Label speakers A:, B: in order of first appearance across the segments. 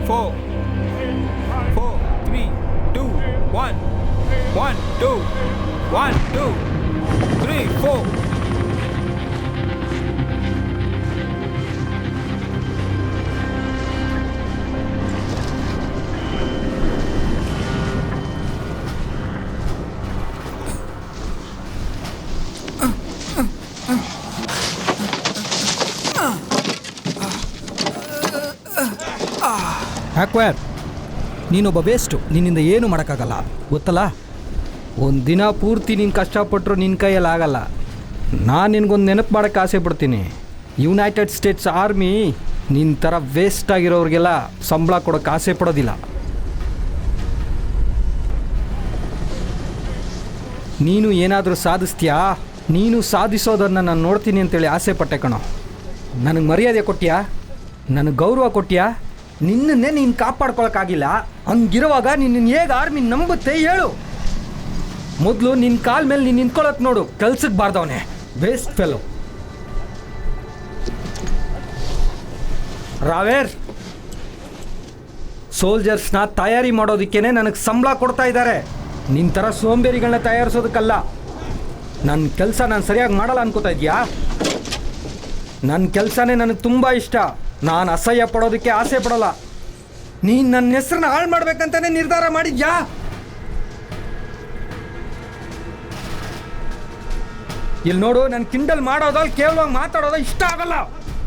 A: 4 4 3 2 1 1 2 1 2 3 4
B: ಆಕ್ವೇರ್, ನೀನೊಬ್ಬ ವೇಸ್ಟು. ನಿನ್ನಿಂದ ಏನೂ ಮಾಡೋಕ್ಕಾಗಲ್ಲ ಗೊತ್ತಲ್ಲ. ಒಂದು ದಿನ ಪೂರ್ತಿ ನೀನು ಕಷ್ಟಪಟ್ಟರು ನಿನ್ನ ಕೈಯಲ್ಲಿ ಆಗಲ್ಲ. ನಾನು ನಿನಗೊಂದು ನೆನಪು ಮಾಡೋಕ್ಕೆ ಆಸೆ ಪಡ್ತೀನಿ. ಯುನೈಟೆಡ್ ಸ್ಟೇಟ್ಸ್ ಆರ್ಮಿ ನಿನ್ನ ಥರ ವೇಸ್ಟ್ ಆಗಿರೋರಿಗೆಲ್ಲ ಸಂಬಳ ಕೊಡೋಕ್ಕೆ ಆಸೆ ಪಡೋದಿಲ್ಲ. ನೀನು ಏನಾದರೂ ಸಾಧಿಸ್ತೀಯಾ? ನೀನು ಸಾಧಿಸೋದನ್ನು ನಾನು ನೋಡ್ತೀನಿ ಅಂತೇಳಿ ಆಸೆ ಪಟ್ಟೆ ಕಣೋ. ನನಗೆ ಮರ್ಯಾದೆ ಕೊಟ್ಟ್ಯಾ, ನನಗೆ ಗೌರವ ಕೊಟ್ಟ್ಯಾ. ನಿನ್ನನ್ನೇ ನೀನು ಕಾಪಾಡ್ಕೊಳಕ್ಕಾಗಿಲ್ಲ. ಹಂಗಿರುವಾಗ ನಿನ್ನ ಹೇಗೆ ಆರ್ಮಿ ನಂಬುತ್ತೆ ಹೇಳು? ಮೊದಲು ನಿನ್ನ ಕಾಲ ಮೇಲೆ ನೀನು ನಿಂತ್ಕೊಳ್ಳೋಕೆ ನೋಡು. ಕೆಲ್ಸಕ್ಕೆ ಬಾರ್ದವನೇ ವೇಸ್ಟ್ ಫೆಲೋ. ರಾವೇರ್, ಸೋಲ್ಜರ್ಸ್ನ ತಯಾರಿ ಮಾಡೋದಕ್ಕೇ ನನಗೆ ಸಂಬಳ ಕೊಡ್ತಾ ಇದ್ದಾರೆ. ನಿನ್ನ ಥರ ಸೋಂಬೇರಿಗಳನ್ನ ತಯಾರಿಸೋದಕ್ಕಲ್ಲ. ನನ್ನ ಕೆಲಸ ನಾನು ಸರಿಯಾಗಿ ಮಾಡಲ್ಲ ಅನ್ಕೋತಾ ಇದೆಯಾ? ನನ್ನ ಕೆಲಸನೇ ನನಗೆ ತುಂಬ ಇಷ್ಟ. ನಾನು ಅಸಹ್ಯ ಪಡೋದಕ್ಕೆ ಆಸೆ ಪಡೋಲ್ಲ. ನೀನು ನನ್ನ ಹೆಸರನ್ನ ಹಾಳು ಮಾಡ್ಬೇಕಂತಾನೆ ನಿರ್ಧಾರ ಮಾಡಿದ್ಯಾ? ಇಲ್ಲಿ ನೋಡು, ನಾನು ಕಿಂಡಲ್ ಮಾಡೋದು ಕೇವಲ ಮಾತಾಡೋದು ಇಷ್ಟ ಆಗಲ್ಲ.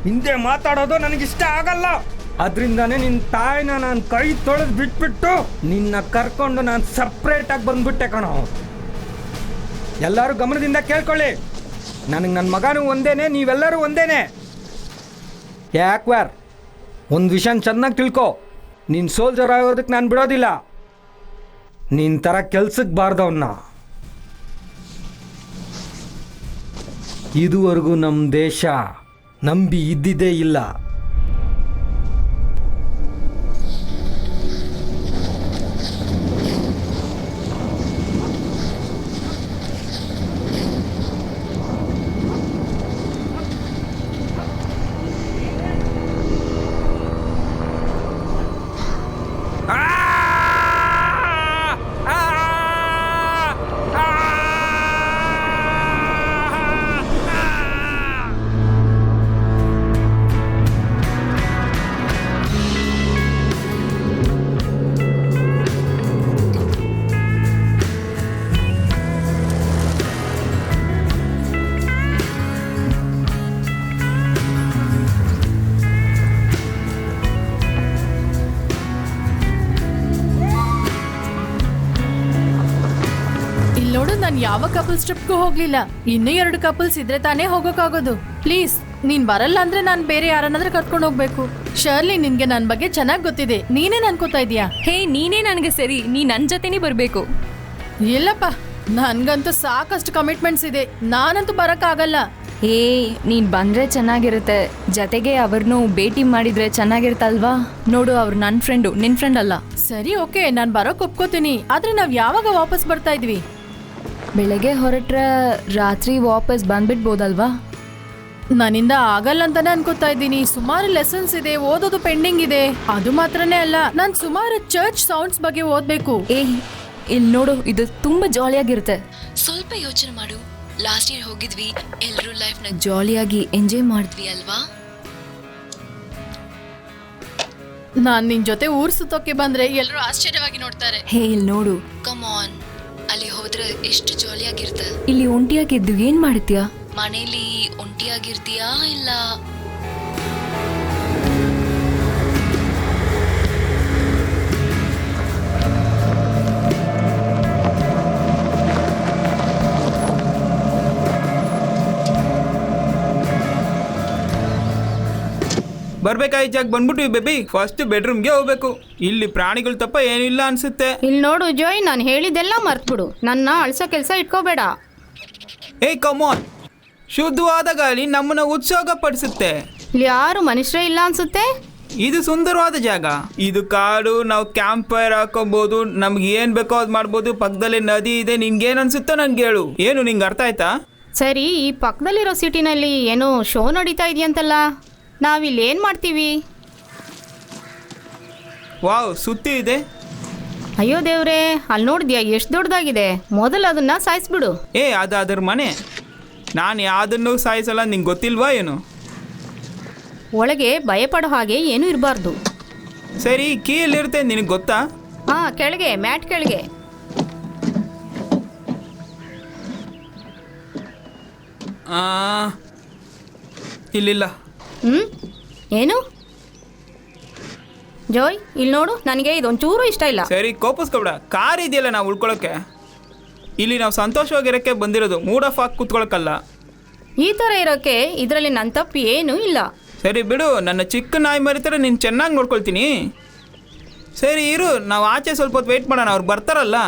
B: ಹಿಂದೆ ಮಾತಾಡೋದು ನನಗಿಷ್ಟ ಆಗಲ್ಲ. ಅದರಿಂದಾನೇ ನಿನ್ನ ತಾಯಿನ ನಾನು ಕೈ ತೊಳೆದು ಬಿಟ್ಬಿಟ್ಟು ನಿನ್ನ ಕರ್ಕೊಂಡು ನಾನು ಸಪ್ರೇಟಾಗಿ ಬಂದ್ಬಿಟ್ಟೆ ಕಣೋ. ಎಲ್ಲರೂ ಗಮನದಿಂದ ಕೇಳ್ಕೊಳ್ಳಿ. ನನಗೆ ನನ್ನ ಮಗನೂ ಒಂದೇನೆ, ನೀವೆಲ್ಲರೂ ಒಂದೇನೆ. ಯಾಕ್ವಾರ್, ಒಂದು ವಿಷಯ ಚೆನ್ನಾಗಿ ತಿಳ್ಕೊ. ನೀನು ಸೋಲ್ಜರ್ ಆಗೋದಕ್ಕೆ ನಾನು ಬಿಡೋದಿಲ್ಲ. ನಿನ್ನ ಥರ ಕೆಲ್ಸಕ್ಕೆ ಬಾರ್ದವನ್ನ. ಇದುವರೆಗೂ ನಮ್ಮ ದೇಶ ನಂಬಿ ಇದ್ದಿದ್ದೇ ಇಲ್ಲ.
C: ನಾನು ಯಾವ ಕಪಲ್ಸ್ ಟ್ರಿಪ್ಗೂ ಹೋಗ್ಲಿಲ್ಲ. ಇನ್ನೂ 2 ಕಪಲ್ಸ್ ಇದ್ರೆ ತಾನೇ ಹೋಗೋಕ್ಕಾಗೋದು. ಪ್ಲೀಸ್, ನೀನ್ ಬರಲ್ಲ ಅಂದ್ರೆ ನಾನು ಬೇರೆ ಯಾರನ್ನಾದ್ರೂ ಕರ್ಕೊಂಡು ಹೋಗ್ಬೇಕು. ಶರ್ಲಿ, ನಿನ್ಗೆ ನನ್ನ ಬಗ್ಗೆ ಚೆನ್ನಾಗಿ ಗೊತ್ತಿದೆ. ನೀನೇನ್ ಅನ್ಕೋತಾ ಇದೀಯಾ?
D: ಹೇ, ನೀನೇ ನನಗೆ ಸರಿ. ನೀ ನನ್ನ ಜೊತೆನೇ ಬರ್ಬೇಕು.
C: ಇಲ್ಲಪ್ಪ, ನನ್ಗಂತೂ ಸಾಕಷ್ಟು ಕಮಿಟ್ಮೆಂಟ್ಸ್ ಇದೆ. ನಾನಂತೂ ಬರಕ್ಕಾಗಲ್ಲ.
D: ಏ, ನೀನ್ ಬಂದ್ರೆ ಚೆನ್ನಾಗಿರುತ್ತೆ. ಜೊತೆಗೆ ಅವ್ರನ್ನೂ ಭೇಟಿ ಮಾಡಿದ್ರೆ ಚೆನ್ನಾಗಿರುತ್ತಲ್ವಾ? ನೋಡು, ಅವ್ರು ನನ್ನ ಫ್ರೆಂಡು, ನಿನ್ ಫ್ರೆಂಡ್ ಅಲ್ಲ.
C: ಸರಿ, ಓಕೆ, ನಾನು ಬರೋಕ್ ಒಪ್ಕೋತೀನಿ. ಆದ್ರೆ ನಾವ್ ಯಾವಾಗ ವಾಪಸ್ ಬರ್ತಾ ಇದ್ವಿ?
D: ಬೆಳಗ್ಗೆ ಹೊರಟ್ರೆ ರಾತ್ರಿ ವಾಪಸ್ ಬಂದ್ಬಿಡ್ಬೋದಲ್ವಾ?
C: ನನ್ನಿಂದ ಆಗಲ್ಲ ಅಂತಾನೆ ಅನ್ಕೋತಾ ಇದ್ದೀನಿ. ಸುಮಾರು ಲೆಸನ್ಸ್ ಇದೆ, ಓದೋದು ಪೆಂಡಿಂಗ್ ಇದೆ. ಅದು ಮಾತ್ರನೇ ಅಲ್ಲ, ನಾನು ಸುಮಾರು ಚರ್ಚ್ ಸೌಂಡ್ಸ್ ಬಗ್ಗೆ ಓದ್ಬೇಕು.
D: ಏ, ಇಲ್ಲಿ ನೋಡು, ಇದು ತುಂಬಾ ಜಾಲಿಯಾಗಿರುತ್ತೆ. ಸ್ವಲ್ಪ ಯೋಚನೆ ಮಾಡು. ಲಾಸ್ಟ್ ಇಯರ್ ಹೋಗಿದ್ವಿ, ಎಲ್ಲರೂ ಲೈಫ್ನ ಜಾಲಿಯಾಗಿ ಎಂಜಾಯ್ ಮಾಡಿದ್ವಿ ಅಲ್ವಾ?
C: ನಾನ್ ನಿನ್ ಜೊತೆ ಊರ್ ಸುತ್ತೋಕೆ ಬಂದ್ರೆ ಎಲ್ಲರೂ ಆಶ್ಚರ್ಯವಾಗಿ ನೋಡ್ತಾರೆ.
D: ಹೇ, ಇಲ್ಲಿ ನೋಡು, ಕಮ್ ಆನ್. ಅಲ್ಲಿ ಹೋದ್ರೆ ಎಷ್ಟು ಜಾಲಿಯಾಗಿರುತ್ತೆ. ಇಲ್ಲಿ ಒಂಟಿಯಾಗಿದ್ದು ಏನ್ ಮಾಡ್ತೀಯಾ? ಮನೇಲಿ ಒಂಟಿಯಾಗಿರ್ತೀಯಾ ಇಲ್ಲ
A: ಬರ್ಬೇಕಾಯ್ತು ಬಂದ್ಬಿಟ್ಟು ಬೇಬಿ ಫಸ್ಟ್ ಬೆಡ್ರೂಮ್ಗೆ ಹೋಗ್ಬೇಕು. ಇಲ್ಲಿ ಪ್ರಾಣಿಗಳು ತಪ್ಪ ಏನಿಲ್ಲ ಅನ್ಸುತ್ತೆ.
E: ಇಲ್ಲಿ ನೋಡು ಜೋಯ್, ನಾನು ಹೇಳಿದ್ದೆಲ್ಲ ಮರ್ತ್ಬಿಡು. ನನ್ನ ಅಳ್ಸೋ ಕೆಲಸ ಇಟ್ಕೋಬೇಡ.
A: ಏಯ್ ಕಮಾನ್, ಶುದ್ಧವಾದ ಗಾಳಿ ನಮ್ಮನ್ನ ಉತ್ಸಾಹ ಪಡಿಸುತ್ತೆ.
E: ಇಲ್ಲಿ ಯಾರು ಮನುಷ್ಯರೇ ಇಲ್ಲ ಅನ್ಸುತ್ತೆ.
A: ಇದು ಸುಂದರವಾದ ಜಾಗ. ಇದು ಕಾಡು, ನಾವು ಕ್ಯಾಂಪ್ ಫೈರ್ ಹಾಕೋಬಹುದು, ನಮ್ಗೆ ಏನ್ ಬೇಕೋ ಅದ್ ಮಾಡ್ಬೋದು. ಪಕ್ಕದಲ್ಲಿ ನದಿ ಇದೆ. ನಿನ್ಗೇನ್ ಅನ್ಸುತ್ತೋ ನನ್ಗೆ ಹೇಳು. ಏನು ನಿಂಗೆ ಅರ್ಥ ಆಯ್ತಾ?
E: ಸರಿ, ಈ ಪಕ್ಕದಲ್ಲಿರೋ ಸಿಟಿನಲ್ಲಿ ಏನೋ ಶೋ ನಡೀತಾ ಇದೆಯಂತಲ್ಲ, ನಾವಿಲ್ಲಿ ಏನು ಮಾಡ್ತೀವಿ?
A: ವಾವ್, ಸುತ್ತಿ ಇದೆ.
E: ಅಯ್ಯೋ ದೇವ್ರೆ, ಅಲ್ಲಿ ನೋಡಿದ್ಯಾ ಎಷ್ಟು ದೊಡ್ಡದಾಗಿದೆ. ಮೊದಲು ಅದನ್ನ ಸಾಯಿಸ್ಬಿಡು.
A: ಅದು ಅದ್ರ ಮನೆ. ನಾನು ಯಾವುದನ್ನು ಸಾಯಿಸಲ್ಲ, ನಿಂಗೆ ಗೊತ್ತಿಲ್ವಾ ಏನು?
E: ಒಳಗೆ ಭಯಪಡೋ ಹಾಗೆ ಏನೂ ಇರಬಾರ್ದು.
A: ಸರಿ, ಕೀ ಎಲ್ಲಿರುತ್ತೆ ನಿನಗೆ ಗೊತ್ತಾ?
E: ಹಾ, ಕೆಳಗೆ, ಮ್ಯಾಟ್ ಕೆಳಗೆ.
A: ಇಲ್ಲಿಲ್ಲ.
E: ಏನು ಜೋಯ್, ಇಲ್ಲಿ ನೋಡು, ನನಗೆ ಇದೊಂಚೂರು ಇಷ್ಟ ಇಲ್ಲ.
A: ಸರಿ, ಕೋಪಿಸ್ಕೊಬೇಡ. ಕಾರ್ ಇದೆಯಲ್ಲ ನಾವು ಉಳ್ಕೊಳಕ್ಕೆ. ಇಲ್ಲಿ ನಾವು ಸಂತೋಷವಾಗಿರೋಕ್ಕೆ ಬಂದಿರೋದು, ಮೂಡ್ ಆಫ್ ಆಗಿ ಕೂತ್ಕೊಳಕ್ಕಲ್ಲ.
E: ಈ ಥರ ಇರೋಕ್ಕೆ ಇದರಲ್ಲಿ ನನ್ನ ತಪ್ಪು ಏನೂ ಇಲ್ಲ.
A: ಸರಿ ಬಿಡು, ನನ್ನ ಚಿಕ್ಕ ನಾಯಿ ಮರಿತಾರೆ, ನೀನು ಚೆನ್ನಾಗಿ ನೋಡ್ಕೊಳ್ತೀನಿ. ಸರಿ ಇರು, ನಾವು ಆಚೆ ಸ್ವಲ್ಪ ಹೊತ್ತು ವೆಯ್ಟ್ ಮಾಡೋಣ, ಅವ್ರು ಬರ್ತಾರಲ್ಲ.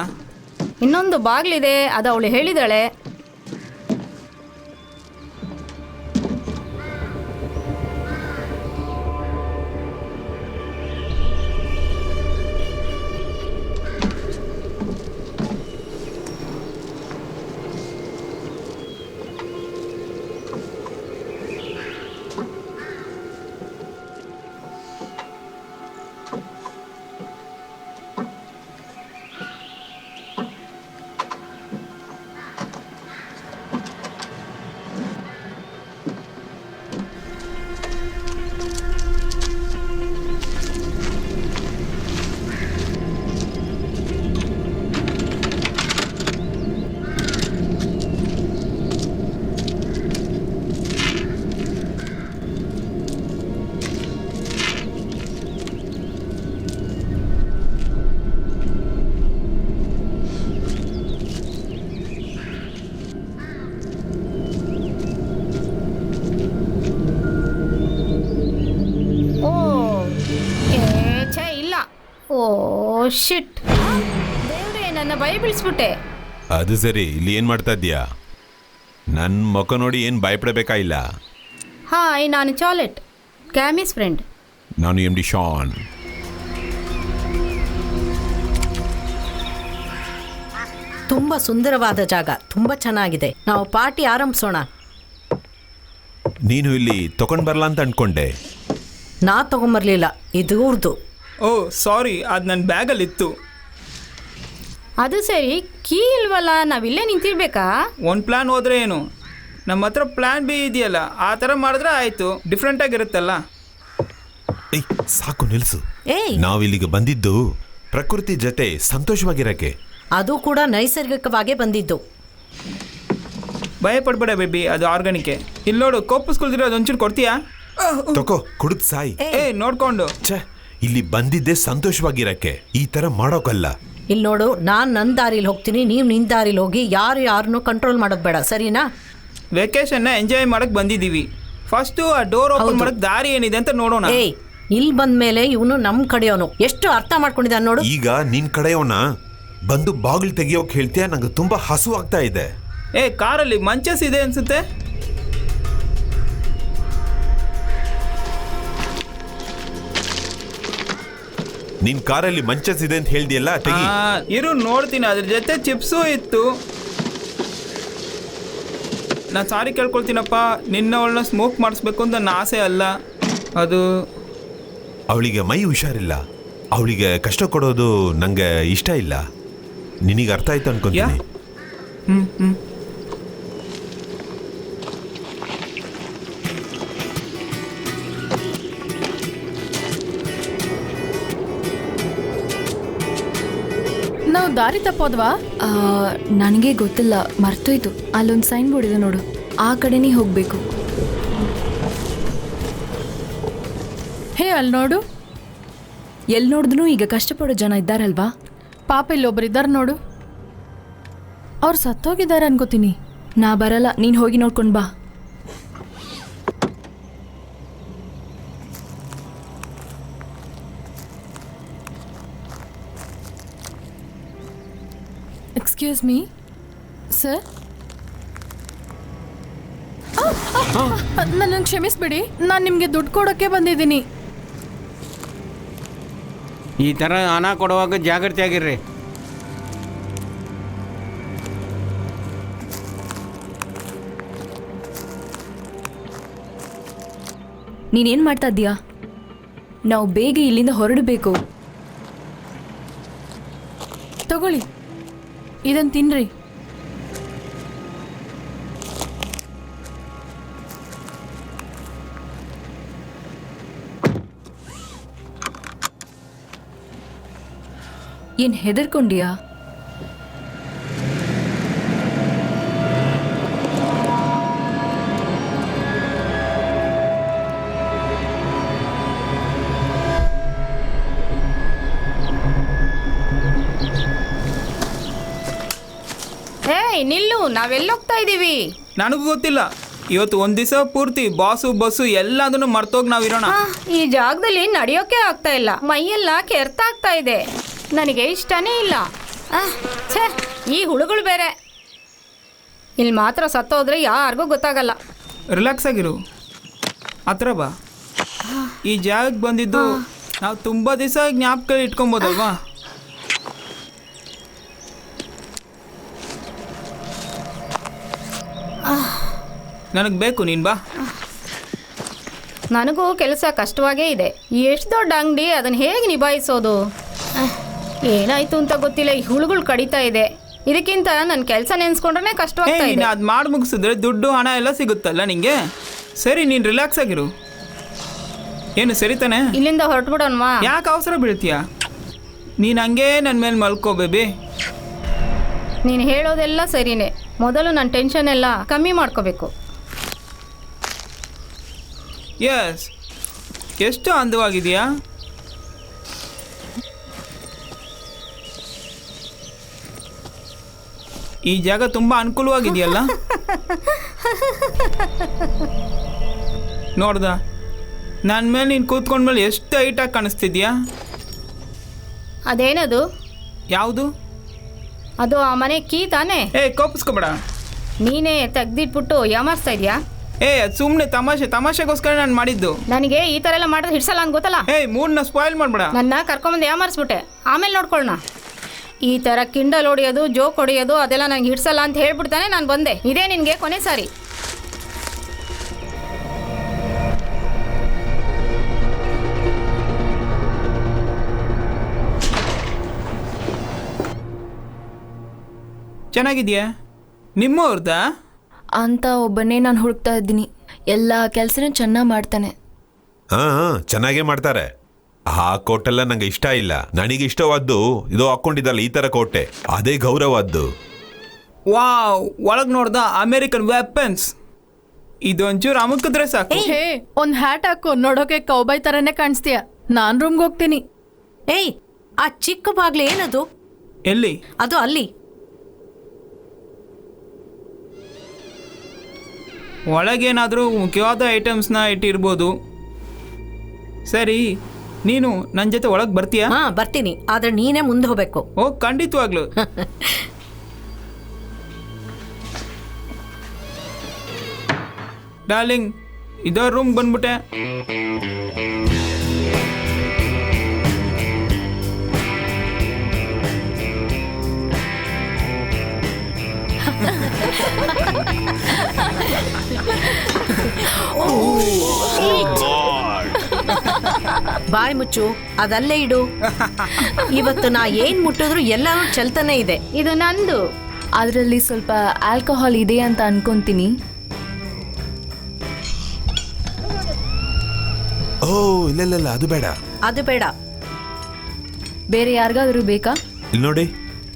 E: ಇನ್ನೊಂದು ಬಾಗಿಲಿದೆ, ಅದು ಅವಳು ಹೇಳಿದಾಳೆ. ಶಿಟ್, ದೇವ್ರೆ, ನನ್ನ ಭಯ ಬೀಳಿಸ್ಬಿಟ್ಟೆ.
F: ಅದು ಸರಿ, ಇಲ್ಲಿ ಏನು ಮಾಡ್ತಾ ಇದ್ದೀಯಾ? ನನ್ನ ಮುಖ ನೋಡಿ ಏನು ಭಯಪಡಬೇಕಾಗಿಲ್ಲ.
E: ಹಾಯ್, ನಾನು ಚಾಲೆಟ್, ಕ್ಯಾಮಿಸ್ ಫ್ರೆಂಡ್.
F: ನಾನು MD ಶಾನ್.
G: ತುಂಬ ಸುಂದರವಾದ ಜಾಗ, ತುಂಬ ಚೆನ್ನಾಗಿದೆ. ನಾವು ಪಾರ್ಟಿ ಆರಂಭಿಸೋಣ.
F: ನೀನು ಇಲ್ಲಿ ತಗೊಂಡು ಬರಲ್ಲ ಅಂತ ಅಂದ್ಕೊಂಡೆ.
G: ನಾ ತಗೊಂಬರ್ಲಿಲ್ಲ, ಇದು ಇವ್ರದ್ದು.
A: ಓ ಸಾರಿ, ಅದು ನನ್ನ ಬ್ಯಾಗಲ್ಲಿತ್ತು.
E: ಅದು ಸರಿ, ಕೀ ಇಲ್ವಲ್ಲ, ನಾವಿಲ್ಲೇ ನಿಂತಿರ್ಬೇಕಾ?
A: ಒಂದು ಪ್ಲ್ಯಾನ್ ಹೋದ್ರೆ ಏನು, ನಮ್ಮ ಹತ್ರ ಪ್ಲ್ಯಾನ್ ಬಿ ಇದೆಯಲ್ಲ, ಆ ಥರ ಮಾಡಿದ್ರೆ ಆಯಿತು, ಡಿಫ್ರೆಂಟಾಗಿರುತ್ತಲ್ಲ.
F: ಏಯ್ ಸಾಕು, ನಿಲ್ಲಿಸು.
G: ಏಯ್,
F: ನಾವಿಲ್ಲಿಗೆ ಬಂದಿದ್ದು ಪ್ರಕೃತಿ ಜೊತೆ ಸಂತೋಷವಾಗಿರಕ್ಕೆ.
G: ಅದು ಕೂಡ ನೈಸರ್ಗಿಕವಾಗೇ ಬಂದಿದ್ದು.
A: ಭಯ ಪಡ್ಬೇಡ ಬೇಬಿ, ಅದು ಆರ್ಗಾನಿಕ್ಕೆ. ಇಲ್ಲಿ ನೋಡು, ಕೋಪಿಸ್ಕೊಳ್ದಿರೋ ಅದೊಂಚೂರು ಕೊಡ್ತೀಯಾ?
F: ತಗೋ, ಕುಡಿದ್ ಸಾಯಿ.
A: ನೋಡ್ಕೊಂಡು.
F: ಛೇ, ಇಲ್ಲಿ ಬಂದಿದ್ದೆ ಸಂತೋಷವಾಗಿರಕ್ಕೆ, ಈ ತರ ಮಾಡೋಕಲ್ಲ.
G: ಇಲ್ಲಿ ನೋಡು, ನಾನು ನನ್ನ ದಾರಿಲಿ ಹೋಗ್ತೀನಿ, ನೀವು ನಿನ್ನ ದಾರಿಲಿ ಹೋಗಿ. ಯಾರನ್ನೂ ಕಂಟ್ರೋಲ್ ಮಾಡೋದು ಬೇಡ, ಸರಿನಾ?
A: ವೆಕೇಶನ್ನ ಎಂಜಾಯ್ ಮಾಡಕ್ ಬಂದಿದ್ದೀವಿ. ಫಸ್ಟು ಆ ಡೋರ್ ಓಪನ್ ಮಾಡಕ್ ದಾರಿ ಏನಿದೆ ಅಂತ ನೋಡೋಣ.
G: ಏಯ್, ಇಲ್ಲಿ ಬಂದ ಮೇಲೆ ಇವನು ನಮ್ಮ ಕಡೆಯವನು, ಎಷ್ಟು ಅರ್ಥ ಮಾಡ್ಕೊಂಡಿದ್ದಾನೆ ನೋಡು.
F: ಈಗ ನಿನ್ ಕಡೆಯವನ ಬಂದು ಬಾಗಿಲು ತೆಗಿಯೋಕ್ ಹೇಳ್ತೀಯ? ನಂಗೆ ತುಂಬಾ ಹಸು ಆಗ್ತಾ ಇದೆ.
A: ಕಾರಲ್ಲಿ ಮಂಚಸ್ ಇದೆ ಅನ್ಸುತ್ತೆ.
F: ನಿನ್ ಕಾರಲ್ಲಿ ಮಂಚಸ್ ಇದೆ ಅಂತ ಹೇಳ್ದಿಯಲ್ಲ, ತೆಗಿ.
A: ಇರು ನೋಡ್ತೀನಿ, ಅದ್ರ ಜೊತೆ ಚಿಪ್ಸು ಇತ್ತು. ನಾನು ಸಾರಿ ಕೇಳ್ಕೊಳ್ತೀನಪ್ಪ, ನಿನ್ನವಳನ್ನ ಸ್ಮೋಕ್ ಮಾಡಿಸ್ಬೇಕು ಅಂತ ನನ್ನ ಆಸೆ ಅಲ್ಲ. ಅದು
F: ಅವಳಿಗೆ ಮೈ ಹುಷಾರಿಲ್ಲ, ಅವಳಿಗೆ ಕಷ್ಟ ಕೊಡೋದು ನಂಗೆ ಇಷ್ಟ ಇಲ್ಲ. ನಿನಗೆ ಅರ್ಥ ಆಯ್ತು ಅನ್ಕೊಂತೀನಿ.
C: ನಾವು ದಾರಿ ತಪ್ಪೋದ್ವಾ?
D: ನನಗೆ ಗೊತ್ತಿಲ್ಲ, ಮರ್ತೋಯ್ತು. ಅಲ್ಲೊಂದು ಸೈನ್ ಬೋರ್ಡ್ ಇದೆ ನೋಡು, ಆ ಕಡೆನೇ ಹೋಗಬೇಕು.
C: ಹೇ, ಅಲ್ಲಿ ನೋಡು.
D: ಎಲ್ಲಿ ನೋಡಿದ್ರೂ ಈಗ ಕಷ್ಟಪಡೋ ಜನ ಇದ್ದಾರಲ್ವಾ?
C: ಪಾಪ ಇಲ್ಲೊಬ್ರು ಇದ್ದಾರೆ ನೋಡು, ಅವ್ರು ಸತ್ತೋಗಿದ್ದಾರೆ ಅನ್ಕೋತೀನಿ.
D: ನಾ ಬರಲ್ಲ, ನೀನು ಹೋಗಿ ನೋಡ್ಕೊಂಡು ಬಾ.
C: ಎಕ್ಸ್ಕ್ಯೂಸ್ ಮೀ ಸರ್, ನನ್ನನ್ನು ಕ್ಷಮಿಸ್ಬಿಡಿ, ನಾನು ನಿಮಗೆ ದುಡ್ಡು ಕೊಡೋಕ್ಕೆ ಬಂದಿದ್ದೀನಿ.
H: ಈ ಥರ ಹಣ ಕೊಡುವಾಗ ಜಾಗ್ರತೆ ಆಗಿರ್ರಿ.
D: ನೀನೇನು ಮಾಡ್ತಾ ಇದ್ದೀಯಾ? ನಾವು ಬೇಗ ಇಲ್ಲಿಂದ ಹೊರಡಬೇಕು.
C: ತಗೊಳ್ಳಿ, ಇದನ್ನ ತಿನ್ರಿ.
D: ಏನ್ ಹೆದರ್ಕೊಂಡಿಯಾ?
E: ಏಯ್ ನಿಲ್ಲು, ನಾವೆಲ್ಲೋಗ್ತಾ ಇದ್ದೀವಿ?
A: ನನಗೂ ಗೊತ್ತಿಲ್ಲ. ಇವತ್ತು ಒಂದ್ ದಿವಸ ಪೂರ್ತಿ ಬಾಸು ಬಸ್ಸು ಎಲ್ಲದನ್ನು ಮರ್ತೋಗಿ ನಾವಿರೋಣ.
E: ಈ ಜಾಗದಲ್ಲಿ ನಡೆಯೋಕೆ ಆಗ್ತಾ ಇಲ್ಲ, ಮೈಯೆಲ್ಲ ಕೆರ್ತಾಗ್ತಾ ಇದೆ, ನನಗೆ ಇಷ್ಟನೇ ಇಲ್ಲ. ಛೇ, ಈ ಹುಳುಗಳು ಬೇರೆ. ಇಲ್ಲಿ ಮಾತ್ರ ಸತ್ತೋದ್ರೆ ಯಾರಿಗೂ ಗೊತ್ತಾಗಲ್ಲ.
A: ರಿಲ್ಯಾಕ್ಸ್ ಆಗಿರು, ಹತ್ರ ಬಾ. ಈ ಜಾಗಕ್ಕೆ ಬಂದಿದ್ದು ನಾವು ತುಂಬಾ ದಿವಸ ಜ್ಞಾಪಕ ಇಟ್ಕೊಬೋದಲ್ವಾ? ನನಗೆ ಬೇಕು, ನೀನು ಬಾ.
E: ನನಗೂ ಕೆಲಸ ಕಷ್ಟವಾಗೇ ಇದೆ. ಎಷ್ಟು ದೊಡ್ಡ ಅಂಗಡಿ, ಅದನ್ನು ಹೇಗೆ ನಿಭಾಯಿಸೋದು? ಏನಾಯ್ತು ಅಂತ ಗೊತ್ತಿಲ್ಲ, ಈ ಹುಳುಗಳು ಕಡಿತಾ ಇದೆ. ಇದಕ್ಕಿಂತ ನನ್ನ ಕೆಲಸ ನೆನೆಸ್ಕೊಂಡ್ರೆ ಕಷ್ಟವಾಗ್ತಾ ಇದೆ.
A: ಅದು ಮಾಡಿ ಮುಗಿಸಿದ್ರೆ ದುಡ್ಡು ಹಣ ಎಲ್ಲ ಸಿಗುತ್ತಲ್ಲ ನಿಂಗೆ. ಸರಿ, ನೀನು ರಿಲ್ಯಾಕ್ಸ್ ಆಗಿರು. ಏನು ಸರಿ ತಾನೆ?
E: ಇಲ್ಲಿಂದ ಹೊರಟ್ಬಿಡೋಣವಾ?
A: ಯಾಕೆ ಅವಸರ ಬೀಳ್ತೀಯ? ನೀನು ಹಂಗೆ ನನ್ನ ಮೇಲೆ ಮಲ್ಕೋ ಬೇಬಿ.
E: ನೀನು ಹೇಳೋದೆಲ್ಲ ಸರಿನೇ. ಮೊದಲು ನನ್ನ ಟೆನ್ಷನ್ ಎಲ್ಲ ಕಮ್ಮಿ ಮಾಡ್ಕೋಬೇಕು.
A: ಎಸ್, ಎಷ್ಟು ಅಂದವಾಗಿದೆಯಾ? ಈ ಜಾಗ ತುಂಬ ಅನುಕೂಲವಾಗಿದೆಯಲ್ಲ. ನೋಡ್ದ, ನನ್ನ ಮೇಲೆ ನೀನು ಕೂತ್ಕೊಂಡ್ಮೇಲೆ ಎಷ್ಟು ಹೈಟಾಗಿ ಕಾಣಿಸ್ತಿದ್ಯಾ?
E: ಅದೇನದು?
A: ಯಾವುದು?
E: ಅದು ಆ ಮನೆ ಕೀ ತಾನೇ?
A: ಕೋಪಿಸ್ಕೊಬೇಡ.
E: ನೀನೇ ತೆಗ್ದಿಟ್ಬಿಟ್ಟು ಯಾಮಾರಿಸ್ತಾ ಇದೆಯಾ?
A: ಅದು ಸುಮ್ಮನೆ ತಮಾಷೆಗೋಸ್ಕರ ನಾನು ಮಾಡಿದ್ದು.
E: ನನಗೆ ಈ ಥರ ಎಲ್ಲ ಮಾಡಿದ್ರೆ ಹಿಡ್ಸಲ್ಲ ಅಂತ ಗೊತ್ತಲ್ಲ.
A: ಮೂಡ್ನ ಸ್ಪಾಯ್ಲ್ ಮಾಡಬೇಡ.
E: ನನ್ನ ಕರ್ಕೊಂಬಂದು ಯಾಮಾರಿಸ್ಬಿಟ್ಟೆ, ಆಮೇಲೆ ನೋಡ್ಕೊಳ್ಳೋಣ. ಈ ಥರ ಕಿಂಡಲ್ ಹೊಡೆಯೋದು, ಜೋಕ್ ಹೊಡೆಯೋದು ಅದೆಲ್ಲ ನಂಗೆ ಹಿಡ್ಸಲ್ಲ ಅಂತ ಹೇಳ್ಬಿಡ್ತಾನೆ ನಾನು ಬಂದೆ. ಇದೇ ನಿನಗೆ ಕೊನೆ ಸಾರಿ.
A: ಚೆನ್ನಾಗಿದೆಯಾ? ನಿಮ್ಮವ್ರದಾ
D: ಅಂತ ಒಬ್ಬನೇ ನಾನು ಹುಡುಕ್ತಾ ಇದ್ದೀನಿ. ಎಲ್ಲ ಕೆಲಸನೂ ಚೆನ್ನಾಗಿ ಮಾಡ್ತಾನೆ.
F: ಹಾ ಚೆನ್ನಾಗೇ ಮಾಡ್ತಾರೆ. ಆ ಕೋಟೆಲ್ಲ ನಂಗೆ ಇಷ್ಟ ಇಲ್ಲ. ನನಗೆ ಇಷ್ಟವಾದ್ದು ಇದು ಹಾಕೊಂಡಿದ್ದಲ್ಲ, ಈ ತರ ಕೋಟೆ, ಅದೇ ಗೌರವದ್ದು.
A: ವಾವ್, ಒಳಗ್ ನೋಡ್ದ ಅಮೇರಿಕನ್ ವೆಪನ್ಸ್. ಇದೊಂಚೂರು ಅಮುಕಿದ್ರೆ ಸಾಕು.
C: ಹೇ, ಒಂದ್ ಹ್ಯಾಟ್ ಹಾಕು, ನೋಡೋಕೆ ಕೌಬಾಯ್ ತರನೇ ಕಾಣಿಸ್ತೀಯ. ನಾನ್ ರೂಮ್ಗೆ ಹೋಗ್ತೀನಿ.
G: ಏಯ್, ಆ ಚಿಕ್ಕ ಬಾಗ್ಲು ಏನದು?
A: ಎಲ್ಲಿ?
G: ಅದು ಅಲ್ಲಿ.
A: ಒಳಗೇನಾದರೂ ಮುಖ್ಯವಾದ ಐಟಮ್ಸ್ನ ಇಟ್ಟಿರ್ಬೋದು. ಸರಿ, ನೀನು ನನ್ನ ಜೊತೆ ಒಳಗೆ ಬರ್ತೀಯಾ?
G: ಹಾ, ಬರ್ತೀನಿ. ಆದ್ರೆ ನೀನೇ ಮುಂದೆ ಹೋಗ್ಬೇಕು.
A: ಓ, ಖಂಡಿತವಾಗ್ಲು. ಡಾರ್ಲಿಂಗ್, ಇದೋ ರೂಮ್ ಬಂದ್ಬಿಟ್ಟೆ.
G: ಬಾಯ್ ಮುಚ್ಚು, ಅದಲ್ಲೇ ಇಡು. ಇವತ್ತು ನಾ ಏನ್ ಮುಟ್ಟಿದ್ರು ಎಲ್ಲಾನು ಚಲ್ತಾನೆ ಇದೆ.
E: ಇದು ನಂದು.
D: ಅದರಲ್ಲಿ ಸ್ವಲ್ಪ ಆಲ್ಕೋಹಾಲ್ ಇದೆ ಅಂತ ಅನ್ಕೊಂತೀನಿ.
F: ಓ ಇಲ್ಲ, ಅದು ಬೇಡ.
G: ಅದು ಬೇಡ.
D: ಬೇರೆ ಯಾರಿಗಾದ್ರೂ ಬೇಕಾ?
F: ಇಲ್ಲಿ ನೋಡಿ,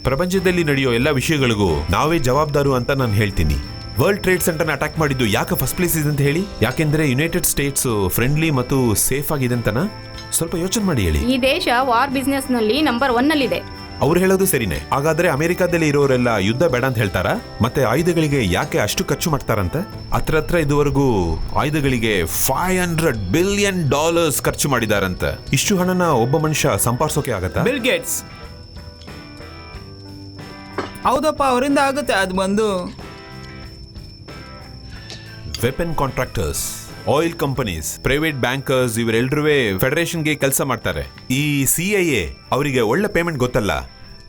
F: ಪ್ರಪಂಚದಲ್ಲಿ ನಡೆಯೋ ಎಲ್ಲ ವಿಷಯಗಳಿಗೂ ನಾವೇ ಜವಾಬ್ದಾರು ಅಂತ ನಾನು ಹೇಳ್ತೀನಿ. ವರ್ಲ್ಡ್ ಟ್ರೇಡ್ ಸೆಂಟರ್ನ ಅಟ್ಯಾಕ್ ಮಾಡಿದ್ದು ಯಾಕೆ ಫಸ್ಟ್ ಪ್ಲೇಸ್ ಇದೆ ಅಂತ ಹೇಳಿ? ಯಾಕೆಂದ್ರೆ ಯುನೈಟೆಡ್ ಸ್ಟೇಟ್ಸ್ ಫ್ರೆಂಡ್ಲಿ ಮತ್ತು ಸೇಫ್ ಆಗಿದೆ ಅಂತನ? ಸ್ವಲ್ಪ ಯೋಚನೆ ಮಾಡಿ ಹೇಳಿ.
E: ಈ ದೇಶ ವಾರ್ ಬಿಸ್ನೆಸ್ ನಲ್ಲಿ ನಂಬರ್ 1 ನಲ್ಲಿದೆ.
F: ಅವ್ರು ಹೇಳೋದು ಸರಿನೇ. ಹಾಗಾದ್ರೆ ಅಮೆರಿಕಾದಲ್ಲಿ ಇರೋರೆಲ್ಲ ಯುದ್ಧ ಬೇಡ ಅಂತ ಹೇಳ್ತಾರಾ? ಮತ್ತೆ ಆಯುಧಗಳಿಗೆ ಯಾಕೆ ಅಷ್ಟು ಖರ್ಚು ಮಾಡ್ತಾರಂತ? ಹತ್ರ ಇದುವರೆಗೂ ಆಯುಧಗಳಿಗೆ $500 ಬಿಲಿಯನ್ ಖರ್ಚು ಮಾಡಿದಾರಂತ. ಇಷ್ಟು ಹಣನ ಒಬ್ಬ ಮನುಷ್ಯ ಸಂಪಾದಿಸೋಕೆ ಆಗತ್ತಾ?
A: Bill Gates. ಹೌದಪ್ಪ, ಅವರಿಂದ ಆಗುತ್ತೆ. ಅದು ಬಂದು
F: weapon contractors, oil companies, private bankers, ಇವರೆಲ್ಲರೂ ಫೆಡರೇಷನ್ಗೆ ಕೆಲಸ ಮಾಡ್ತಾರೆ. ಈ CIA ಅವರಿಗೆ ಒಳ್ಳೆ ಪೇಮೆಂಟ್ ಗೊತ್ತಲ್ಲ.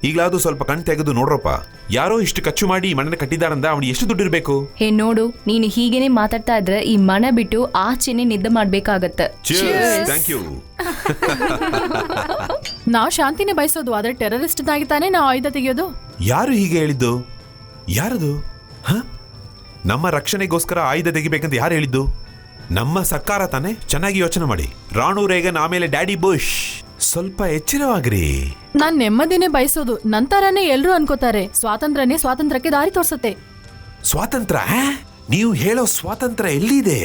F: ಈಗಲಾದ್ರೂ ಸ್ವಲ್ಪ ಕಣ್ ತೆಗೆದು ನೋಡ್ರಪ್ಪ. ಯಾರೋ ಇಷ್ಟು ಖರ್ಚು ಮಾಡಿ ಮನೆ ಕಟ್ಟಿದಾರಂದ ಅವನು ಎಷ್ಟು ದುಡ್ಡು ಇರಬೇಕು?
D: ಹೇ ನೋಡು, ನೀನು ಹೀಗೇನೆ ಮಾತಾಡ್ತಾ ಇದ್ರೆ ಈ ಮನೆ ಬಿಟ್ಟು ಆಚೆನೆ ನಿದ್ದೆ ಮಾಡ್ಬೇಕಾಗತ್ತೆ.
F: Thank you.
C: ನಾವು ಶಾಂತಿನೇ ಬಯಸೋದು, ಆದ್ರೆ ಟೆರರಿಸ್ಟ್ನಾಗಿ ತಾನೇ ನಾವು ಆಯುಧ ತೆಗೆಯೋದು.
F: ಯಾರು ಹೀಗೆ ಹೇಳಿದ್ದು? ಯಾರದು? ಹ? ನಮ್ಮ ರಕ್ಷಣೆಗೋಸ್ಕರ ಆಯುಧ ತೆಗಿಬೇಕಂತ ಯಾರು ಹೇಳಿದ್ದು? ನಮ್ಮ ಸರ್ಕಾರ ತಾನೇ. ಚೆನ್ನಾಗಿ ಯೋಚನೆ ಮಾಡಿ. ರಾಣು ರೇಗನ್, ಆಮೇಲೆ ಡ್ಯಾಡಿ ಬುಷ್. ಸ್ವಲ್ಪ ಎಚ್ಚರವಾಗಿರಿ.
C: ನಾನ್ ನೆಮ್ಮದಿನೇ ಬಯಸೋದು. ನಂತರನೇ ಎಲ್ರೂ ಅನ್ಕೋತಾರೆ ಸ್ವಾತಂತ್ರ್ಯನೇ ಸ್ವಾತಂತ್ರ್ಯಕ್ಕೆ ದಾರಿ ತೋರಿಸುತ್ತೆ.
F: ಸ್ವಾತಂತ್ರ್ಯ? ನೀವು ಹೇಳೋ ಸ್ವಾತಂತ್ರ್ಯ ಎಲ್ಲಿದೆ?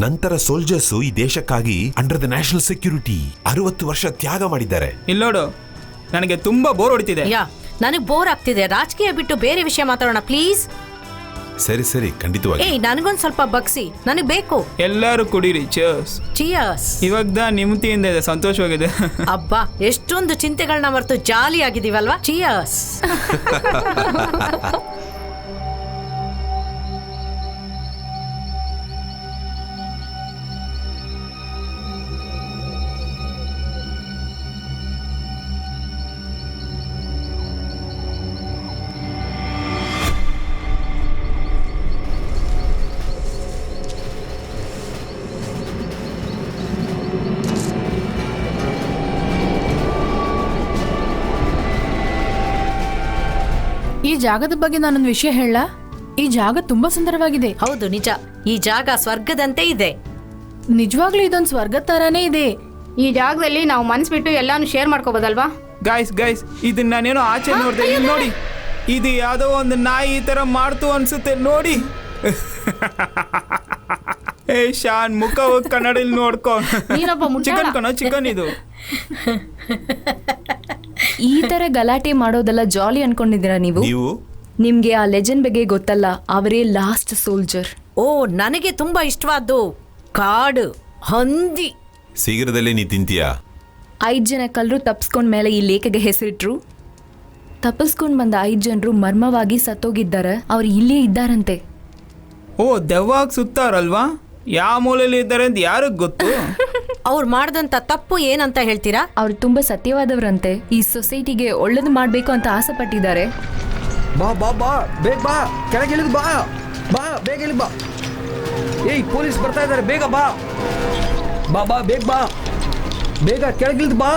F: ನಂತರ ಸೋಲ್ಜರ್ಸ್ ಈ ದೇಶಕ್ಕಾಗಿ ಅಂಡರ್ ದ ನ್ಯಾಷನಲ್ ಸೆಕ್ಯೂರಿಟಿ 60 ವರ್ಷ ತ್ಯಾಗ ಮಾಡಿದ್ದಾರೆ.
A: ಇಲ್ಲೋಡು, ನನಗೆ ತುಂಬಾ ಬೋರ್ ಹೊಡಿತಿದೆ.
G: ಯಾ, ನನಗೆ ಬೋರ್ ಆಗ್ತಿದೆ. ರಾಜಕೀಯ ಬಿಟ್ಟು ಬೇರೆ ವಿಷಯ ಮಾತಾಡೋಣ ಪ್ಲೀಸ್.
F: ಸರಿ ಸರಿ, ಖಂಡಿತವಾಗಿ.
G: ಏಯ್, ನನಗೊಂದು ಸ್ವಲ್ಪ ಬಗ್ಸಿ, ನನಗೆ ಬೇಕು.
A: ಎಲ್ಲರೂ ಕುಡೀರಿ. ಚೀರ್ಸ್.
G: ಚಿಯರ್ಸ್.
A: ಇವಾಗ ನಿಮ್ಮತಿಯಿಂದ ಇದೆ, ಸಂತೋಷವಾಗಿದೆ.
G: ಅಬ್ಬಾ, ಎಷ್ಟೊಂದು ಚಿಂತೆಗಳನ್ನ ಮರೆತು ಜಾಲಿ ಆಗಿದೀವಲ್ವಾ. ಚಿಯರ್ಸ್.
C: ಈ ಜಾಗದ ಬಗ್ಗೆ ನಾನೊಂದು ವಿಷಯ ಹೇಳ. ಈ ಜಾಗ ತುಂಬಾ ಸುಂದರವಾಗಿದೆ.
G: ಹೌದು, ನಿಜ. ಈ ಜಾಗ ಸ್ವರ್ಗದಂತೆ ಇದೆ.
C: ನಿಜವಾಗ್ಲೂ ಇದೊಂದು ಸ್ವರ್ಗದ ತರಾನೇ ಇದೆ.
E: ಈ ಜಾಗದಲ್ಲಿ ನಾವು ಮನ್ಸು ಬಿಟ್ಟು ಎಲ್ಲಾನು ಶೇರ್ ಮಾಡ್ಕೋಬೋದಲ್ವಾ?
A: ಗೈಸ್, ಇದನ್ನ ನಾನೇನೋ ಆಚೆ ನೋಡ್ದೆ. ಇಲ್ಲಿ ನೋಡಿ, ಇದು ಯಾವ್ದೋ ಒಂದು ನಾಯಿ ಈ ತರ ಮಾಡ್ತು ಅನ್ಸುತ್ತೆ ನೋಡಿ. ಏ ಶಾನ್, ಮುಖ ಹೋಗಿ ಕನ್ನಡಲ್ಲಿ ನೋಡ್ಕೊ. ಚಿಕನ್ ಕಣೋ, ಚಿಕನ್ ಇದು.
D: ಈ ತರ ಗಲಾಟೆ ಮಾಡೋದೆಲ್ಲ ಜಾಲಿ ಅನ್ಕೊಂಡಿದ್ದೀರಾ ನೀವು? ನಿಮ್ಗೆ ಆ ಲೆಜೆಂಡ್ ಬಗ್ಗೆ ಗೊತ್ತಲ್ಲ, ಅವರೇ ಲಾಸ್ಟ್ ಸೋಲ್ಜರ್.
G: ಓ, ನನಗೆ ತುಂಬಾ ಇಷ್ಟವಾದ್ದು ಕಾಡು ಹಂದಿ.
F: ಶೀಘ್ರದಲ್ಲೇ ನೀ ತಿಂತೀಯಾ?
D: 5 ಜನ ಕಳ್ಳರು ತಪ್ಪಿಸ್ಕೊಂಡ ಮೇಲೆ ಈ ಲೇಖಗೆ ಹೆಸರಿಟ್ರು. ತಪ್ಪಿಸ್ಕೊಂಡ್ ಬಂದ 5 ಜನರು ಮರ್ಮವಾಗಿ ಸತ್ತೋಗಿದ್ದಾರೆ. ಅವ್ರು ಇಲ್ಲೇ ಇದ್ದಾರಂತೆ.
A: ಓ, ದೆವ್ವಾಗಿ ಸುತ್ತಾರಲ್ವಾ? ಯಾವ ಮೂಲೆಯಲ್ಲಿ ಇದ್ದಾರೆ ಅಂತ ಯಾರಿಗ್ ಗೊತ್ತು?
G: ಅವ್ರು ಮಾಡ್ದಂತ ತಪ್ಪು ಏನಂತ ಹೇಳ್ತೀರಾ?
D: ಅವ್ರು ತುಂಬಾ ಸತ್ಯವಾದವರಂತೆ. ಈ ಸೊಸೈಟಿಗೆ ಒಳ್ಳೇದು ಮಾಡ್ಬೇಕು ಅಂತ ಆಸೆ ಪಟ್ಟಿದ್ದಾರೆ.
B: ಬಾ ಬಾ ಬಾ, ಬೇಗ ಬಾ, ಕೆಳಗಿಳಿದು ಬಾ. ಬಾ, ಬೇಗ ಇಳಿ ಬಾ. ಏಯ್, ಪೊಲೀಸ್ ಬರ್ತಾ ಇದ್ದಾರೆ, ಬೇಗ ಬಾ. ಬಾ ಬಾ, ಬೇಗ ಬಾ, ಬೇಗ ಕೆಳಗಿಳಿದು ಬಾ.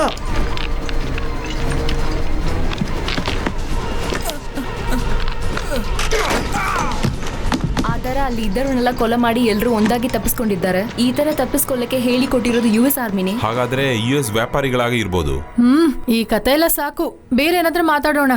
D: ಆತರ ಅಲ್ಲಿ ಇದ್ದರನ್ನೆಲ್ಲ ಕೊಲೆ ಮಾಡಿ ಎಲ್ಲರೂ ಒಂದಾಗಿ ತಪ್ಪಿಸ್ಕೊಂಡಿದ್ದಾರೆ. ಈ ತರ ತಪ್ಪಿಸ್ಕೊಳ್ಳಕ್ಕೆ ಹೇಳಿ ಕೊಟ್ಟಿರೋದು US ಆರ್ಮಿನೇ.
F: ಹಾಗಾದ್ರೆ US ವ್ಯಾಪಾರಿಗಳಾಗಿ ಇರ್ಬೋದು.
C: ಈ ಕತೆ ಎಲ್ಲ ಸಾಕು, ಬೇರೆ ಏನಾದ್ರೂ ಮಾತಾಡೋಣ.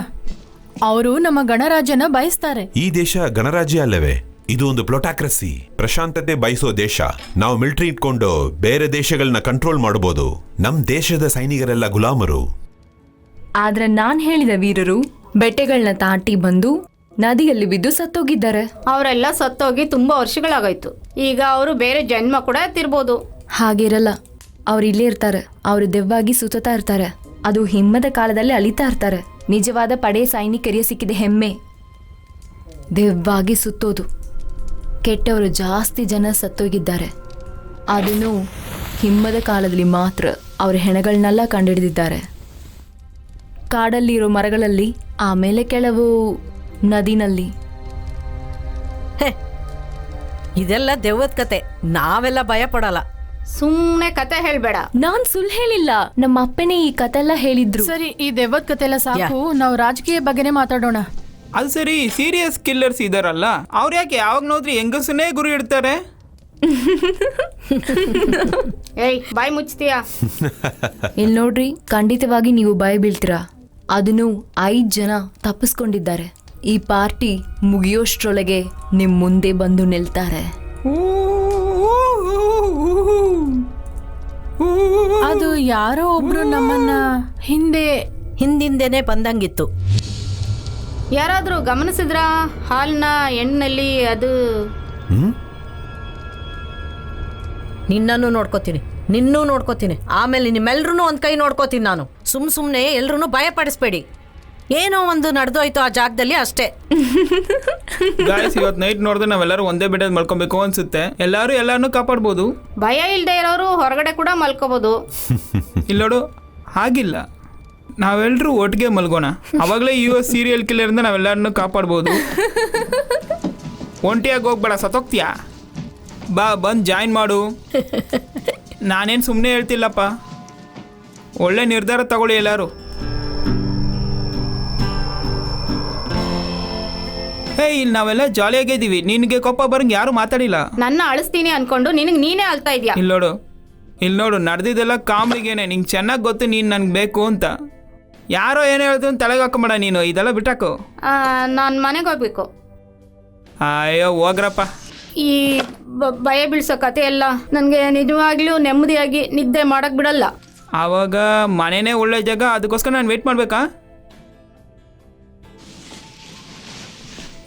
C: ಅವರು ನಮ್ಮ ಗಣರಾಜ್ಯನ ಬಯಸ್ತಾರೆ.
F: ಈ ದೇಶ ಗಣರಾಜ್ಯ ಅಲ್ಲವೇ? ಇದು ಒಂದು ಪ್ಲೊಟಾಕ್ರಸಿ, ಪ್ರಶಾಂತತೆ ಬಯಸೋ ದೇಶ. ನಾವು ಮಿಲಿಟರಿ ಇಟ್ಕೊಂಡು ಬೇರೆ ದೇಶಗಳನ್ನ ಕಂಟ್ರೋಲ್ ಮಾಡಬಹುದು. ನಮ್ ದೇಶದ ಸೈನಿಕರೆಲ್ಲ ಗುಲಾಮರು.
D: ಆದ್ರೆ ನಾನ್ ಹೇಳಿದ ವೀರರು ಬೆಟ್ಟಗಳನ್ನ ದಾಟಿ ಬಂದು ನದಿಯಲ್ಲಿ ಬಿದ್ದು ಸತ್ತೋಗಿದ್ದಾರೆ.
E: ಅವರೆಲ್ಲ ಸತ್ತೋಗಿ ತುಂಬಾ ವರ್ಷಗಳಾಗೋಯ್ತು. ಈಗ ಅವರು ಬೇರೆ ಜನ್ಮ ಕೂಡ ಎತ್ತಿರ್ಬೋದು.
D: ಹಾಗಿರಲ್ಲ, ಅವ್ರು ಇಲ್ಲೇ ಇರ್ತಾರೆ. ಅವರು ದೆವ್ವಾಗಿ ಸುತ್ತಾ ಇರ್ತಾರೆ. ಅದು ಹಿಮ್ಮದ ಕಾಲದಲ್ಲಿ ಅಲಿತಾ ಇರ್ತಾರೆ. ನಿಜವಾದ ಪಡೆ ಸೈನಿಕರಿಗೆ ಸಿಕ್ಕಿದ ಹೆಮ್ಮೆ ದೆವ್ವಾಗಿ ಸುತ್ತೋದು. ಕೆಟ್ಟವರು ಜಾಸ್ತಿ ಜನ ಸತ್ತೋಗಿದ್ದಾರೆ. ಅದನ್ನು ಹಿಮ್ಮದ ಕಾಲದಲ್ಲಿ ಮಾತ್ರ ಅವ್ರ ಹೆಣಗಳನ್ನೆಲ್ಲ ಕಂಡುಹಿಡಿದಿದ್ದಾರೆ. ಕಾಡಲ್ಲಿರೋ ಮರಗಳಲ್ಲಿ, ಆಮೇಲೆ ಕೆಲವು ನದಿನಲ್ಲಿ.
G: ಇದೆಲ್ಲ ದೆವ್ವದ ಕತೆ, ನಾವೆಲ್ಲ ಭಯ ಪಡಲ್ಲ.
E: ಸುಮ್ಮನೆ ಕತೆ ಹೇಳ್ಬೇಡ.
D: ನಾನ್ ಸುಳ್ಳು ಹೇಳಿಲ್ಲ, ನಮ್ಮ ಅಪ್ಪನೇ ಈ ಕತೆ ಎಲ್ಲ ಹೇಳಿದ್ರು.
C: ಸರಿ, ಈ ದೆವ್ವದ ಕತೆ ಎಲ್ಲ ಸಾಕು. ನಾವು ರಾಜಕೀಯ ಬಗ್ಗೆನೇ ಮಾತಾಡೋಣ.
A: ಅದು ಸರಿ, ಸೀರಿಯಸ್ ಕಿಲ್ಲರ್ಸ್ ಇದಾರಲ್ಲ, ಅವ್ರು ಯಾಕೆ ಯಾವಾಗ ನೋಡ್ರಿ ಹೆಂಗಸನ್ನೇ ಗುರಿ ಇಡ್ತಾರೆ?
E: ಏಯ್, ಬಾಯ್ ಮುಚ್ತೀಯಾ?
D: ಇಲ್ಲಿ ನೋಡ್ರಿ, ಖಂಡಿತವಾಗಿ ನೀವು ಭಯ ಬೀಳ್ತೀರಾ. ಅದನ್ನು 5 ಜನ ತಪ್ಪಿಸ್ಕೊಂಡಿದ್ದಾರೆ. ಈ ಪಾರ್ಟಿ ಮುಗಿಯೋಷ್ಟ್ರೊಳಗೆ ನಿಮ್ ಮುಂದೆ ಬಂದು ನಿಲ್ತಾರೆ.
C: ಅದು ಯಾರೋ ಒಬ್ರು ನಮ್ಮನ್ನ
G: ಹಿಂದಿಂದೇನೆ ಬಂದಂಗಿತ್ತು.
E: ಯಾರಾದ್ರೂ ಗಮನಿಸಿದ್ರಾ? ಹಾಲ್ನ ಎಣ್ಣೆಯಲ್ಲಿ ಅದು
G: ನಿನ್ನನ್ನು ನೋಡ್ಕೋತೀನಿ, ನಿನ್ನೂ ನೋಡ್ಕೋತೀನಿ, ಆಮೇಲೆ ನಿಮ್ಮೆಲ್ರೂ ಒಂದ್ ಕೈ ನೋಡ್ಕೋತೀನಿ ನಾನು. ಸುಮ್ನೆ ಎಲ್ರೂ ಭಯ ಪಡಿಸ್ಬೇಡಿ. ಏನೋ ಒಂದು ನಡೆದೋಯ್ತು ಆ ಜಾಗದಲ್ಲಿ, ಅಷ್ಟೇ.
A: ಗಾಯ್ಸ್, ಇವತ್ತು ನೈಟ್ ನೋಡಿದ್ರೆ ನಾವೆಲ್ಲರೂ ಒಂದೇ ಬೆಡ್ ಮಲ್ಕೊಬೇಕು ಅನ್ಸುತ್ತೆ. ಎಲ್ಲಾರನ್ನೂ ಕಾಪಾಡ್ಬೋದು.
E: ಭಯ ಇಲ್ಲದೆ ಇರೋರು ಹೊರಗಡೆ ಕೂಡ ಮಲ್ಕೋಬಹುದು.
A: ಇಲ್ಲೋಡು, ಹಾಗಿಲ್ಲ, ನಾವೆಲ್ಲರೂ ಒಟ್ಟಿಗೆ ಮಲ್ಗೋಣ. ಅವಾಗಲೇ US ಸೀರಿಯಲ್ ಕಿಲ್ಲರಿಂದ ನಾವೆಲ್ಲರನ್ನೂ ಕಾಪಾಡ್ಬೋದು. ಒಂಟಿಯಾಗಿ ಹೋಗ್ಬೇಡ, ಸತ್ತೋಗ್ತೀಯಾ? ಬಾ, ಬಂದು ಜಾಯಿನ್ ಮಾಡು. ನಾನೇನು ಸುಮ್ಮನೆ ಹೇಳ್ತಿಲ್ಲಪ್ಪ. ಒಳ್ಳೆ ನಿರ್ಧಾರ ತಗೊಳ್ಳಿ ಎಲ್ಲರೂ. ಇಲ್ಲಿ ನಾವೆಲ್ಲ ಜಾಲಿಯಾಗಿದ್ದೀವಿ, ನಿನಗೆ ಕೋಪ ಬರಂಗೆ ಯಾರು ಮಾತಾಡಿಲ್ಲ.
E: ನನ್ನ ಅಳಿಸ್ತೀನಿ ಅನ್ಕೊಂಡು ನಿನಗೆ ನೀನೇ ಅಳ್ತಾ ಇದೀಯ.
A: ಇಲ್ಲಿ ನೋಡು ನಡೆದಿದ್ದೆಲ್ಲ ಕಾಮಿಡಿಗೇನೆ. ನಿಂಗೆ ಚೆನ್ನಾಗಿ ಗೊತ್ತು ನೀನು ನನಗೆ ಬೇಕು ಅಂತ. ಯಾರೋ ಏನು ಹೇಳಿದ್ರು ಅಂತ ತಲೆಗೆ ಹಾಕೊಂಬೇಡ ನೀನು, ಇದೆಲ್ಲ ಬಿಟ್ಟಾಕು.
E: ನಾನು ಮನೆಗೆ ಹೋಗ್ಬೇಕು.
A: ಅಯ್ಯೋ ಹೋಗ್ರಪ್ಪ.
E: ಈ ಭಯ ಬೀಳ್ಸೋ ಕತೆ ಎಲ್ಲ ನನಗೆ ನಿಜವಾಗ್ಲೂ ನೆಮ್ಮದಿಯಾಗಿ ನಿದ್ದೆ ಮಾಡಕ್ ಬಿಡಲ್ಲ.
A: ಆವಾಗ ಮನೆನೇ ಒಳ್ಳೆ ಜಾಗ, ಅದಕ್ಕೋಸ್ಕರ ನಾನು ವೇಟ್ ಮಾಡಬೇಕಾ?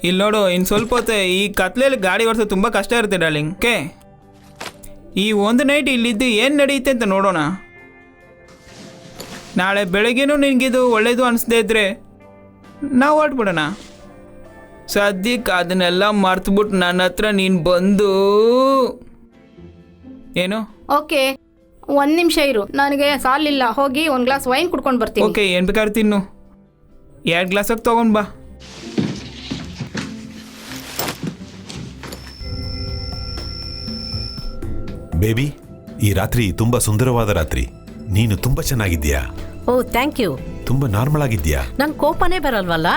A: ಇಲ್ಲಿ ನೋಡು, ಇನ್ನು ಸ್ವಲ್ಪ ಹೊತ್ತು ಈ ಕತ್ಲೆಯಲ್ಲಿ ಗಾಡಿ ಓಡಿಸೋದು ತುಂಬ ಕಷ್ಟ ಇರುತ್ತೆ ಡಾರ್ಲಿಂಗ್. ಓಕೆ, ಈ ಒಂದು ನೈಟ್ ಇಲ್ಲಿದ್ದು ಏನು ನಡೆಯುತ್ತೆ ಅಂತ ನೋಡೋಣ. ನಾಳೆ ಬೆಳಗ್ಗೆನೂ ನಿನಗಿದು ಒಳ್ಳೇದು ಅನಿಸ್ದೇ ಇದ್ರೆ ನಾವು ಹೊರಟ್ಬಿಡೋಣ. ಸದ್ಯಕ್ಕೆ ಅದನ್ನೆಲ್ಲ ಮರ್ತುಬಿಟ್ಟು ನನ್ನ ಹತ್ರ ನೀನು ಬಂದು ಏನು.
E: ಓಕೆ, 1 ನಿಮಿಷ ಇರು, ನನಗೆ ಸಾಲಿಲ್ಲ. ಹೋಗಿ 1 ಗ್ಲಾಸ್ ವೈನ್ ಕುಡ್ಕೊಂಡು ಬರ್ತೀನಿ.
A: ಓಕೆ, ಏನು ಬೇಕಾದ್ರೆ ತಿನ್ನು. 2 ಗ್ಲಾಸಾಗಿ ತೊಗೊಂಡು ಬಾ.
F: ಬೇಬಿ, ಈ ರಾತ್ರಿ ತುಂಬಾ ಸುಂದರವಾದ ರಾತ್ರಿ. ನೀನು ತುಂಬಾ ಚೆನ್ನಾಗಿದ್ದೀಯಾ.
G: ಓ ಥ್ಯಾಂಕ್ ಯು.
F: ತುಂಬಾ ನಾರ್ಮಲ್ ಆಗಿದ್ದೀಯಾ.
G: ನಂಗೆ ಕೋಪನೇ ಬರಲ್ವಲ್ಲ.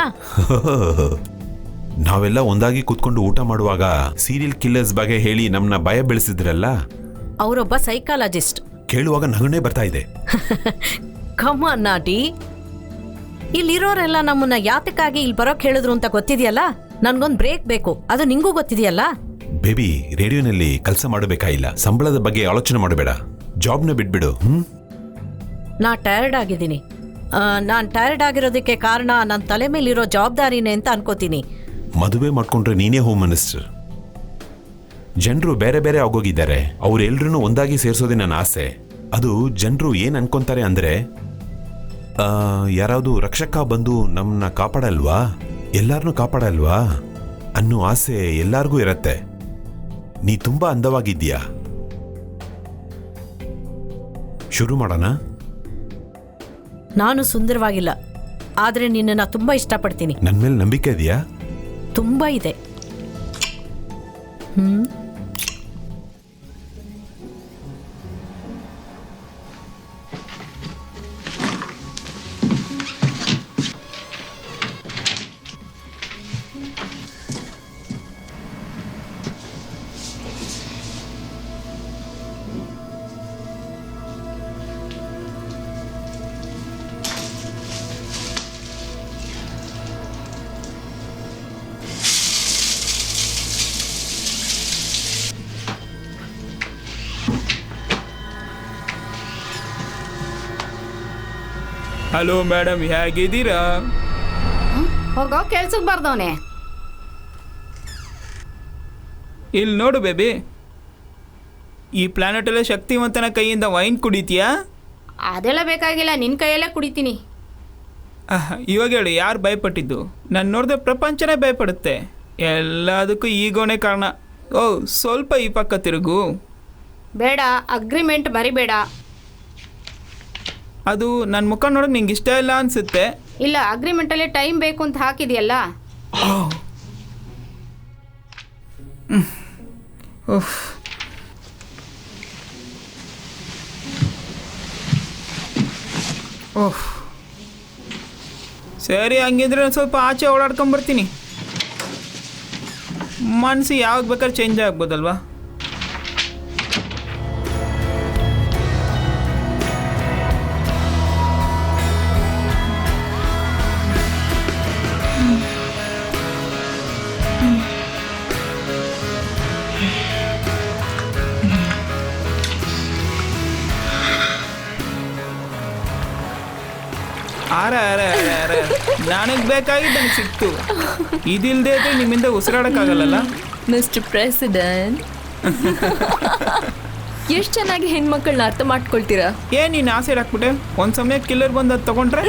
F: ನಾವೆಲ್ಲ ಒಂದಾಗಿ ಕೂತ್ಕೊಂಡು ಊಟ ಮಾಡುವಾಗ ಸೀರಿಯಲ್ ಕಿಲ್ಲರ್ಸ್ ಬಗ್ಗೆ ಹೇಳಿ ನಮ್ಮನ್ನ ಭಯ ಬೆಳೆಸಿದ್ರಲ್ಲ,
G: ಅವರೊಬ್ಬ ಸೈಕಾಲಜಿಸ್ಟ್.
F: ಕೇಳುವಾಗ ನಗನೇ ಬರ್ತಾ ಇದೆ.
G: ಕಮ್ಮ ನಾಟಿ, ಇಲ್ಲಿರೋರೆಲ್ಲ ನಮ್ಮನ್ನ ಯಾತಕ್ಕಾಗಿ ಇಲ್ಲಿ ಬರೋಕ್ ಹೇಳಿದ್ರು ಅಂತ ಗೊತ್ತಿದೆಯಲ್ಲ. ನನ್ಗೊಂದು ಬ್ರೇಕ್ ಬೇಕು, ಅದು ನಿಂಗೂ ಗೊತ್ತಿದೆಯಲ್ಲ.
F: ಬೇಬಿ, ರೇಡಿಯೋನಲ್ಲಿ ಕೆಲಸ ಮಾಡಬೇಕಾಗಿಲ್ಲ. ಸಂಬಳದ ಬಗ್ಗೆ ಆಲೋಚನೆ ಮಾಡಬೇಡ, ಜಾಬ್ನ ಬಿಟ್ಬಿಡು.
G: ನಾ ಟಯರ್ಡ್ ಆಗಿದ್ದೀನಿ. ನಾನು ಟಯರ್ಡ್ ಆಗಿರೋದಕ್ಕೆ ಕಾರಣ ನನ್ನ ತಲೆ ಮೇಲಿರೋ ಜವಾಬ್ದಾರಿನೇ ಅಂತ ಅನ್ಕೋತೀನಿ.
F: ಮದುವೆ ಮಾಡ್ಕೊಂಡ್ರೆ ನೀನೇ ಹೋಮ್ ಮಿನಿಸ್ಟರ್. ಜನರು ಬೇರೆ ಬೇರೆ ಆಗೋಗಿದ್ದಾರೆ, ಅವರೆಲ್ಲರೂ ಒಂದಾಗಿ ಸೇರಿಸೋದೇ ನನ್ನ ಆಸೆ. ಅದು ಜನರು ಏನು ಅನ್ಕೊಂತಾರೆ ಅಂದರೆ, ಯಾರಾವುದು ರಕ್ಷಕ ಬಂದು ನಮ್ಮನ್ನ ಕಾಪಾಡಲ್ವಾ, ಎಲ್ಲಾರನ್ನೂ ಕಾಪಾಡಲ್ವಾ ಅನ್ನೋ ಆಸೆ ಎಲ್ಲರಿಗೂ ಇರತ್ತೆ. ನೀ ತುಂಬಾ ಅಂದವಾಗಿದ್ದೀಯಾ. ಶುರು ಮಾಡೋಣ.
G: ನಾನು ಸುಂದರವಾಗಿಲ್ಲ, ಆದರೆ ನಿನ್ನನ್ನು ತುಂಬ ಇಷ್ಟಪಡ್ತೀನಿ.
F: ನನ್ನ ಮೇಲೆ ನಂಬಿಕೆ ಇದೆಯಾ?
G: ತುಂಬ ಇದೆ.
A: ಹಲೋ ಮೇಡಮ್, ಹೇಗಿದ್ದೀರಾ?
E: ಹೋಗೋ, ಕೆಲ್ಸಕ್ಕೆ ಬರ್ದವನೆ.
A: ಇಲ್ಲಿ ನೋಡು ಬೇಬಿ, ಈ ಪ್ಲಾನೆಟಲ್ಲೇ ಶಕ್ತಿವಂತನ ಕೈಯಿಂದ ವೈನ್ ಕುಡಿತೀಯಾ?
E: ಅದೆಲ್ಲ ಬೇಕಾಗಿಲ್ಲ, ನಿನ್ನ ಕೈಯಲ್ಲೇ ಕುಡಿತೀನಿ.
A: ಇವಾಗ ಹೇಳು, ಯಾರು ಭಯಪಟ್ಟಿದ್ದು? ನಾನು ನೋಡಿದ್ರೆ ಪ್ರಪಂಚನೇ ಭಯಪಡುತ್ತೆ. ಎಲ್ಲದಕ್ಕೂ ಈಗೋನೇ ಕಾರಣ. ಓ, ಸ್ವಲ್ಪ ಈ ಪಕ್ಕ ತಿರುಗು.
E: ಬೇಡ, ಅಗ್ರಿಮೆಂಟ್ ಮರಿಬೇಡ.
A: ಅದು ನನ್ನ ಮುಖ ನೋಡೋಕೆ ನಿಂಗೆ ಇಷ್ಟ ಇಲ್ಲ ಅನಿಸುತ್ತೆ.
E: ಇಲ್ಲ, ಅಗ್ರಿಮೆಂಟಲ್ಲಿ ಟೈಮ್ ಬೇಕು ಅಂತ ಹಾಕಿದೆಯಲ್ಲ. ಓಹ್, ಸರಿ, ಹಂಗಿದ್ರೆ ನಾನು ಸ್ವಲ್ಪ ಆಚೆ ಓಡಾಡ್ಕೊಂಬರ್ತೀನಿ. ಮನಸ್ಸು ಯಾವಾಗ ಬೇಕಾದ್ರೆ ಚೇಂಜ್ ಆಗ್ಬೋದಲ್ವಾ? ನನಗೆ ಬೇಕಾಗಿದ್ದು ನನಗೆ ಸಿಕ್ತು. ಇದಿಲ್ಲದೆ ಇದ್ರೆ ನಿಮ್ಮಿಂದ ಉಸಿರಾಡಕ್ಕಾಗಲ್ಲ.
D: ಮಿಸ್ಟರ್ ಪ್ರೆಸಿಡೆಂಟ್, ಎಷ್ಟು ಚೆನ್ನಾಗಿ ಹೆಣ್ಮಕ್ಳನ್ನ ಅರ್ಥ ಮಾಡ್ಕೊಳ್ತೀರಾ.
A: ಏನ್ ನೀನು ಆಸೆ ಹಾಕ್ಬಿಟ್ಟೆ? ಒಂದು ಸಮಯ ಕಿಲ್ಲರ್ ಬಂದು ಅದು ತಗೊಂಡ್ರೆ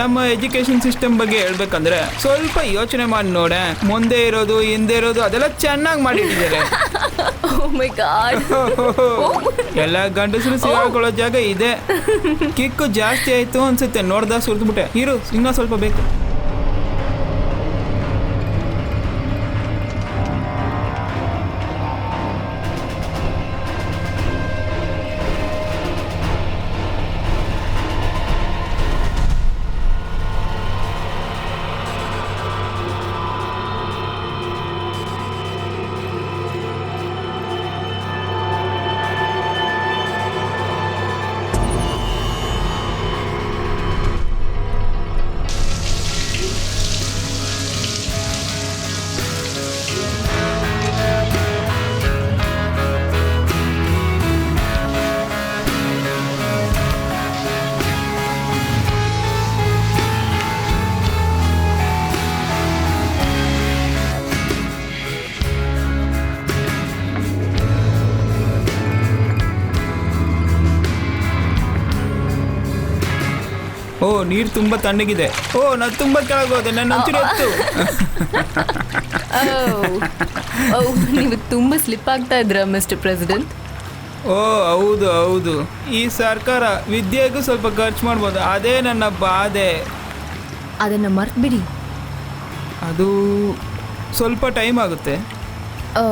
A: ನಮ್ಮ ಎಜುಕೇಶನ್ ಸಿಸ್ಟಮ್ ಬಗ್ಗೆ ಹೇಳ್ಬೇಕಂದ್ರೆ ಸ್ವಲ್ಪ ಯೋಚನೆ ಮಾಡಿ ನೋಡೆ, ಮುಂದೆ ಇರೋದು ಹಿಂದೆ ಇರೋದು ಅದೆಲ್ಲ ಚೆನ್ನಾಗಿ ಮಾಡಿಟ್ಟಿದ್ದಾರೆ.
D: Oh my God.
A: ಎಲ್ಲ ಗಂಡಸರು ಸಿಗಾಕೊಳ್ಳೋ ಜಾಗ ಇದೆ. ಕಿಕ್ಕು ಜಾಸ್ತಿ ಆಯ್ತು ಅನ್ಸುತ್ತೆ, ನೋಡ್ದ ಸುರಿದ್ಬಿಟ್ಟೆ. ಇರು, ಇನ್ನೂ ಸ್ವಲ್ಪ ಬೇಕು. ಓ, ನೀರು ತುಂಬ ತಣ್ಣಗಿದೆ. ಓ, ನಾನು ತುಂಬ ಕೆಳಗೋದೆ, ನನ್ನ ಒಂಚೂರು ಎತ್ತು.
D: ನೀವು ತುಂಬ ಸ್ಲಿಪ್ ಆಗ್ತಾ ಇದ್ರ ಮಿಸ್ಟರ್ ಪ್ರೆಸಿಡೆಂಟ್.
A: ಓ ಹೌದು ಹೌದು, ಈ ಸರ್ಕಾರ ವಿದ್ಯೆಗೂ ಸ್ವಲ್ಪ ಖರ್ಚು ಮಾಡ್ಬೋದು, ಅದೇ ನನ್ನ ಬಾಧೆ.
D: ಅದನ್ನು ಮರ್ತ್ಬಿಡಿ.
A: ಅದು ಸ್ವಲ್ಪ ಟೈಮ್ ಆಗುತ್ತೆ.
D: ಓ,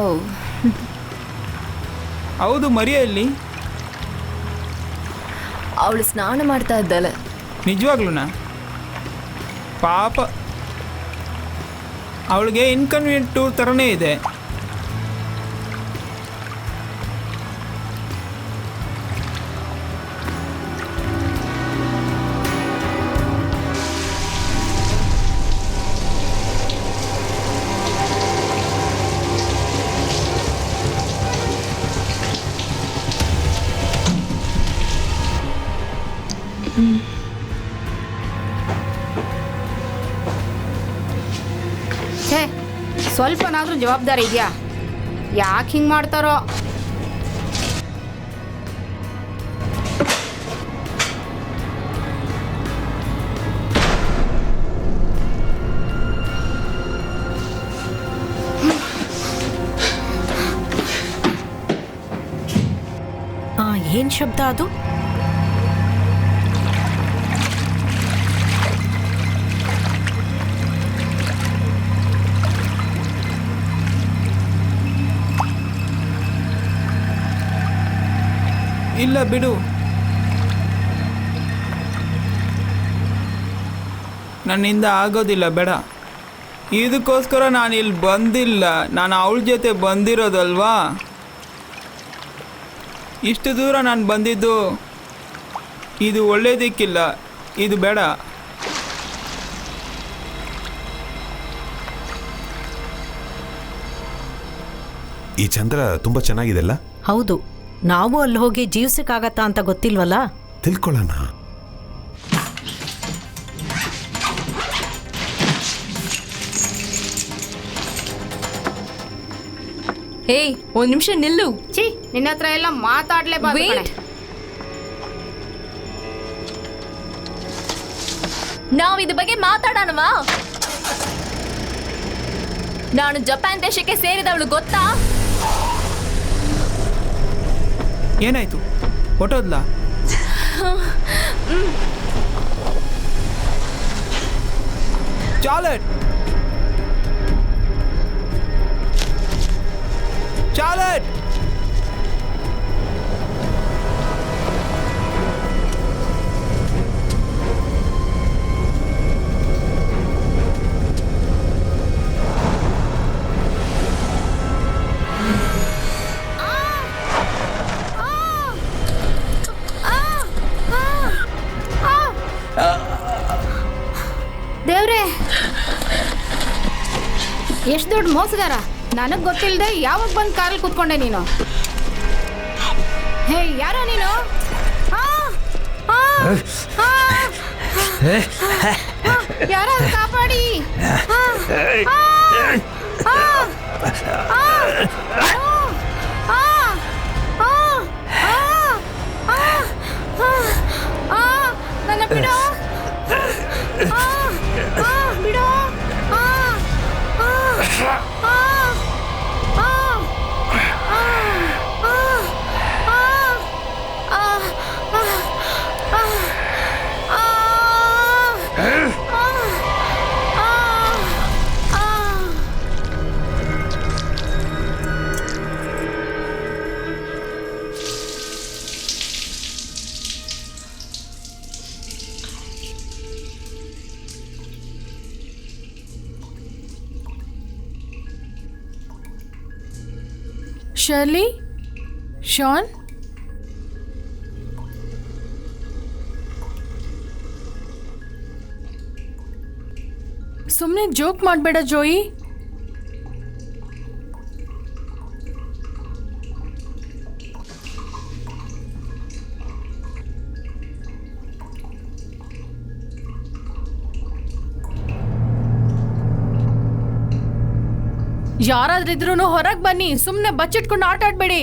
A: ಹೌದು, ಮರಿಯಲ್ಲಿ
D: ಅವಳು ಸ್ನಾನ ಮಾಡ್ತಾ ಇದ್ದಾಳೆ.
A: ನಿಜವಾಗ್ಲೂನಾ? ಪಾಪ, ಅವಳಿಗೆ ಇನ್ಕನ್ವೀನಿಯಂಟ್ ಟೂರ್ ಥರನೇ ಇದೆ.
E: ಛೇ, ಸ್ವಲ್ಪನಾದ್ರೂ ಜವಾಬ್ದಾರಿ ಇದೆಯಾ? ಯಾಕೆ ಹಿಂಗೆ ಮಾಡ್ತಾರೋ?
G: ಏನು ಶಬ್ದ ಅದು?
A: ಇಲ್ಲ ಬಿಡು, ನನ್ನಿಂದ ಆಗೋದಿಲ್ಲ, ಬೇಡ. ಇದಕ್ಕೋಸ್ಕರ ನಾನು ಇಲ್ಲಿ ಬಂದಿಲ್ಲ, ನಾನು ಅವಳ ಜೊತೆ ಬಂದಿರೋದಲ್ವಾ. ಇಷ್ಟು ದೂರ ನಾನು ಬಂದಿದ್ದು ಇದು ಒಳ್ಳೇದಕ್ಕಿಲ್ಲ, ಇದು ಬೇಡ.
F: ಈ ಚಂದ್ರ ತುಂಬಾ ಚೆನ್ನಾಗಿದೆಲ್ಲ.
G: ಹೌದು, ನಾವು ಅಲ್ಲಿ ಹೋಗಿ ಜೀವಿಸಕ್ಕಾಗತ್ತಾ ಅಂತ ಗೊತ್ತಿಲ್ವಲ್ಲ.
F: ತಿಳ್ಕೊಳ್ಳೋಣ.
D: ಏಯ್, ಒಂದ್ ನಿಮಿಷ ನಿಲ್ಲು.
E: ಛೀ, ನಿನ್ನ ಹತ್ರ ಎಲ್ಲ ಮಾತಾಡ್ಲೇಬಾರ್ದು ಕಣೆ.
D: Wait. ನಾವ್ ಇದ್ರ ಬಗ್ಗೆ ಮಾತಾಡೋಣವಾ? ನಾನು ಜಪಾನ್ ದೇಶಕ್ಕೆ ಸೇರಿದವಳು, ಗೊತ್ತಾ?
A: ಏನಾಯ್ತು? ಹೊಟ್ಟೋದ್ಲಾ? ಚಾಲೆಟ್ ಚಾಲೆಟ್
E: ದೇವ್ರೆ, ಎಷ್ಟು ದೊಡ್ಡ ಮೋಸಗಾರ! ನನಗೆ ಗೊತ್ತಿಲ್ಲದೆ ಯಾವಾಗ ಬಂದು ಕಾರಲ್ಲಿ ಕೂತ್ಕೊಂಡೆ ನೀನು? ಹೇ, ಯಾರೋ ನೀನು? ಯಾರೋ ಕಾಪಾಡಿ! ನನ್ನ ಬಿಡು!
C: ಶರ್ಲಿ, ಶಾನ್, ಸುಮ್ಮನೆ ಜೋಕ್ ಮಾಡಬೇಡ ಜೋಯಿ. ಯಾರಾದ್ರಿದ್ರು ಹೊರಗೆ ಬನ್ನಿ, ಸುಮ್ಮನೆ ಬಚ್ಚಿಟ್ಕೊಂಡು ಆಟ ಆಡ್ಬೇಡಿ.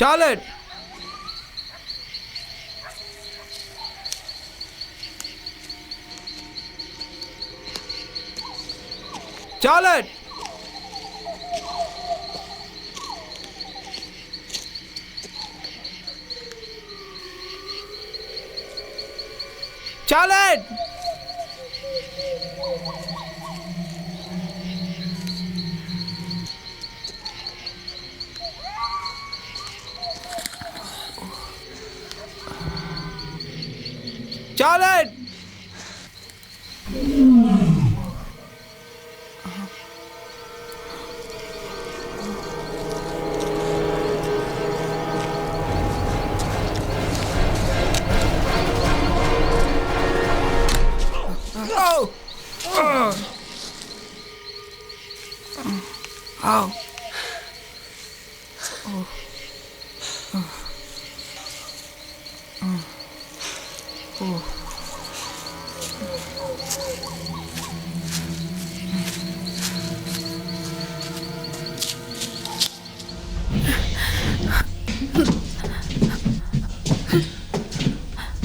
A: Charlotte, Charlotte, Charlotte. ಚಾರ್ಲೆಟ್,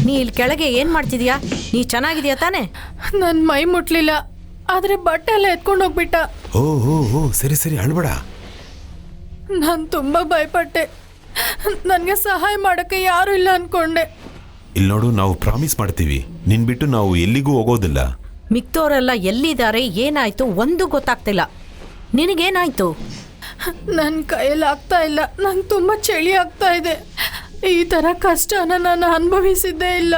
G: ನೀ ಇಲ್ಲಿ ಕೆಳಗೆ ಏನ್ ಮಾಡ್ತಿದ್ಯಾ? ನೀ ಚೆನ್ನಾಗಿದ್ಯಾ ತಾನೇ?
C: ನನ್ನ ಮೈ ಮುಟ್ಲಿಲ್ಲ, ಆದ್ರೆ ಬಟ್ಟೆ ಎಲ್ಲ ಎತ್ಕೊಂಡು ಹೋಗ್ಬಿಟ್ಟ.
F: ಓ ಓ ಓ ಸರಿ ಸರಿ ಅಳ್ಬೇಡ.
C: ನಾನು ತುಂಬಾ ಭಯಪಟ್ಟೆ. ನನಗೆ ಸಹಾಯ ಮಾಡಕ್ಕೆ ಯಾರು ಇಲ್ಲ ಅನ್ಕೊಂಡೆ.
F: ಇಲ್ಲಿ ನೋಡು, ನಾವು ಪ್ರಾಮಿಸ್ ಮಾಡ್ತೀವಿ, ನಿನ್ ಬಿಟ್ಟು ನಾವು ಎಲ್ಲಿಗೂ ಹೋಗೋದಿಲ್ಲ.
G: ಮಿಕ್ತವರೆಲ್ಲ ಎಲ್ಲಿದ್ದಾರೆ, ಏನಾಯ್ತು ಒಂದು ಗೊತ್ತಾಗ್ತಿಲ್ಲ. ನಿನಗೇನಾಯ್ತು?
C: ನನ್ನ ಕೈಯಲ್ಲಿ ಆಗ್ತಾ ಇಲ್ಲ. ನಂಗೆ ತುಂಬಾ ಚಳಿ ಆಗ್ತಾ ಇದೆ. ಈ ತರ ಕಷ್ಟನ ನಾನು ಅನುಭವಿಸಿದ್ದೇ ಇಲ್ಲ.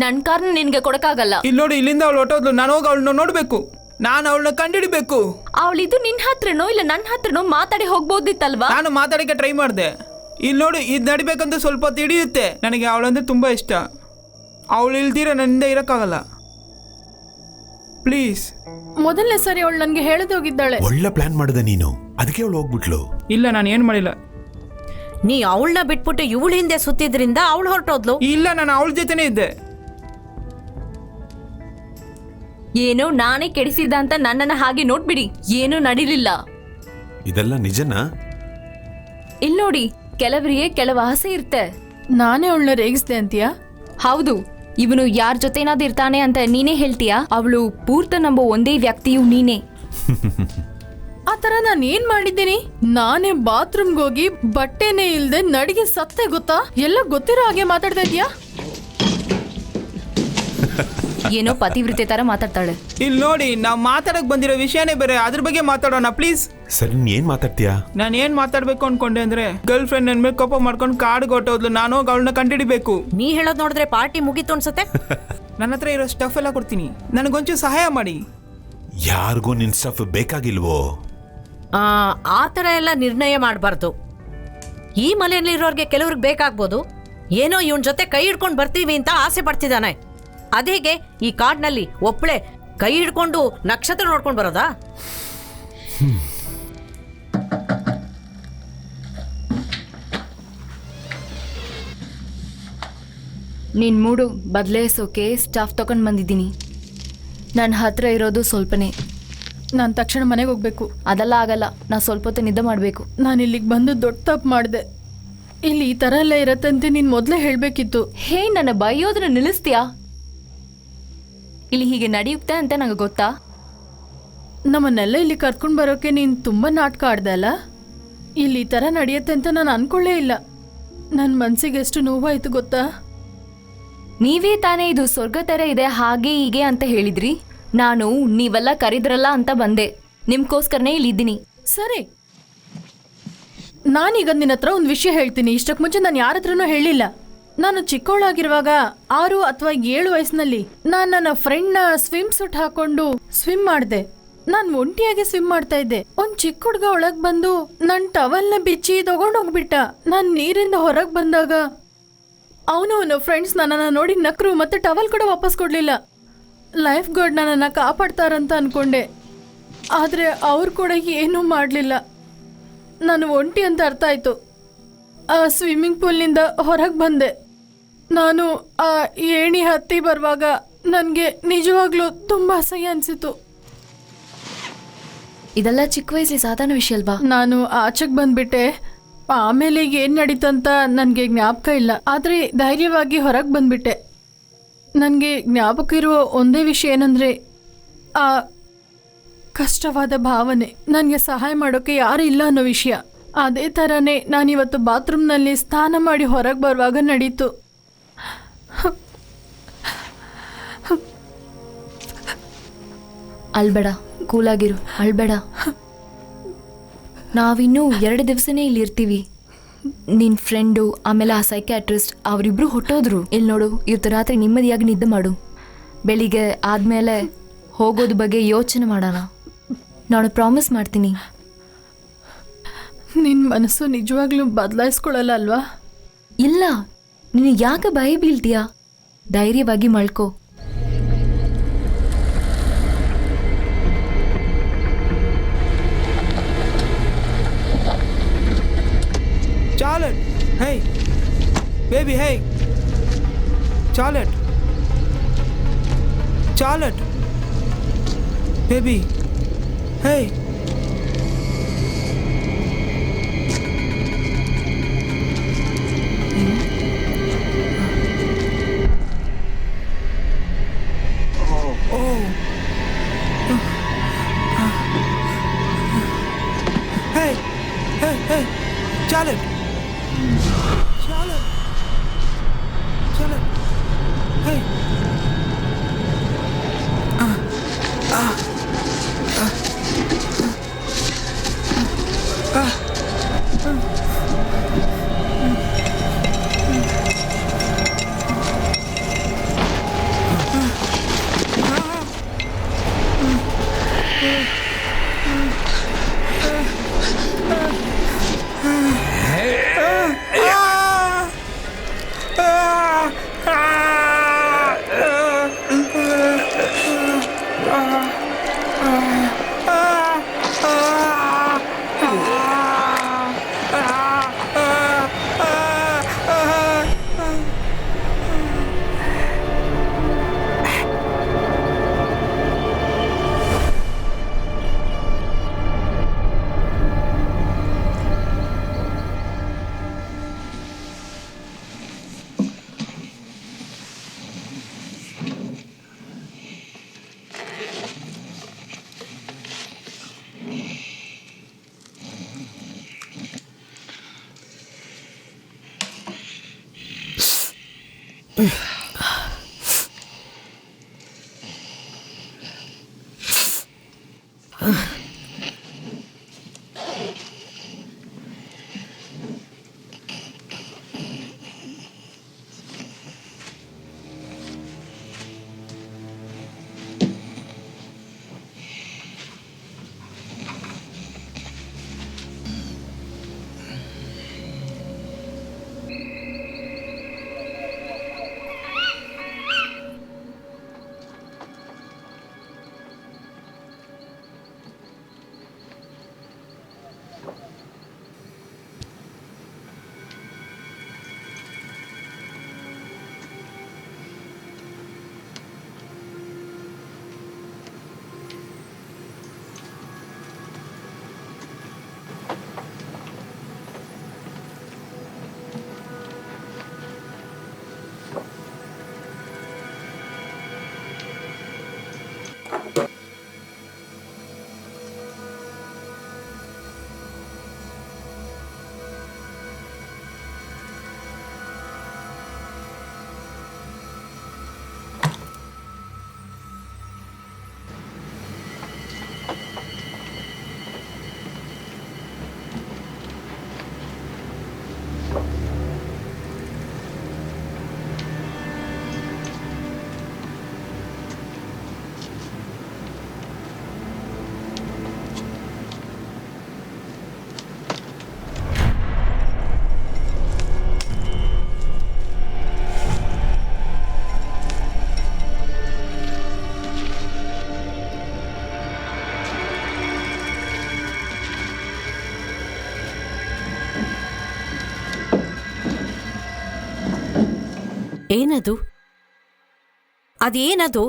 D: ನನ್ ಕಾರ್ನ ನಿನ್ಗೆ ಕೊಡಕ್ಕಾಗಲ್ಲ.
A: ಇಲ್ಲಿ ನೋಡಿ, ಇಲ್ಲಿಂದ ಅವಳು ಹೊಟ್ಟೋದ್ಲು. ನಾನು ಹೋಗಿ ಅವಳನ್ನ ನೋಡ್ಬೇಕು. ನಾನು ಅವಳನ್ನ ಕಂಡಿಡಿಬೇಕು.
D: ಅವಳಿದು ನಿನ್ ಹತ್ರನೋ ಇಲ್ಲ ನನ್ನ ಹತ್ರನೋ ಮಾತಾಡಿ ಹೋಗ್ಬೋದಿತ್ತಲ್ವಾ?
A: ನಾನು ಮಾತಾಡಕ್ಕೆ ಟ್ರೈ ಮಾಡಿದೆ. ಇಲ್ಲಿ ನೋಡು, ಇದು ನಡಿಬೇಕಂತ ಸ್ವಲ್ಪ ಹೊತ್ತು ಹಿಡಿಯುತ್ತೆ. ನನಗೆ ಅವಳಂದ್ರೆ ತುಂಬಾ ಇಷ್ಟ. ಅವಳು ಇಲ್ದಿರ ನನ್ನಿಂದ ಇರಕ್ಕಾಗಲ್ಲ. ಪ್ಲೀಸ್.
C: ಮೊದಲನೇ ಸರಿ ಅವಳು ನನಗೆ ಹೇಳದೋಗಿದ್ದಾಳೆ.
F: ಒಳ್ಳೆ ಪ್ಲಾನ್ ಮಾಡಿದೆ ನೀನು, ಅದಕ್ಕೆ ಅವಳು ಹೋಗ್ಬಿಟ್ಲು.
A: ಇಲ್ಲ, ನಾನು ಏನು ಮಾಡಿಲ್ಲ.
G: ನೀ ಅವಳನ್ನ ಬಿಟ್ಬಿಟ್ಟು ಇವಳ ಹಿಂದೆ ಸುತ್ತಿದ್ರಿಂದ ಅವಳು ಹೊರಟೋದ್ಲು.
A: ಇಲ್ಲ, ನಾನು ಅವಳ ಜೊತೆನೇ ಇದ್ದೆ.
D: ಏನೋ ನಾನೇ ಕೆಡಿಸಿದ್ದ ಅಂತ ನನ್ನನ್ನ ಹಾಗೆ ನೋಡ್ಬಿಡಿ. ಏನೂ ನಡೀಲಿಲ್ಲ.
F: ಇದೆಲ್ಲ ನಿಜನಾ?
D: ಇಲ್ ನೋಡಿ, ಕೆಲವರಿಗೆ ಕೆಲವು ಆಸೆ ಇರುತ್ತೆ.
C: ನಾನೇ ಅವಳನ್ನ ರೇಗಿಸ್ದೆ ಅಂತೀಯಾ?
D: ಹೌದು. ಇವನು ಯಾರ ಜೊತೆನಾದ್ರೂ ಇರ್ತಾನೆ ಅಂತ ನೀನೇ ಹೇಳ್ತೀಯಾ? ಅವಳು ಪೂರ್ತ ನಂಬೋ ಒಂದೇ ವ್ಯಕ್ತಿಯು ನೀನೇ.
C: ಆ ತರ ನಾನು ಏನ್ ಮಾಡಿದ್ದೀನಿ? ನಾನೇ ಬಾತ್ರೂಮ್ಗೆ ಹೋಗಿ ಬಟ್ಟೆನೇ ಇಲ್ದೆ ನಡಿಗೆ ಸತ್ತೆ ಗೊತ್ತಾ? ಎಲ್ಲ ಗೊತ್ತಿರೋ ಹಾಗೆ ಮಾತಾಡ್ತಾ ಇದೀಯಾ?
D: ಏನೋ ಪತಿವ್ರತೆ ತರ ಮಾತಾಡ್ತಾಳೆ.
A: ಇಲ್ಲಿ ನೋಡಿ, ನಾವು ಮಾತಾಡಕ್ ಬಂದಿರೋ ವಿಷಯನೇ ಬೇರೆ. ಅದ್ರ ಬಗ್ಗೆ ಮಾತಾಡೋಣ ಪ್ಲೀಸ್.
F: ಸರಿ, ನೀನ್ ಏನ್ ಮಾತಾಡ್ತೀಯಾ?
A: ನಾನು ಏನ್ ಮಾತಾಡ್ಬೇಕು ಅನ್ಕೊಂಡೆ ಅಂದ್ರೆ, ಗರ್ಲ್ ಫ್ರೆಂಡ್ ನನ್ ಮೇಲೆ ಕೋಪ ಮಾಡ್ಕೊಂಡು ಕಾಡಿಗೆ ಹೊಟ್ಟೋದ್ಲು. ನಾನು ಹೋಗಿ ಅವಳನ್ನ ಕಂಡಿಡಿಬೇಕು.
G: ನೀ ಹೇಳೋದ್ ನೋಡಿದ್ರೆ ಪಾರ್ಟಿ ಮುಗೀತು ಅನ್ಸತ್ತೆ.
A: ನನ್ನ ಹತ್ರ ಇರೋ ಸ್ಟಫ್ ಎಲ್ಲ ಕೊಡ್ತೀನಿ, ನನಗೊಂಚೂರು ಸಹಾಯ ಮಾಡಿ.
F: ಯಾರಿಗೂ ನಿನ್ ಸ್ಟಫ್ ಬೇಕಾಗಿಲ್ವೋ?
G: ಆ ಥರ ಎಲ್ಲ ನಿರ್ಣಯ ಮಾಡಬಾರ್ದು. ಈ ಮನೆಯಲ್ಲಿರೋರ್ಗೆ ಕೆಲವ್ರಿಗೆ ಬೇಕಾಗ್ಬೋದು. ಏನೋ ಇವನ್ ಜೊತೆ ಕೈ ಹಿಡ್ಕೊಂಡು ಬರ್ತೀವಿ ಅಂತ ಆಸೆ ಪಡ್ತಿದ್ದಾನೆ. ಅದೇಗೆ ಈ ಕಾಡ್ನಲ್ಲಿ ಒಬ್ಳೆ ಕೈ ಹಿಡ್ಕೊಂಡು ನಕ್ಷತ್ರ ನೋಡ್ಕೊಂಡು ಬರೋದಾ?
D: ನಿನ್ ಮೂಡು ಬದಲಾಯಿಸೋಕೆ ಸ್ಟಾಫ್ ತಗೊಂಡ್ ಬಂದಿದ್ದೀನಿ. ನನ್ನ ಹತ್ರ ಇರೋದು ಸ್ವಲ್ಪನೇ.
C: ನಾನು ತಕ್ಷಣ ಮನೆಗೆ ಹೋಗ್ಬೇಕು.
D: ಅದೆಲ್ಲ ಆಗಲ್ಲ. ನಾ ಸ್ವಲ್ಪ ಹೊತ್ತು ನಿದ್ದೆ ಮಾಡಬೇಕು.
C: ನಾನು ಇಲ್ಲಿಗೆ ಬಂದು ದೊಡ್ಡ ತಪ್ಪು ಮಾಡಿದೆ. ಇಲ್ಲಿ ಈ ಥರ ಎಲ್ಲ ಇರತ್ತಂತೆ ನೀನು ಮೊದಲೇ ಹೇಳಬೇಕಿತ್ತು.
D: ಹೇ, ನನ್ನ ಬೈಯೋದನ್ನ ನಿಲ್ಲಿಸ್ತೀಯಾ? ಇಲ್ಲಿ ಹೀಗೆ ನಡೆಯುತ್ತೆ ಅಂತ ನಂಗೆ ಗೊತ್ತಾ?
C: ನಮ್ಮನ್ನೆಲ್ಲ ಇಲ್ಲಿ ಕರ್ಕೊಂಡು ಬರೋಕೆ ನೀನು ತುಂಬ ನಾಟಕ ಆಡ್ದೆ ಅಲ್ಲ? ಇಲ್ಲಿ ಈ ಥರ ನಡೆಯುತ್ತೆ ಅಂತ ನಾನು ಅನ್ಕೊಳ್ಳೇ ಇಲ್ಲ. ನನ್ನ ಮನಸ್ಸಿಗೆ ಎಷ್ಟು ನೋವಾಯಿತು ಗೊತ್ತಾ?
D: ನೀವೇ ತಾನೇ ಇದು ಸ್ವರ್ಗ ಥರ ಇದೆ ಹಾಗೆ ಹೀಗೆ ಅಂತ ಹೇಳಿದ್ರಿ. ನಾನು ನೀವೆಲ್ಲ ಕರೆದ್ರಲ್ಲ ಅಂತ ಬಂದೆ. ನಿಮ್ಗೋಸ್ಕರನೇ ಇಲ್ಲಿದ್ದೀನಿ.
C: ಸರಿ, ನಾನೀಗ ನಿನ್ನ ಹತ್ರ ಒಂದು ವಿಷಯ ಹೇಳ್ತೀನಿ. ಇಷ್ಟಕ್ಕೆ ಮುಂಚೆ ನಾನು ಯಾರ ಹತ್ರನೂ ಹೇಳಿಲ್ಲ. ನಾನು ಚಿಕ್ಕವಳಾಗಿರುವಾಗ 6 ಅಥವಾ 7 ವಯಸ್ಸಿನಲ್ಲಿ ನಾನು ನನ್ನ ಫ್ರೆಂಡ್ನ ಸ್ವಿಮ್ ಸೂಟ್ ಹಾಕೊಂಡು ಸ್ವಿಮ್ ಮಾಡಿದೆ. ನಾನು ಒಂಟಿಯಾಗಿ ಸ್ವಿಮ್ ಮಾಡ್ತಾ ಇದ್ದೆ. ಒಂದು ಚಿಕ್ಕ ಹುಡುಗ ಒಳಗೆ ಬಂದು ನನ್ನ ಟವಲ್ನ ಬಿಚ್ಚಿ ತಗೊಂಡೋಗ್ಬಿಟ್ಟ. ನಾನು ನೀರಿಂದ ಹೊರಗೆ ಬಂದಾಗ ಅವನ ಫ್ರೆಂಡ್ಸ್ ನನ್ನನ್ನು ನೋಡಿ ನಕ್ರು, ಮತ್ತೆ ಟವಲ್ ಕೂಡ ವಾಪಸ್ ಕೊಡಲಿಲ್ಲ. ಲೈಫ್ ಗಾರ್ಡ್ ನನ್ನನ್ನು ಕಾಪಾಡ್ತಾರಂತ ಅನ್ಕೊಂಡೆ, ಆದರೆ ಅವ್ರು ಕೂಡ ಏನೂ ಮಾಡಲಿಲ್ಲ. ನಾನು ಒಂಟಿ ಅಂತ ಅರ್ಥ ಆಯಿತು. ಆ ಸ್ವಿಮ್ಮಿಂಗ್ ಪೂಲ್ನಿಂದ ಹೊರಗೆ ಬಂದೆ. ನಾನು ಆ ಏಣಿ ಹತ್ತಿ ಬರುವಾಗ ನನಗೆ ನಿಜವಾಗ್ಲೂ ತುಂಬ ಅಸಹ್ಯ ಅನಿಸಿತು.
D: ಇದೆಲ್ಲ ಚಿಕ್ಕ ವಯಸ್ಸಲ್ಲಿ ಸಾಧಾರಣ ವಿಷಯ ಅಲ್ವಾ?
C: ನಾನು ಆಚೆಗೆ ಬಂದ್ಬಿಟ್ಟೆ. ಆಮೇಲೆ ಏನು ನಡೀತಂತ ನನಗೆ ಜ್ಞಾಪಕ ಇಲ್ಲ, ಆದರೆ ಧೈರ್ಯವಾಗಿ ಹೊರಗೆ ಬಂದ್ಬಿಟ್ಟೆ. ನನಗೆ ಜ್ಞಾಪಕ ಇರುವ ಒಂದೇ ವಿಷಯ ಏನಂದರೆ ಆ ಕಷ್ಟವಾದ ಭಾವನೆ, ನನಗೆ ಸಹಾಯ ಮಾಡೋಕ್ಕೆ ಯಾರೂ ಇಲ್ಲ ಅನ್ನೋ ವಿಷಯ. ಅದೇ ಥರನೇ ನಾನಿವತ್ತು ಬಾತ್ರೂಮ್ನಲ್ಲಿ ಸ್ನಾನ ಮಾಡಿ ಹೊರಗೆ ಬರುವಾಗ ನಡೀತು.
D: ಅಳ್ಬೇಡ, ಕೂಲಾಗಿರು, ಅಳ್ಬೇಡ. ನಾವಿನ್ನೂ 2 ದಿವಸನೇ ಇಲ್ಲಿ ಇರ್ತೀವಿ. ನಿನ್ನ ಫ್ರೆಂಡು ಆಮೇಲೆ ಆ ಸೈಕ್ಯಾಟ್ರಿಸ್ಟ್ ಅವರಿಬ್ರು ಹೊಟ್ಟೋದ್ರು. ಇಲ್ಲಿ ನೋಡು, ಇವತ್ತು ರಾತ್ರಿ ನೆಮ್ಮದಿಯಾಗಿ ನಿದ್ದೆ ಮಾಡು. ಬೆಳಿಗ್ಗೆ ಆದಮೇಲೆ ಹೋಗೋದು ಬಗ್ಗೆ ಯೋಚನೆ ಮಾಡೋಣ. ನಾನು ಪ್ರಾಮಿಸ್ ಮಾಡ್ತೀನಿ.
C: ನಿನ್ನ ಮನಸ್ಸು ನಿಜವಾಗ್ಲೂ ಬದಲಾಯಿಸ್ಕೊಳ್ಳಲ್ಲ ಅಲ್ವಾ?
D: ಇಲ್ಲ, ನೀನು ಯಾಕೆ ಭಯ ಬೀಳ್ತೀಯಾ? ಧೈರ್ಯವಾಗಿ ಮಲ್ಕೋ.
A: Charlotte, hey, baby, hey, Charlotte, Charlotte, baby, hey. Hey, hey, hey, Charlotte. Charlotte. Charlotte. Hey.
G: ಏನದು? ಅದೇನದು?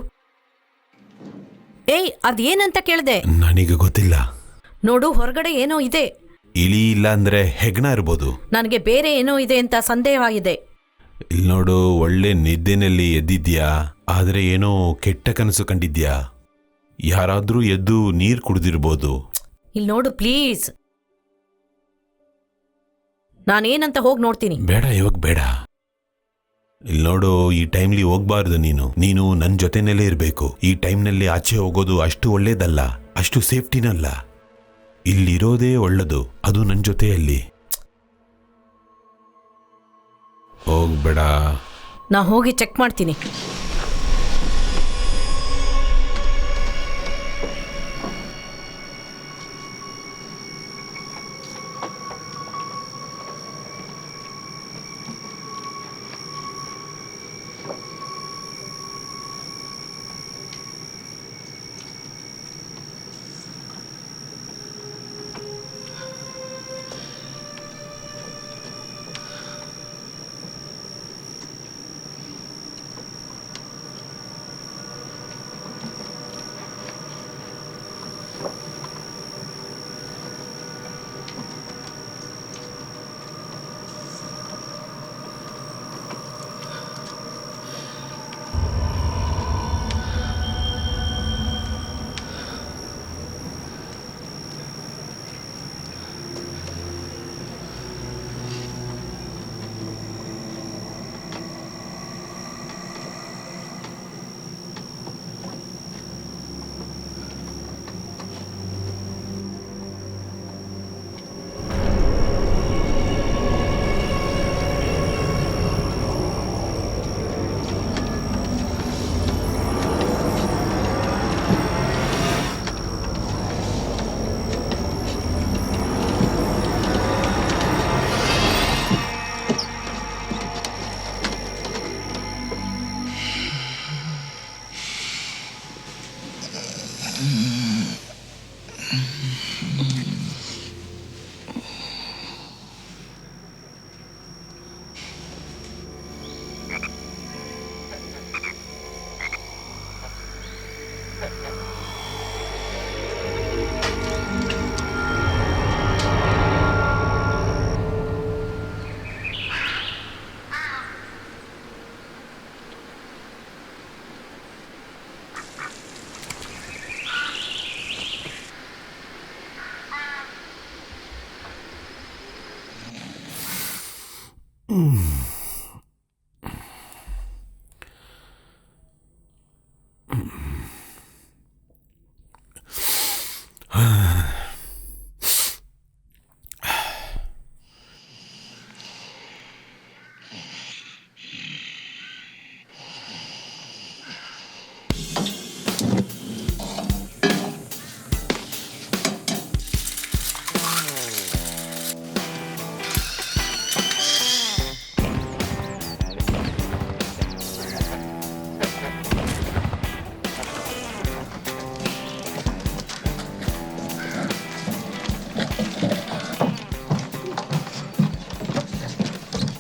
G: ಏಯ್, ಅದೇನಂತ ಕೇಳ್ದೆ?
F: ನನಗೆ ಗೊತ್ತಿಲ್ಲ.
G: ನೋಡು, ಹೊರಗಡೆ ಏನೋ ಇದೆ.
F: ಇಲಿ ಇಲ್ಲ ಅಂದ್ರೆ ಹೆಗ್ಣ ಇರ್ಬೋದು.
G: ನನಗೆ ಬೇರೆ ಏನೋ ಇದೆ ಅಂತ ಸಂದೇಹವಾಗಿದೆ.
F: ಇಲ್ಲಿ ನೋಡು, ಒಳ್ಳೆ ನಿದ್ದೆನಲ್ಲಿ ಎದ್ದಿದ್ಯಾ, ಆದ್ರೆ ಏನೋ ಕೆಟ್ಟ ಕನಸು ಕಂಡಿದ್ಯಾ. ಯಾರಾದ್ರೂ ಎದ್ದು ನೀರ್ ಕುಡ್ದಿರ್ಬೋದು.
G: ಇಲ್ಲಿ ನೋಡು ಪ್ಲೀಸ್, ನಾನೇನಂತ ಹೋಗಿ ನೋಡ್ತೀನಿ.
F: ಬೇಡ, ಇವಾಗ ಬೇಡ. ಇಲ್ಲಿ ನೋಡು, ಈ ಟೈಮ್ಲಿ ಹೋಗ್ಬಾರ್ದು. ನೀನು ನನ್ನ ಜೊತೆನಲ್ಲೇ ಇರಬೇಕು. ಈ ಟೈಮ್ನಲ್ಲಿ ಆಚೆ ಹೋಗೋದು ಅಷ್ಟು ಒಳ್ಳೇದಲ್ಲ, ಅಷ್ಟು ಸೇಫ್ಟಿನಲ್ಲ. ಇಲ್ಲಿರೋದೇ ಒಳ್ಳೇದು, ಅದು ನನ್ನ ಜೊತೆಯಲ್ಲಿ. ಹೋಗ್ಬೇಡ.
G: ನಾ ಹೋಗಿ ಚೆಕ್ ಮಾಡ್ತೀನಿ.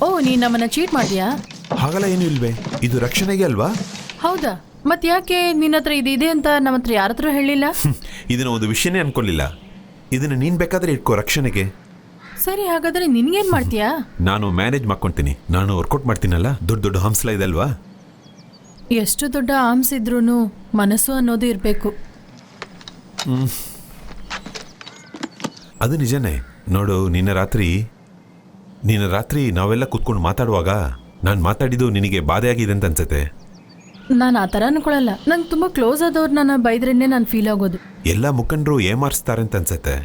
C: ಓ, ನೀನ್ ನಮ್ಮನ್ನ ಚೀಟ್ ಮಾಡಿದ್ಯಾ?
F: ಹಾಗಲ್ಲ, ಏನು ಇಲ್ವೇ? ಇದು ರಕ್ಷಣೆಗೆ ಅಲ್ವಾ?
C: ಹೌದಾ? ಮತ್ ಯಾಕೆ ನಿನ್ನ ಹತ್ರ ಇದೆ ಅಂತ ನಮ್ಮ ಹತ್ರ ಯಾರ ಹತ್ರ ಹೇಳಿಲ್ಲ?
F: ಇದನ್ನ ಒಂದು ವಿಷಯನೇ ಅನ್ಕೊಳ್ಳಿಲ್ಲ. ಇದನ್ನ ನೀನ್ ಬೇಕಾದ್ರೆ ಇಟ್ಕೋ ರಕ್ಷಣೆಗೆ.
C: ಸರಿ, ಹಾಗಾದ್ರೆ ನಿನ್ಗೇನ್ ಮಾಡ್ತೀಯಾ?
F: ನಾನು ಮ್ಯಾನೇಜ್ ಮಾಡ್ಕೊಂತೀನಿ. ನಾನು ವರ್ಕೌಟ್ ಮಾಡ್ತೀನಲ್ಲ, ದೊಡ್ಡ ದೊಡ್ಡ ಹಂಸಲ ಇದೆ ಅಲ್ವಾ?
C: ಎಷ್ಟು ದೊಡ್ಡ ಆರ್ಮ್ಸ್ ಇದ್ರೂನು ಮನಸ್ಸು ಅನ್ನೋದು ಇರ್ಬೇಕು.
F: ಅದು ನಿಜನೇ. ನೋಡು, ನಿನ್ನ ರಾತ್ರಿ ನಾವೆಲ್ಲ ಕೂತ್ಕೊಂಡು ಮಾತಾಡುವಾಗ ನಾನು ಮಾತಾಡಿದ್ದು ನಿನಗೆ ಬಾಧೆ ಆಗಿದೆ ಅಂತ ಅನ್ಸುತ್ತೆ.
C: ನಾನು ಆ ಥರ ಅನ್ಕೊಳಲ್ಲ. ನಂಗೆ ತುಂಬ ಕ್ಲೋಸ್ ಆದವ್ರು ನನ್ನ ಬೈದ್ರೇನೆ ನಾನು ಫೀಲ್ ಆಗೋದು.
F: ಎಲ್ಲ ಮುಖಂಡರು ಏಮಾರಿಸ್ತಾರೆ ಅಂತ ಅನ್ಸುತ್ತೆ.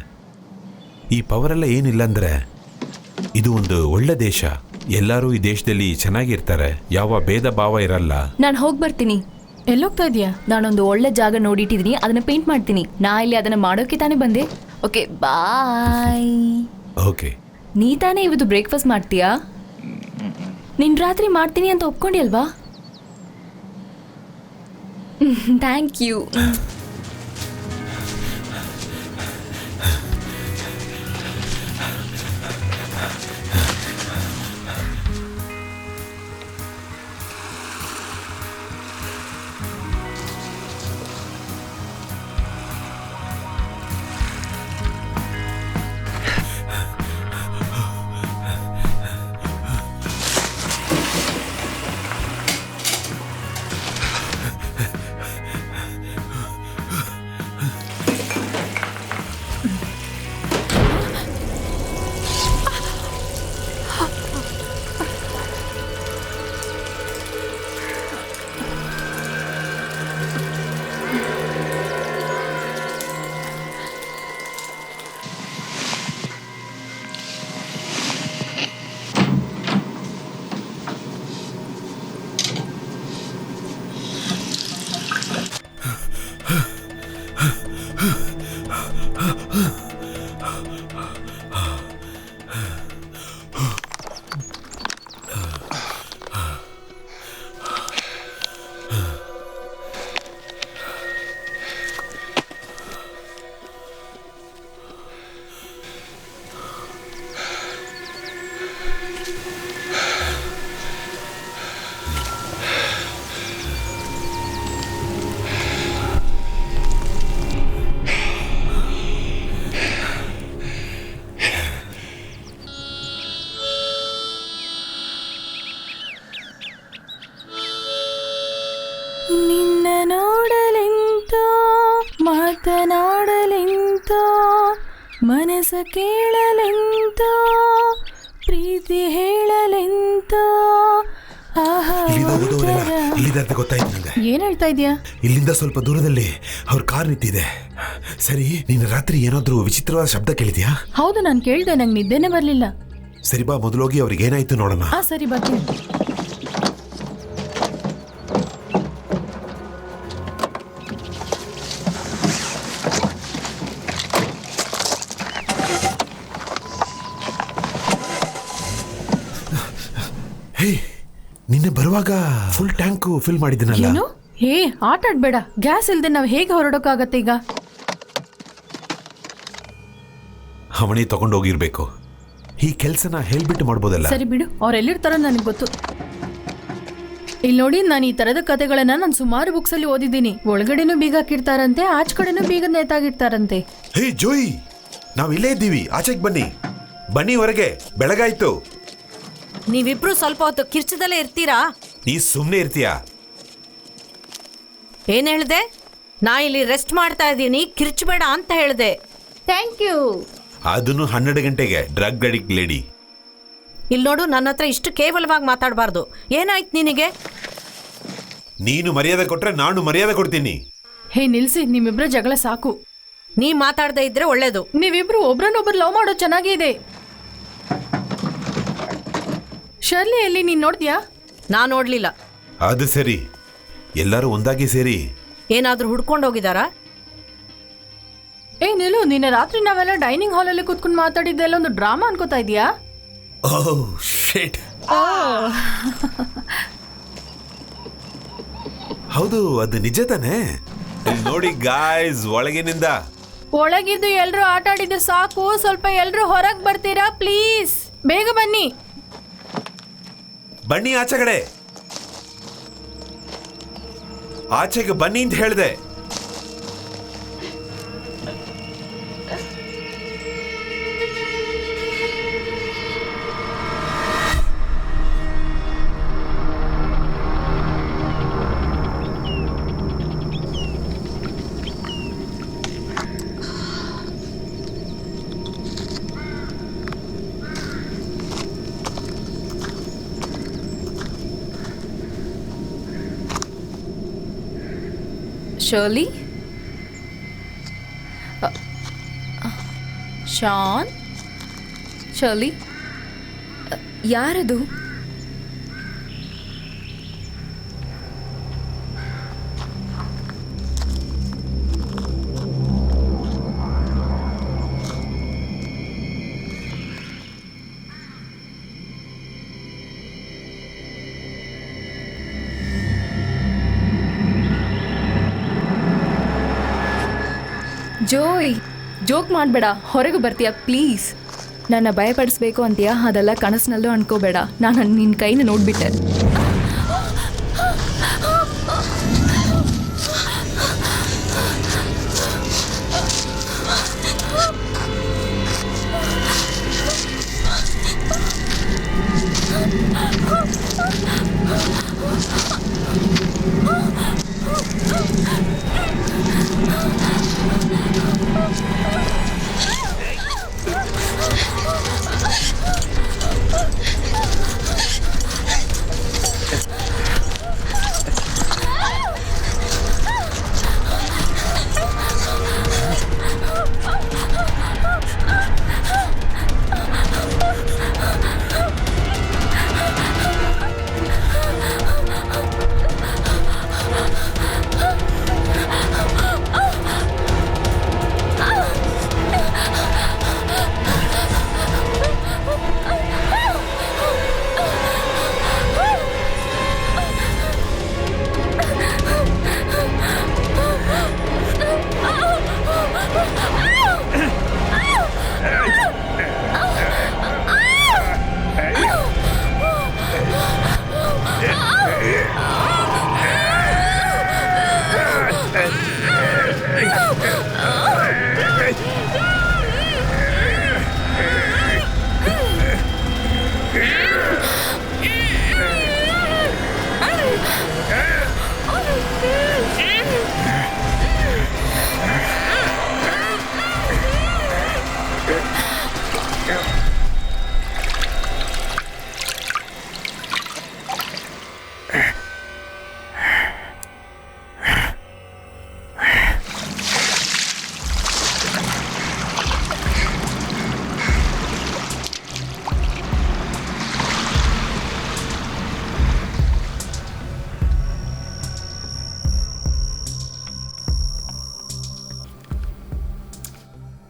F: ಈ ಪವರೆಲ್ಲ ಏನಿಲ್ಲ ಅಂದ್ರೆ, ಇದು ಒಂದು ಒಳ್ಳೆ ದೇಶ. ಎಲ್ಲರೂ ಈ ದೇಶದಲ್ಲಿ ಚೆನ್ನಾಗಿರ್ತಾರೆ, ಯಾವ ಭೇದ ಭಾವ ಇರಲ್ಲ.
D: ನಾನು ಹೋಗಿ ಬರ್ತೀನಿ.
C: ಎಲ್ಲೋಗ್ತಾ ಇದೀಯಾ?
D: ನಾನೊಂದು ಒಳ್ಳೆ ಜಾಗ ನೋಡಿಟ್ಟಿದ್ದೀನಿ, ಅದನ್ನ ಪೇಂಟ್ ಮಾಡ್ತೀನಿ. ನಾ ಇಲ್ಲಿ ಅದನ್ನ ಮಾಡೋಕೆ ತಾನೇ ಬಂದೆ. ಓಕೆ, ಬಾಯ್.
F: ಓಕೆ.
D: ನೀ ತಾನೇ ಇವತ್ತು ಬ್ರೇಕ್ಫಾಸ್ಟ್ ಮಾಡ್ತೀಯಾ? ನಿನ್ ರಾತ್ರಿ ಮಾಡ್ತೀನಿ ಅಂತ ಒಪ್ಕೊಂಡಿ ಅಲ್ವಾ? Thank you.
C: ಮನಸ ಕೇಳಲೆಂತೋ ಪ್ರೀತಿ ಹೇಳಲೆಂತೋ ಆಹಾ
F: ಇಲ್ಲಿದೆ ಅಂತ ಗೊತ್ತಾಯ್ತು ನಂಗೆ.
C: ಏನ್ ಹೇಳ್ತಾ ಇದೀಯಾ?
F: ಇಲ್ಲಿಂದ ಸ್ವಲ್ಪ ದೂರದಲ್ಲಿ ಅವ್ರ ಕಾರ್ ನಿಂತಿದೆ. ಸರಿ, ನೀನು ರಾತ್ರಿ ಏನಾದ್ರೂ ವಿಚಿತ್ರವಾದ ಶಬ್ದ ಕೇಳಿದ್ಯಾ?
C: ಹೌದು, ನಾನು ಕೇಳ್ದೆ, ನಂಗೆ ನಿದ್ದೆನೆ ಬರ್ಲಿಲ್ಲ.
F: ಸರಿ ಬಾ, ಮೊದಲೋಗಿ ಅವ್ರಿಗೆ ಏನಾಯ್ತು ನೋಡೋಣ.
C: ಸರಿ ಬರ್ತೀನಿ.
F: ಹೇ, ನಿನ್ನೆ ಬರುವಾಗ ಫುಲ್ ಟ್ಯಾಂಕ್ ಫಿಲ್ ಮಾಡಿದ್ದೀನಲ್ಲ.
C: ಏನು? ಆಟ ಆಡ್ಬೇಡ. ಗ್ಯಾಸ್ ಇಲ್ದೆ ನಾವ್ ಹೇಗೆ ಹೊರಡೋಕ್ಕಾಗತ್ತೆ ಈಗ?
F: ಅವನೇ ತಗೊಂಡೋಗಿರ್ಬೇಕು. ಈ ಕೆಲ್ಸನ ಹೇಳ್ಬಿಟ್ಟು ಮಾಡ್ಬೋದಲ್ಲ.
C: ಸರಿ ಬಿಡು, ಅವ್ರು ಎಲ್ಲಿರ್ತಾರೋ ನನಗೆ ಗೊತ್ತು. ಇಲ್ಲಿ ನೋಡಿ, ನಾನು ಈ ತರದ ಕತೆಗಳನ್ನ ನಾನು ಸುಮಾರು ಬುಕ್ಸ್ ಅಲ್ಲಿ ಓದಿದ್ದೀನಿ. ಒಳಗಡೆನೂ ಬೀಗ ಹಾಕಿರ್ತಾರಂತೆ, ಆಚ ಕಡೆನೂ ಬೀಗ ನೇತಾಗಿರ್ತಾರಂತೆ.
F: ಹೇ ಜೋಯಿ, ನಾವ್ ಇಲ್ಲೇ ಇದ್ದೀವಿ, ಆಚೆಗೆ ಬನ್ನಿ. ಬನ್ನಿ ಹೊರಗೆ, ಬೆಳಗಾಯ್ತು.
G: ನೀವಿಬ್ರು ಸ್ವಲ್ಪ ಹೊತ್ತು ಕಿರ್ಚದಲ್ಲೇ ಇರ್ತೀರಾ?
F: ನೀ ಸುಮ್ನೆ ಇರ್ತೀಯಾ?
G: ಏನ್ ಹೇಳ್ದೆ? ನಾ ಇಲ್ಲಿ ರೆಸ್ಟ್ ಮಾಡ್ತಾ ಇದ್ದೀನಿ, ಕಿರ್ಚಬೇಡ ಅಂತ ಹೇಳ್ದೆ.
E: Thank you.
F: ಅದನ್ನು 12 ಗಂಟೆಗೆ. Drug addict lady.
G: ಇಲ್ಲಿ ನೋಡು, ನನ್ನ ಹತ್ರ ಇಷ್ಟು ಕೇವಲವಾಗಿ ಮಾತಾಡಬಾರ್ದು. ಏನಾಯ್ತು ನಿನಗೆ?
F: ನೀನು ಮರ್ಯಾದೆ ಕೊಟ್ರೆ ನಾನು ಮರ್ಯಾದೆ ಕೊಡ್ತೀನಿ.
C: ನಿಲ್ಸಿ, ನಿಮ್ಮಿಬ್ರ ಜಗಳ ಸಾಕು.
G: ನೀ ಮಾತಾಡದೆ ಇದ್ರೆ ಒಳ್ಳೇದು.
C: ನೀವಿಬ್ರು ಒಬ್ರನ್ನೊಬ್ರು ಲವ್ ಮಾಡೋದು ಚೆನ್ನಾಗಿದೆ. ಶರ್ಲಿ ಎಲ್ಲಿ, ನೀನ್ ನೋಡ್ತೀಯಾ?
G: ನಾ ನೋಡ್ಲಿಲ್ಲ.
F: ಅದು ಸರಿ, ಎಲ್ಲರೂ ಒಂದಾಗಿ ಸೇರಿ
G: ಏನಾದ್ರೂ ಹುಡ್ಕೊಂಡು ಹೋಗಿದಾರಾ?
C: ನಿಲ್ಲು, ನಿನ್ನೆ ರಾತ್ರಿ ನಾವೆಲ್ಲ ಡೈನಿಂಗ್ ಹಾಲಲ್ಲಿ ಕೂತ್ಕೊಂಡು ಮಾತಾಡಿದ್ದೆಲ್ಲ ಒಂದು ಡ್ರಾಮಾ ಅನ್ಕೋತಾ ಇದೀಯಾ?
F: ಶಿಟ್. ಹೌದು, ಅದು ನಿಜ ತಾನೆ? ನೋಡಿ ಗಾಯ್ಸ್,
C: ಒಳಗಿದ್ದು ಎಲ್ರು ಆಟ ಆಡಿದ್ದು ಸಾಕು. ಸ್ವಲ್ಪ ಎಲ್ರು ಹೊರಗೆ ಬರ್ತೀರಾ ಪ್ಲೀಸ್? ಬೇಗ ಬನ್ನಿ.
F: ಬನ್ನಿ ಆಚೆಗಡೆ. ಆಚೆಗೆ ಬನ್ನಿ ಅಂತ ಹೇಳಿದೆ.
D: ಶರ್ಲಿ, ಶಾನ್, ಶರ್ಲಿ, ಯಾರದು? ಜೋಯ್, ಜೋಕ್ ಮಾಡಬೇಡ, ಹೊರಗೆ ಬರ್ತೀಯಾ ಪ್ಲೀಸ್? ನನ್ನ ಭಯಪಡಿಸ್ಬೇಕು ಅಂತೀಯಾ? ಅದೆಲ್ಲ ಕನಸಿನಲ್ಲೂ ಅನ್ಕೋಬೇಡ. ನಾನು ನಿನ್ನ ಕೈನ ನೋಡ್ಬಿಟ್ಟೆ.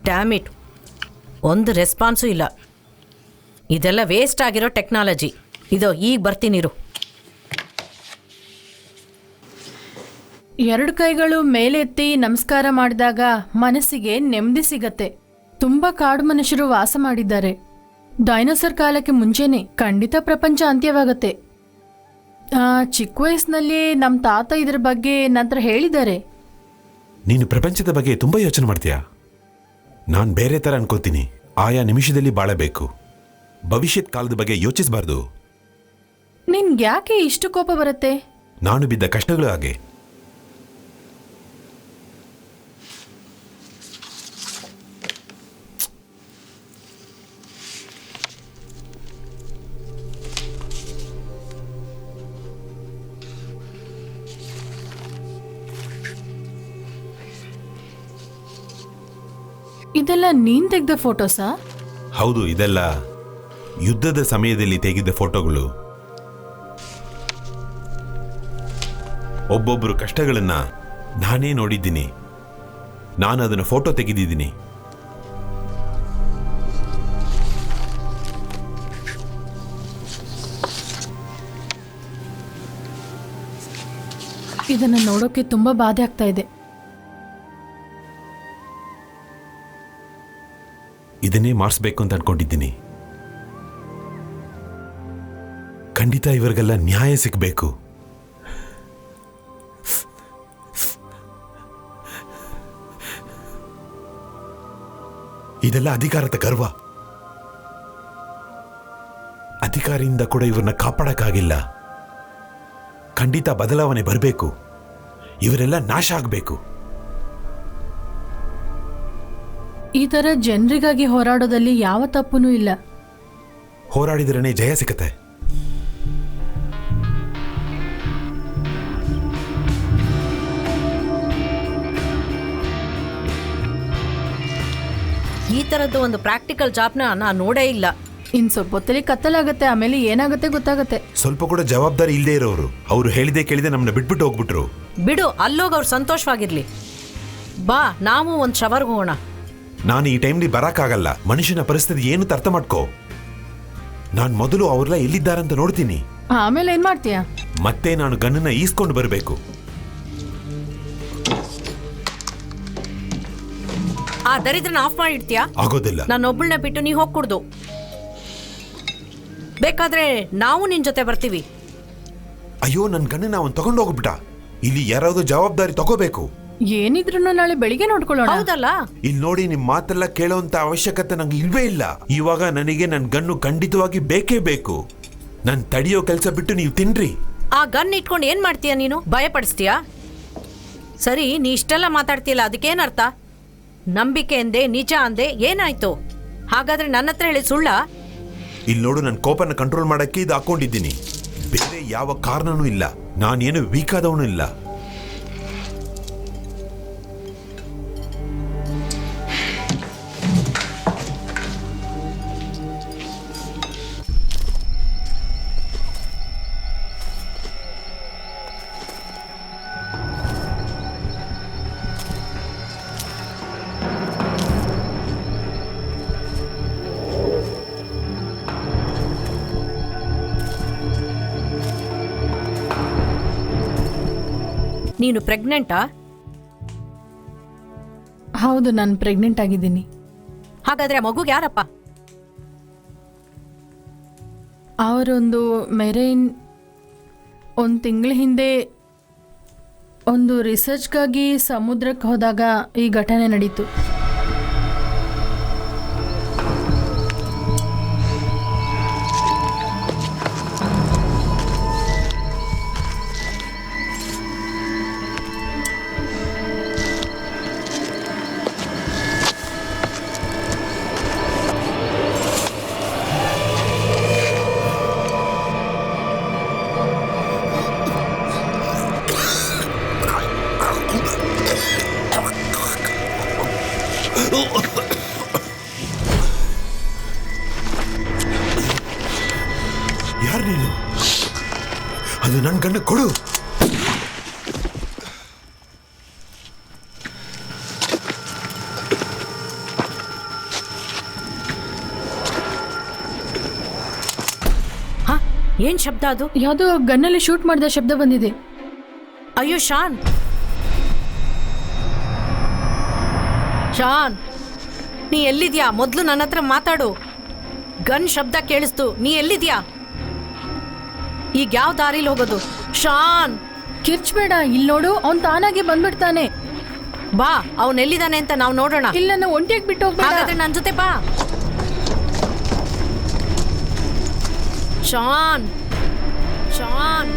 G: ಡ್ಯಾಮಿಟ್, ಒಂದು ರೆಸ್ಪಾನ್ಸು ಇಲ್ಲ. ಇದೆಲ್ಲ ವೇಸ್ಟ್ ಆಗಿರೋ ಟೆಕ್ನಾಲಜಿ. ಇದೋ ಈಗ ಬರ್ತೀನಿರು.
C: 2 ಕೈಗಳು ಮೇಲೆತ್ತಿ ನಮಸ್ಕಾರ ಮಾಡಿದಾಗ ಮನಸ್ಸಿಗೆ ನೆಮ್ಮದಿ ಸಿಗತ್ತೆ. ತುಂಬಾ ಕಾಡು ಮನುಷ್ಯರು ವಾಸ ಮಾಡಿದ್ದಾರೆ. ಡೈನೋಸರ್ ಕಾಲಕ್ಕೆ ಮುಂಚೆನೆ ಖಂಡಿತ ಪ್ರಪಂಚ ಅಂತ್ಯವಾಗತ್ತೆ. ಚಿಕ್ಕ ವಯಸ್ಸಿನಲ್ಲಿ ನಮ್ಮ ತಾತ ಇದ್ರ ಬಗ್ಗೆ ನಂತರ ಹೇಳಿದ್ದಾರೆ.
F: ನೀನು ಪ್ರಪಂಚದ ಬಗ್ಗೆ ತುಂಬಾ ಯೋಚನೆ ಮಾಡ್ತೀಯಾ? ನಾನು ಬೇರೆ ಥರ ಅನ್ಕೋತೀನಿ. ಆಯಾ ನಿಮಿಷದಲ್ಲಿ ಬಾಳಬೇಕು. ಭವಿಷ್ಯತ್ ಕಾಲದ ಬಗ್ಗೆ ಯೋಚಿಸಬಾರ್ದು.
C: ನಿನ್ಗೆ ಯಾಕೆ ಇಷ್ಟು ಕೋಪ ಬರುತ್ತೆ?
F: ನಾನು ಬಿದ್ದ ಕಷ್ಟಗಳು ಹಾಗೆ.
C: ಇದೆಲ್ಲ ನೀನ್ ತೆಗ್ದ ಫೋಟೋಸಾ?
F: ಹೌದು, ಇದೆಲ್ಲ ಯುದ್ಧದ ಸಮಯದಲ್ಲಿ ತೆಗೆದ ಫೋಟೋಗಳು. ಒಬ್ಬೊಬ್ಬರು ಕಷ್ಟಗಳನ್ನ ನಾನೇ ನೋಡಿದ್ದೀನಿ. ನಾನು ಅದನ್ನು ಫೋಟೋ ತೆಗೆದಿದ್ದೀನಿ.
C: ಇದನ್ನ ನೋಡೋಕೆ ತುಂಬಾ ಬಾಧೆ ಆಗ್ತಾ ಇದೆ.
F: ಇದನ್ನೇ ಮಾಡಿಸ್ಬೇಕು ಅಂತ ಅನ್ಕೊಂಡಿದ್ದೀನಿ. ಖಂಡಿತ ಇವರಿಗೆಲ್ಲ ನ್ಯಾಯ ಸಿಗಬೇಕು. ಇದೆಲ್ಲ ಅಧಿಕಾರದ ಗರ್ವ. ಅಧಿಕಾರಿಯಿಂದ ಕೂಡ ಇವ್ರನ್ನ ಕಾಪಾಡಕ್ಕಾಗಿಲ್ಲ. ಖಂಡಿತ ಬದಲಾವಣೆ ಬರಬೇಕು. ಇವರೆಲ್ಲ ನಾಶ ಆಗಬೇಕು.
C: ಈ ತರ ಜನರಿಗಾಗಿ ಹೋರಾಡೋದಲ್ಲಿ ಯಾವ ತಪ್ಪುನೂ ಇಲ್ಲ.
F: ಹೋರಾಡಿದ್ರೇ ಜಯ ಸಿಕ್ಕತ್ತೆ.
G: ಈ ಥರದ್ದು ಒಂದು ಪ್ರಾಕ್ಟಿಕಲ್ ಜಾಬ್ನ ನಾನು ನೋಡೇ ಇಲ್ಲ.
C: ಇನ್ ಸ್ವಲ್ಪ ಹೊತ್ತಲ್ಲಿ ಕತ್ತಲಾಗತ್ತೆ, ಆಮೇಲೆ ಏನಾಗುತ್ತೆ ಗೊತ್ತಾಗತ್ತೆ.
F: ಸ್ವಲ್ಪ ಕೂಡ ಜವಾಬ್ದಾರಿ ಇಲ್ಲದೆ ಇರೋರು. ಅವರು ಹೇಳಿದೆ ಕೇಳಿದೆ ನಮ್ಮನ್ನ ಬಿಟ್ಬಿಟ್ಟು ಹೋಗ್ಬಿಟ್ರು.
G: ಬಿಡು, ಅಲ್ಲೋಗಿ ಅವ್ರು ಸಂತೋಷವಾಗಿರ್ಲಿ. ಬಾ, ನಾವು ಒಂದು ಶವರ್ಗೆ ಹೋಗೋಣ.
F: ನಾನು ಈ ಟೈಮ್ಲಿ ಬರಕ್ಕಾಗಲ್ಲ. ಮನುಷ್ಯನ ಪರಿಸ್ಥಿತಿ ಏನು ಅರ್ಥ ಮಾಡ್ಕೋ. ನಾನು ಮೊದಲು ಅವ್ರೆಲ್ಲ ಎಲ್ಲಿದ್ದಾರಂತ ನೋಡ್ತೀನಿ.
C: ಆಮೇಲೆ ಏನ್ ಮಾಡ್ತೀಯಾ?
F: ಮತ್ತೆ ನಾನು ಗನ್ನನ್ನ ಈಸ್ಕೊಂಡು ಬರಬೇಕು.
G: ಆ ದರಿದ್ರನ ಆಫ್ ಮಾಡಿಡ್ತೀಯಾ?
F: ಆಗೋದಿಲ್ಲ.
G: ನಾನು ಒಬ್ಬಳನ್ನ ಬಿಟ್ಟು ನೀ ಹೋಗ್ಕೂಡ್ದು. ಬೇಕಾದ್ರೆ ನಾವು ನಿನ್ ಜೊತೆ ಬರ್ತೀವಿ.
F: ಅಯ್ಯೋ, ನನ್ನ ಗನ್ನನ್ನ ಅವನ್ ತಗೊಂಡು ಹೋಗ್ಬಿಟ್ಟ. ಇಲ್ಲಿ ಯಾರಾದ್ರೂ ಜವಾಬ್ದಾರಿ ತಗೋಬೇಕು.
C: ಏನಿದ್ರು ನಾಳೆ ಬೆಳಿಗ್ಗೆ ನೋಡ್ಕೊಳ್ಳೋಣ.
G: ಹೌದಲ್ಲ?
F: ಇಲ್ಲಿ ನೋಡಿ, ನಿಮ್ ಮಾತೆಲ್ಲ ಕೇಳೋಂತ ಅವಶ್ಯಕತೆ ನಂಗೆ ಇಲ್ವೇ ಇಲ್ಲ. ಇವಾಗ ನನಗೆ ನನ್ನ ಗನ್ನು ಖಂಡಿತವಾಗಿ ಬೇಕೇ ಬೇಕು. ನಾನು ತಡಿಯೋ ಕೆಲಸ ಬಿಟ್ಟು ನೀವು ತಿನ್ರಿ.
G: ಆ ಗನ್ ಇಟ್ಕೊಂಡು ಏನ್ ಮಾಡ್ತೀಯ ನೀನು? ಭಯಪಡಿಸ್ತೀಯಾ? ಸರಿ, ನೀ ಇಷ್ಟೆಲ್ಲ ಮಾತಾಡ್ತೀಯಲ್ಲ, ಅದಕ್ಕೇನರ್ಥ? ನಂಬಿಕೆ ಅಂದೆ, ನಿಜ ಅಂದೆ, ಏನಾಯ್ತು? ಹಾಗಾದ್ರೆ ನನ್ನ ಹತ್ರ ಹೇಳಿ ಸುಳ್ಳ?
F: ಇಲ್ಲಿ ನೋಡು, ನನ್ನ ಕೋಪನ ಕಂಟ್ರೋಲ್ ಮಾಡಕ್ಕೆ ಇದು ಹಾಕೊಂಡಿದ್ದೀನಿ. ಬೇರೆ ಯಾವ ಕಾರಣನೂ ಇಲ್ಲ. ನಾನೇನು ವೀಕ್ ಆದವನು ಇಲ್ಲ.
G: ನೀನು ಪ್ರೆಗ್ನೆಂಟಾ?
C: ಹೌದು, ನಾನು ಪ್ರೆಗ್ನೆಂಟ್ ಆಗಿದ್ದೀನಿ.
G: ಹಾಗಾದ್ರೆ ಮಗುಗೆ ಯಾರಪ್ಪ?
C: ಅವರೊಂದು ಮೆರೈನ್ 1 ತಿಂಗಳ ಹಿಂದೆ ಒಂದು ರಿಸರ್ಚ್ಗಾಗಿ ಸಮುದ್ರಕ್ಕೆ ಹೋದಾಗ ಈ ಘಟನೆ ನಡೀತು.
F: ಯಾರು ನೀನು? ಅದು ನನ್ನ ಗಂಡ ಕೊಡು.
G: ಏನ್ ಶಬ್ದ ಅದು?
C: ಯಾವುದೋ ಗನ್ನಲ್ಲಿ ಶೂಟ್ ಮಾಡಿದ ಶಬ್ದ ಬಂದಿದೆ.
G: ಅಯ್ಯೋ ಶಾನ್, ಶಾನ್ ನೀ ಎಲ್ಲಿದ್ಯಾ? ಮೊದಲು ನನ್ನ ಹತ್ರ ಮಾತಾಡು. ಗನ್ ಶಬ್ದ ಕೇಳಿಸ್ತು, ನೀ ಎಲ್ಲಿದ್ಯಾ? ಈಗ ಯಾವ ದಾರಿಲಿ ಹೋಗೋದು? ಶಾನ್
C: ಕಿರ್ಚ್ಬೇಡ, ಇಲ್ಲಿ ನೋಡು, ಅವ್ನ್ ತಾನಾಗೆ ಬಂದ್ಬಿಡ್ತಾನೆ.
G: ಬಾ, ಅವನ್ ಎಲ್ಲಿದ್ದಾನೆ ಅಂತ ನಾವು ನೋಡೋಣ.
C: ಇಲ್ಲ, ನಾನು ಒಂಟಿಯಾಗಿ ಬಿಟ್ಟು ಹೋಗ್ಬೇಡ.
G: ಹಾಗಾದ್ರೆ ನನ್ನ ಜೊತೆ ಬಾ. ಶಾನ್, ಶಾನ್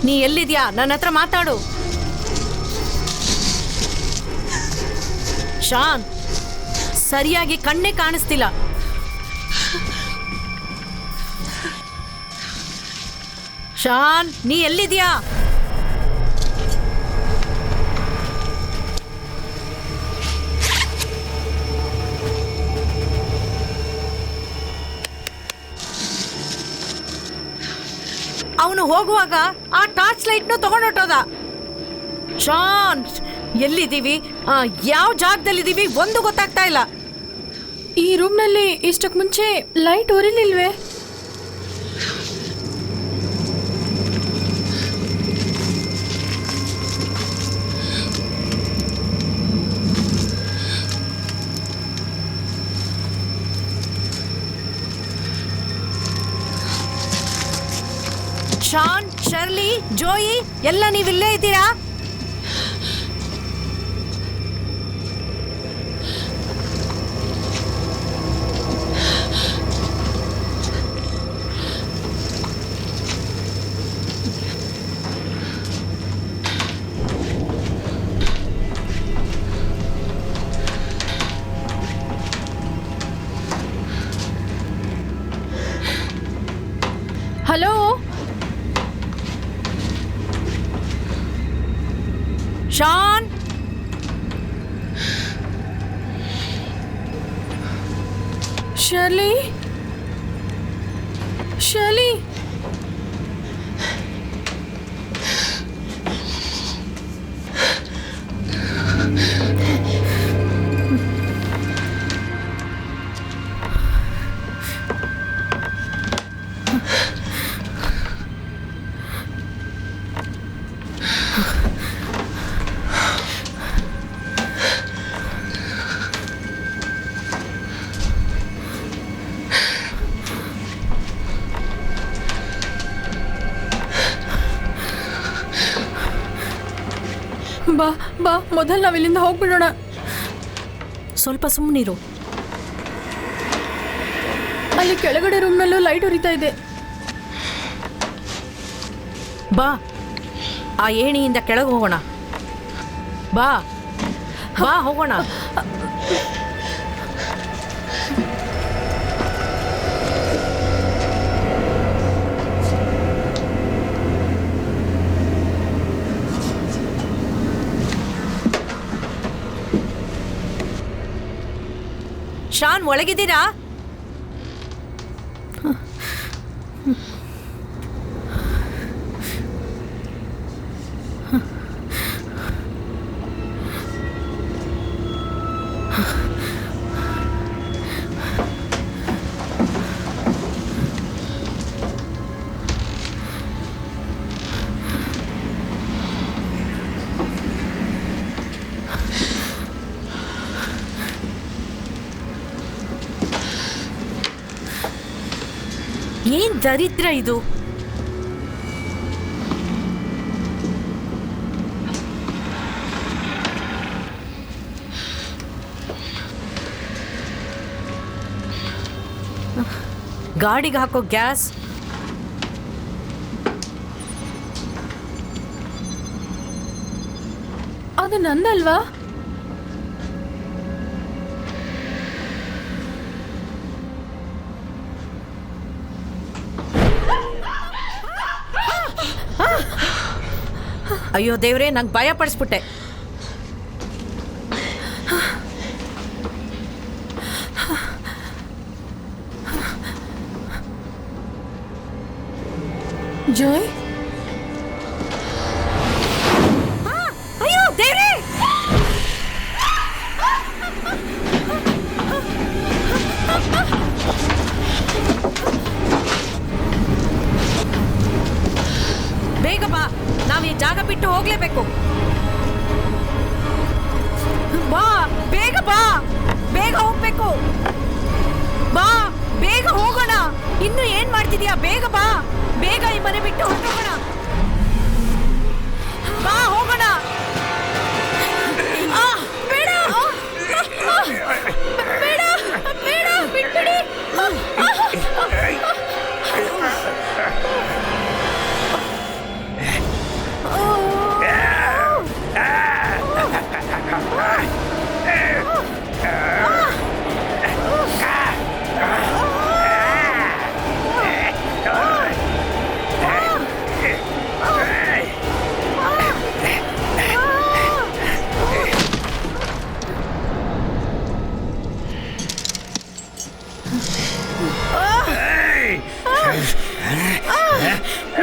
G: ನೀ ಎಲ್ಲಿದ್ಯಾ? ನನ್ನ ಹತ್ರ ಮಾತಾಡು. ಶಾನ್, ಸರಿಯಾಗಿ ಕಣ್ಣೇ ಕಾಣಿಸ್ತಿಲ್ಲ. ಶಾನ್, ನೀ ಎಲ್ಲಿದ್ಯಾ? ಅವನು ಹೋಗುವಾಗ ಆ ಟಾರ್ಚ್ ಲೈಟ್ನು ತಗೊಂಡೊಟ್ಟೋದ. ಶಾನ್, ಎಲ್ಲಿದ್ದೀವಿ? ಯಾವ ಜಾಗದಲ್ಲಿದ್ದೀವಿ ಒಂದು ಗೊತ್ತಾಗ್ತಾ ಇಲ್ಲ.
C: ಈ ರೂಮ್ನಲ್ಲಿ ಇಷ್ಟಕ್ಕೆ ಮುಂಚೆ ಲೈಟ್ ಉರಿಲಿಲ್ವೇ?
G: ಶಾನ್, ಶರ್ಲಿ, ಜೋಯಿ ಎಲ್ಲ ನೀವಿಲ್ಲೇ ಇದ್ದೀರಾ?
C: ಹಲೋ,
G: ಶಾನ್,
C: ಶರ್ಲಿ, ಶರ್ಲಿ, ಬಾ ಬಾ, ಮೊದಲು ನಾವಿಲ್ಲಿಂದ ಹೋಗ್ಬಿಡೋಣ.
G: ಸ್ವಲ್ಪ ಸುಮ್ಮನಿರು.
C: ಅಲ್ಲಿ ಕೆಳಗಡೆ ರೂಮ್ನಲ್ಲೂ ಲೈಟ್ ಉರಿತಾ ಇದೆ.
G: ಬಾ, ಆ ಏಣಿಯಿಂದ ಕೆಳಗೆ ಹೋಗೋಣ. ಬಾ ಬಾ, ಹೋಗೋಣ. ಶಾನ್, ಒಳಗಿದ್ದೀರಾ? ಏನ್ ದರಿದ್ರ ಇದು? ಗಾಡಿಗೆ ಹಾಕೋ ಗ್ಯಾಸ್,
C: ಅದು ನಂದಲ್ವಾ?
G: ಅಯ್ಯೋ ದೇವ್ರೆ, ನಂಗೆ ಭಯ ಪಡಿಸ್ಬಿಟ್ಟೆ.
C: ಜಾಯ್,
G: ಅಯ್ಯೋ ದೇವ್ರೆ! ಮಾಡಬೇಕು. ಬಾ ಬೇಗ ಬಾ, ಬೇಗ ಹೋಗ್ಬೇಕು. ಬಾ ಬೇಗ ಹೋಗೋಣ. ಇನ್ನು ಏನ್ ಮಾಡ್ತಿದ್ಯಾ? ಬೇಗ ಬಾ, ಬೇಗ ಈ ಮನೆ ಬಿಟ್ಟು ಹೊರಟೋಗೋಣ. ಬಾ ಹೋಗೋಣ. ಬೇಡ ಬೇಡ ಬೇಡ, ಬಿಟ್ಬಿಡಿ.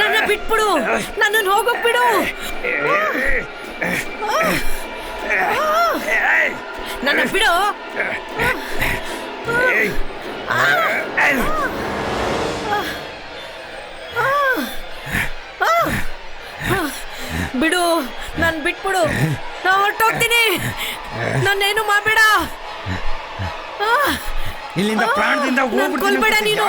G: ನನ್ನ ಬಿಟ್ಬಿಡು, ನನ್ನನ್ನು ಹೋಗೋಕ್ ಬಿಡು. ನನ್ನ ಬಿಡು. ಬಿಡು, ನಾನು ಬಿಟ್ಬಿಡು. ನಾ ಹೊರಟೋಗ್ತೀನಿ. ನನ್ನೇನು ಮಾಡಬೇಡ.
H: ಇಲ್ಲಿಂದ ಪ್ರಾಣದಿಂದ
G: ಕೊಲ್ಬೇಡ ನೀನು.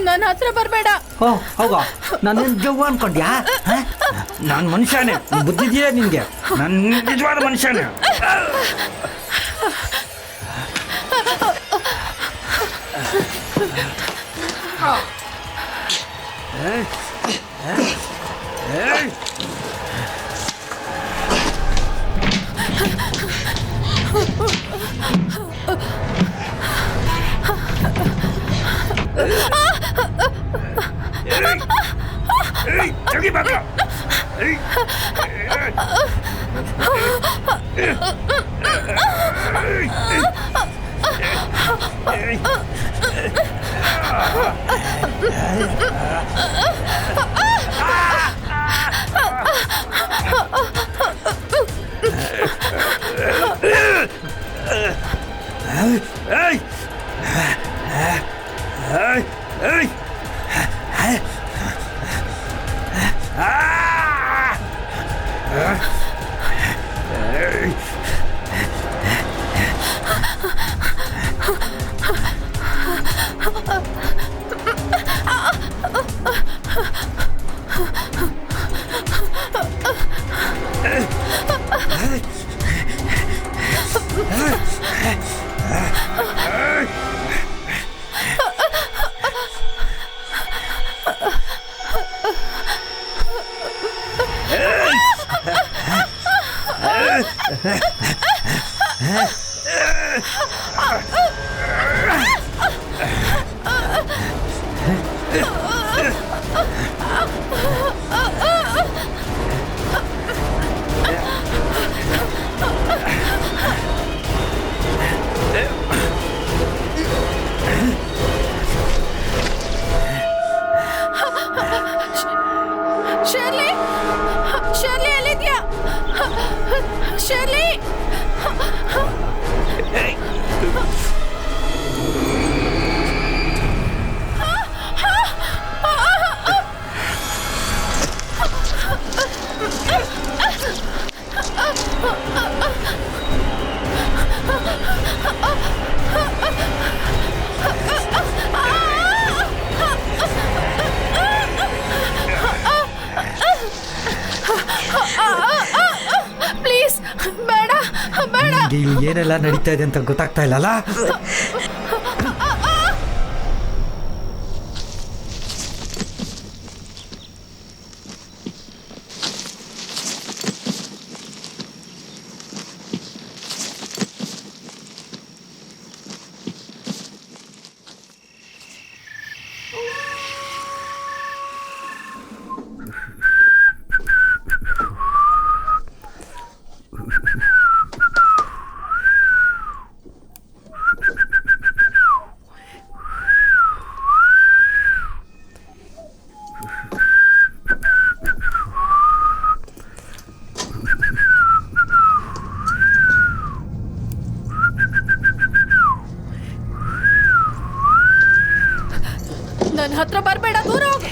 C: ನನ್ನ ಹತ್ರ ಬರಬೇಡ.
B: ಓ ಹೌದಾ, ನಾನೇನು ಜವ್ವ ಅನ್ಕೊಂಡ್ಯಾ? ನಾನು ಮನುಷ್ಯನೇ, ಬುದ್ಧಿದೆಯಾ ನಿನಗೆ? ನನ್ನ ನಿಜವಾದ ಮನುಷ್ಯನೇ.
C: ಶರ್ಲಿ, ಶರ್ಲಿ ಎಲ್ಲಿದ್ಯಾ? ಶರ್ಲಿ, ಪ್ಲೀಸ್ ಬೇಡ ಬೇಡ.
B: ಇಲ್ಲಿ ಏನೆಲ್ಲ ನಡೀತಾ ಇದೆ ಅಂತ ಗೊತ್ತಾಗ್ತಾ ಇಲ್ಲಲ್ಲ.
C: ನನ್ನ ಹತ್ರ ಬರಬೇಡ, ದೂರ ಹೋಗು.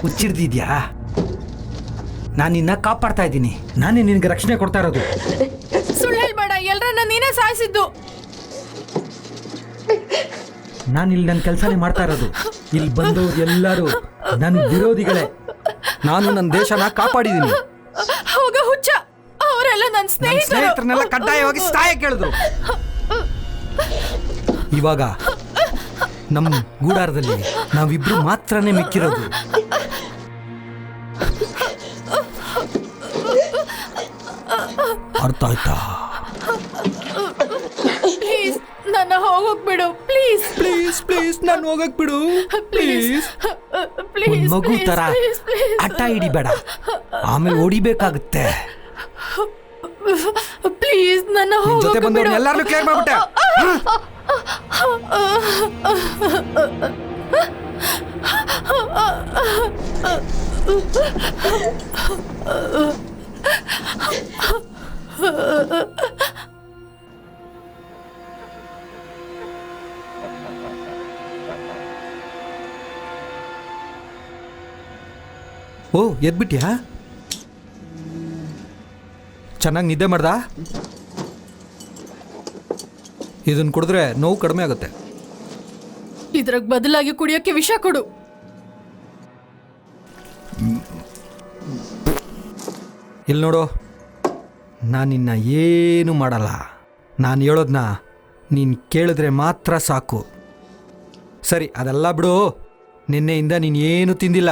B: ಹುಚ್ಚಿಡ್ದಿದ್ಯಾ? ನಾನು ನಿನ್ನ ಕಾಪಾಡ್ತಾ ಇದ್ದೀನಿ. ನಾನೇ ನಿನಗೆ ರಕ್ಷಣೆ ಕೊಡ್ತಾ ಇರೋದು.
C: ಸುಳ್ಳು ಹೇಳ್ಬೇಡ, ಎಲ್ಲರನ್ನ ನೀನೇ ಸಾಯಿಸಿದ್ದು.
B: ನಾನು ಇಲ್ಲಿ ನನ್ನ ಕೆಲಸನೇ ಮಾಡ್ತಾ ಇರೋದು. ಇಲ್ಲಿ ಬಂದವರು ಎಲ್ಲರೂ ನನ್ನ ವಿರೋಧಿಗಳೇ. ನಾನು ನನ್ನ ದೇಶನ ಕಾಪಾಡಿದ್ದೀನಿ.
C: ಹೋಗ ಹುಚ್ಚ, ಅವರೆಲ್ಲ ನನ್ನ
B: ಸ್ನೇಹಿತರನ್ನೆಲ್ಲ ಕಡ್ಡಾಯವಾಗಿ ಸಹಾಯ ಕೇಳಿದ್ರು. ಇವಾಗ ನಮ್ಮ ಗೂಡಾರದಲ್ಲಿ ನಾವಿಬ್ರು ಮಾತ್ರನೇ ಮಿಕ್ಕಿರೋದು. ಅರ್ಥ ಆಯ್ತಾ?
C: ಪ್ಲೀಸ್ ನನ್ನ ಹೋಗಕ್ ಬಿಡು, ಪ್ಲೀಸ್
B: ಪ್ಲೀಸ್ ಪ್ಲೀಸ್ ನಾನು ಹೋಗಕ್ ಬಿಡು ಪ್ಲೀಸ್. ಒಂದ್ ಮಗು ತರ ಹಠ ಹಿಡಿಬೇಡ, ಆಮೇಲೆ ಹೊಡಿಬೇಕಾಗುತ್ತೆ.
C: ಪ್ಲೀಸ್ ನನ್ನ
B: ನಿನ್ ಜೊತೆ
C: ಹೋಗಕ್
B: ಬಂದವ್ರನ್ನ
C: ಬಿಡು.
B: ಎಲ್ಲಾರನ್ನೂ ಕ್ಲಿಯರ್ ಮಾಡ್ಬಿಟ್ಟೆ. ಓ, ಎದ್ಬಿಟ್ಯಾ? ಚೆನ್ನಾಗಿ ನಿದ್ದೆ ಮಾಡ್ದಾ? ಇದನ್ನು ಕುಡಿದ್ರೆ ನೋವು ಕಡಿಮೆ ಆಗುತ್ತೆ.
C: ಇದ್ರಾಗ ಬದಲಾಗಿ ಕುಡಿಯೋಕೆ ವಿಷ ಕೊಡು.
B: ಇಲ್ಲಿ ನೋಡು, ನಾನು ನಿನ್ನ ಏನು ಮಾಡಲ್ಲ. ನಾನು ಹೇಳೋದನ್ನ ನೀನು ಕೇಳಿದ್ರೆ ಮಾತ್ರ ಸಾಕು. ಸರಿ, ಅದೆಲ್ಲ ಬಿಡು. ನಿನ್ನೆಯಿಂದ ನೀನು ಏನು ತಿಂದಿಲ್ಲ.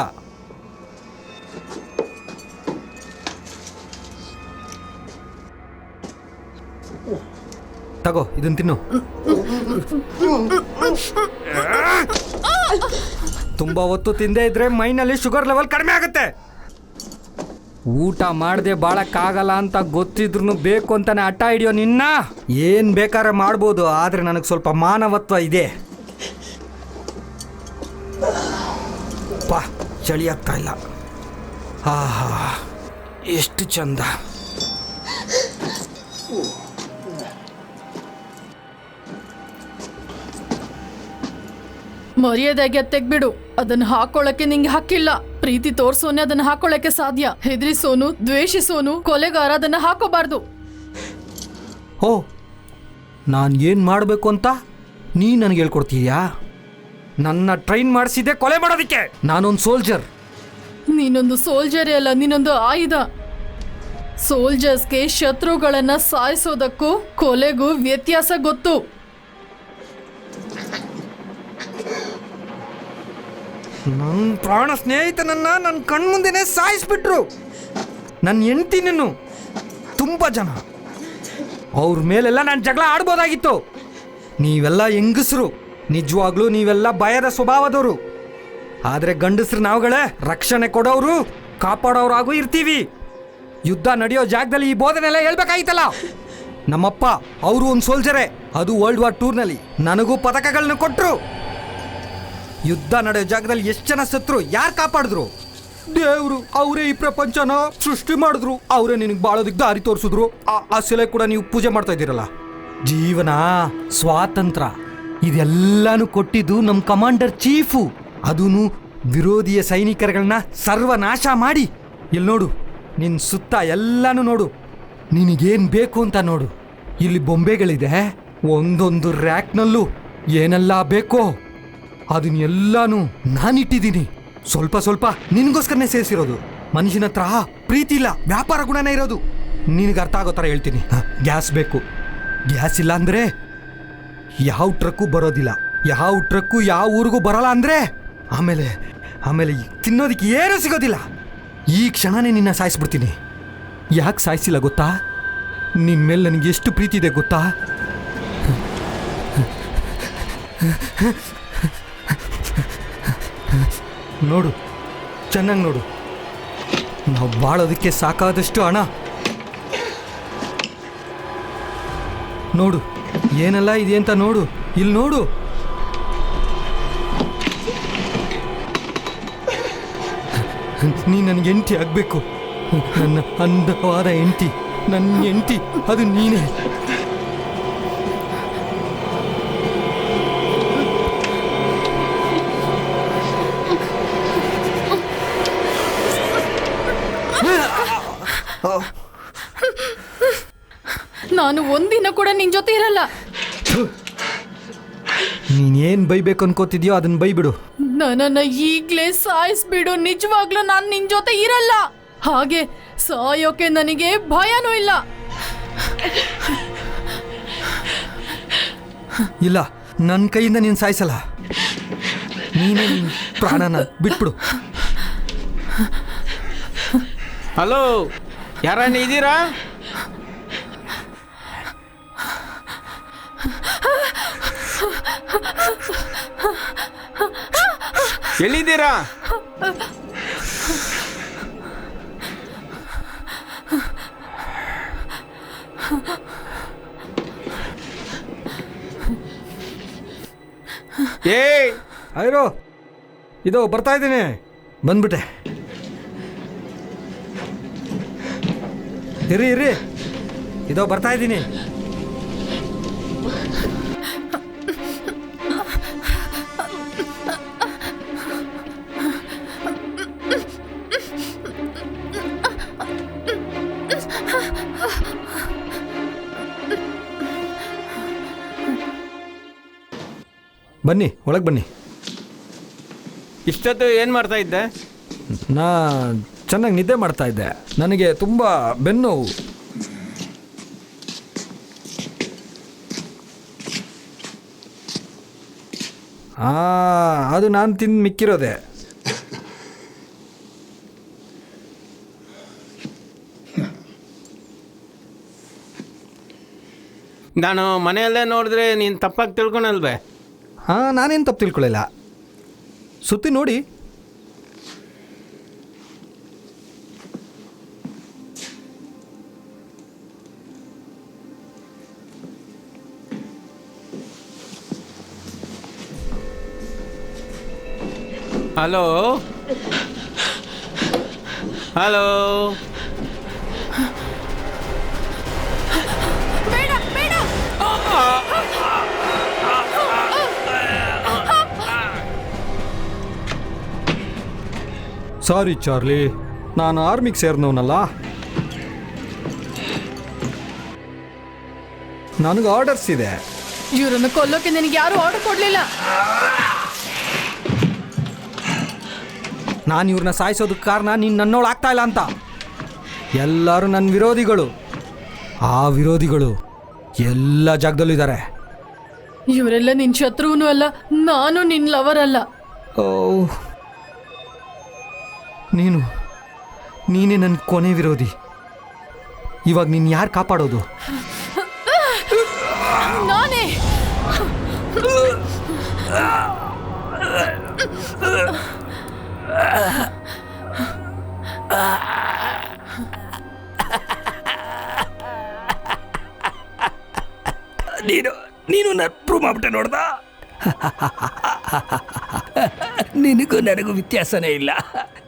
B: ತಗೋ, ಇದನ್ನು ತಿನ್ನು. ತುಂಬ ಹೊತ್ತು ತಿಂದೇ ಇದ್ರೆ ಮೈನಲ್ಲಿ ಶುಗರ್ ಲೆವೆಲ್ ಕಡಿಮೆ ಆಗುತ್ತೆ. ಊಟ ಮಾಡದೆ ಬಾಳಕ್ಕಾಗಲ್ಲ ಅಂತ ಗೊತ್ತಿದ್ರು ಬೇಕು ಅಂತಾನೆ ಹಠ ಹಿಡಿಯೋ ನಿನ್ನ. ಏನು ಬೇಕಾದ್ರೆ ಮಾಡ್ಬೋದು, ಆದರೆ ನನಗೆ ಸ್ವಲ್ಪ ಮಾನವತ್ವ ಇದೆ. ಪಾ, ಚಳಿ ಆಗ್ತಾ ಇಲ್ಲ. ಆಹಾ, ಎಷ್ಟು ಚಂದ.
C: ಮರ್ಯಾದೆಗೆ ತೆಗ್ಬಿಡು. ಅದನ್ನ ಹಾಕೊಳ್ಳಕ್ಕೆ ನಿಂಗೆ ಹಕ್ಕಿಲ್ಲ. ಪ್ರೀತಿ ತೋರ್ಸೋನೆ ಅದನ್ನ ಹಾಕೊಳ್ಳಕ್ಕೆ ಸಾಧ್ಯ. ಹೆದರಿಸೋನು, ದ್ವೇಷಿಸೋನು, ಕೊಲೆಗಾರ ಅದನ್ನ ಹಾಕೋಬಾರ್ದು.
B: ಓ, ನಾನು ಏನು ಮಾಡಬೇಕು ಅಂತ ನೀ ನನಗೆ ಹೇಳ್ಕೊಡ್ತೀಯಾ? ನನ್ನ ಟ್ರೈನ್ ಮಾಡಿಸಿದ್ದೆ ಕೊಲೆ ಮಾಡೋದಕ್ಕೆ. ನಾನೊಂದು ಸೋಲ್ಜರ್.
C: ನೀನೊಂದು ಸೋಲ್ಜರೇ ಅಲ್ಲ, ನೀನೊಂದು ಆಯುಧ. ಸೋಲ್ಜರ್ಸ್ಗೆ ಶತ್ರುಗಳನ್ನ ಸಾಯಿಸೋದಕ್ಕೂ ಕೊಲೆಗೂ ವ್ಯತ್ಯಾಸ ಗೊತ್ತು.
B: ನನ್ನ ಪ್ರಾಣ ಸ್ನೇಹಿತನನ್ನ ನನ್ನ ಕಣ್ಮುಂದೆನೇ ಸಾಯಿಸ್ಬಿಟ್ರು. ನನ್ನ ಹೆಂಡ್ತಿನೂ ತುಂಬ ಜನ ಅವ್ರ ಮೇಲೆಲ್ಲ ನಾನು ಜಗಳ ಆಡ್ಬೋದಾಗಿತ್ತು. ನೀವೆಲ್ಲ ಹೆಂಗಸರು, ನಿಜವಾಗ್ಲೂ ನೀವೆಲ್ಲ ಭಯದ ಸ್ವಭಾವದವರು. ಆದರೆ ಗಂಡಸ್ರು ನಾವುಗಳೇ ರಕ್ಷಣೆ ಕೊಡೋರು ಕಾಪಾಡೋರಾಗೂ ಇರ್ತೀವಿ. ಯುದ್ಧ ನಡೆಯೋ ಜಾಗದಲ್ಲಿ ಈ ಬೋಧನೆಲ್ಲ ಹೇಳ್ಬೇಕಾಗಿತ್ತಲ್ಲ. ನಮ್ಮಪ್ಪ ಅವರು ಒಂದು ಸೋಲ್ಜರೇ, ಅದು ವರ್ಲ್ಡ್ ವಾರ್ ಟೂರ್ನಲ್ಲಿ ನನಗೂ ಪದಕಗಳನ್ನ ಕೊಟ್ಟರು. ಯುದ್ಧ ನಡೆಯೋ ಜಾಗದಲ್ಲಿ ಎಷ್ಟು ಜನ ಸತ್ರು, ಯಾರು ಕಾಪಾಡಿದ್ರು? ದೇವರು ಅವರೇ ಈ ಪ್ರಪಂಚನ ಸೃಷ್ಟಿ ಮಾಡಿದ್ರು, ಅವರೇ ನಿನಗೆ ಬಾಳೋದಕ್ಕೆ ದಾರಿ ತೋರಿಸಿದ್ರು. ಆ ಶಿಲೆ ಕೂಡ ನೀವು ಪೂಜೆ ಮಾಡ್ತಾ ಇದ್ದೀರಲ್ಲ. ಜೀವನ, ಸ್ವಾತಂತ್ರ್ಯ ಇದೆಲ್ಲಾನು ಕೊಟ್ಟಿದ್ದು ನಮ್ಮ ಕಮಾಂಡರ್ ಚೀಫು. ಅದೂ ವಿರೋಧಿಯ ಸೈನಿಕರುಗಳನ್ನ ಸರ್ವನಾಶ ಮಾಡಿ. ಇಲ್ಲಿ ನೋಡು, ನಿನ್ನ ಸುತ್ತ ಎಲ್ಲಾನು ನೋಡು, ನಿನಗೇನು ಬೇಕು ಅಂತ ನೋಡು. ಇಲ್ಲಿ ಬೊಂಬೆಗಳಿದೆ, ಒಂದೊಂದು ರ್ಯಾಕ್ನಲ್ಲೂ ಏನೆಲ್ಲ ಬೇಕೋ ಅದನ್ನೆಲ್ಲಾನು ನಾನಿಟ್ಟಿದ್ದೀನಿ. ಸ್ವಲ್ಪ ಸ್ವಲ್ಪ ನಿನಗೋಸ್ಕರನೇ ಸೇರಿಸಿರೋದು. ಮನುಷ್ಯನ ಹತ್ರ ಪ್ರೀತಿ ಇಲ್ಲ, ವ್ಯಾಪಾರ ಗುಣನೇ ಇರೋದು. ನಿನಗೆ ಅರ್ಥ ಆಗೋ ಥರ ಹೇಳ್ತೀನಿ. ಗ್ಯಾಸ್ ಬೇಕು, ಗ್ಯಾಸ್ ಇಲ್ಲ ಅಂದರೆ ಯಾವ ಟ್ರಕ್ಕು ಬರೋದಿಲ್ಲ, ಯಾವ ಟ್ರಕ್ಕು ಯಾವ ಊರಿಗೂ ಬರೋಲ್ಲ ಅಂದರೆ ಆಮೇಲೆ ತಿನ್ನೋದಕ್ಕೆ ಏನೂ ಸಿಗೋದಿಲ್ಲ. ಈ ಕ್ಷಣನೇ ನಿನ್ನ ಸಾಯಿಸ್ಬಿಡ್ತೀನಿ. ಯಾಕೆ ಸಾಯಿಸಿಲ್ಲ ಗೊತ್ತಾ? ನಿನ್ನ ಮೇಲೆ ನನಗೆ ಎಷ್ಟು ಪ್ರೀತಿ ಇದೆ ಗೊತ್ತಾ? ನೋಡು, ಚೆನ್ನಾಗಿ ನೋಡು, ನಾವು ಬಾಳೋದಕ್ಕೆ ಸಾಕಾದಷ್ಟು ಹಣ. ನೋಡು ಏನೆಲ್ಲ ಇದೆ ಅಂತ ನೋಡು, ಇಲ್ಲಿ ನೋಡು. ನೀ ನನಗೆ ಹೆಂಡತಿ ಆಗಬೇಕು, ನನ್ನ ಅಂದವಾದ ಹೆಂಡತಿ, ನನ್ನ ಹೆಂಡತಿ ಅದು ನೀನೇ.
C: ನಾನು ಒಂದಿನ ಕೂಡ ನಿನ್ ಜೊತೆ ಇರಲ್ಲ.
B: ನೀನೇನ್ ಬೈಬೇಕು ಅನ್ಕೋತಿದ್ಯೋ ಅದನ್ನ ಬೈಬಿಡು.
C: ನನ್ನನ್ನ ಈಗ್ಲೇ ಸಾಯಿಸ್ಬಿಡು, ನಿಜವಾಗ್ಲೂ ನಾನು ನಿನ್ ಜೊತೆ ಇರಲ್ಲ. ಹಾಗೆ ಸಾಯೋಕೆ ನನಗೆ ಭಯನೂ ಇಲ್ಲ.
B: ಇಲ್ಲ, ನನ್ನ ಕೈಯಿಂದ ನೀನು ಸಾಯಿಸಲ್ಲ. ನೀನೇ ನಿನ್ನ ಪ್ರಾಣನ ಬಿಟ್ಬಿಡು.
H: ಹಲೋ, ಯಾರನ್ನ ಇದ್ದೀರಾ? ಎಲ್ಲಿದ್ದೀರಾ? ಏಯ್
B: ಐರೋ, ಇದೋ ಬರ್ತಾ ಇದ್ದೀನಿ. ಬಂದ್ಬಿಟ್ಟೆ. ಇರಿ, ಇದೋ ಬರ್ತಾ ಇದ್ದೀನಿ. ಬನ್ನಿ, ಒಳಗೆ ಬನ್ನಿ.
H: ಇಷ್ಟೊತ್ತು ಏನು ಮಾಡ್ತಾ ಇದ್ದೆ?
B: ನಾ ಚೆನ್ನಾಗಿ ನಿದ್ದೆ ಮಾಡ್ತಾ ಇದ್ದೆ. ನನಗೆ ತುಂಬ ಬೆನ್ನೋವು. ಅದು ನಾನು ತಿಂದು ಮಿಕ್ಕಿರೋದೆ.
H: ನಾನು ಮನೆಯಲ್ಲೇ ನೋಡಿದ್ರೆ ನೀನು ತಪ್ಪಾಗಿ ತಿಳ್ಕೊಳಲ್ವೇ?
B: ನಾನೇನು ತಪ್ಪು ತಿಳ್ಕೊಳ್ಳಿಲ್ಲ. ಸುತ್ತಿ ನೋಡಿ.
H: ಹಲೋ ಹಲೋ,
B: ಸಾರಿ ಚಾರ್ಲಿ, ನಾನು ಆರ್ಮಿಗೆ ಸೇರಿದವನಲ್ಲ. ನನಗೆ ಆರ್ಡರ್ಸ್ ಇದೆ.
C: ಇವರನ್ನು ಕೊಲ್ಲೋಕೆ ನನಗೆ ಯಾರು ಆರ್ಡರ್ ಕೊಡ್ಲಿಲ್ಲ.
B: ನಾನು ಇವ್ರನ್ನ ಸಾಯಿಸೋದಕ್ಕೆ ಕಾರಣ ನೀನು ನನ್ನೋಳು ಆಗ್ತಾ ಇಲ್ಲ ಅಂತ. ಎಲ್ಲರೂ ನನ್ನ ವಿರೋಧಿಗಳು. ಆ ವಿರೋಧಿಗಳು ಎಲ್ಲ ಜಾಗದಲ್ಲೂ ಇದ್ದಾರೆ.
C: ಇವರೆಲ್ಲ ನಿನ್ ಶತ್ರುವನು ಅಲ್ಲ, ನಾನು ನಿನ್ ಲವರ್ ಅಲ್ಲ.
B: ಓ, ನೀನೇ ನನ್ನ ಕೊನೆ ವಿರೋಧಿ. ಇವಾಗ ನೀನು ಯಾರು ಕಾಪಾಡೋದು?
C: ನಾನೇ.
B: ನೀನು ನನ್ನ ಪ್ರೂವ್ ಮಾಡ್ಬಿಟ್ಟೆ ನೋಡ್ದ. ನಿನಗೂ ನನಗೂ ವ್ಯತ್ಯಾಸನೇ ಇಲ್ಲ.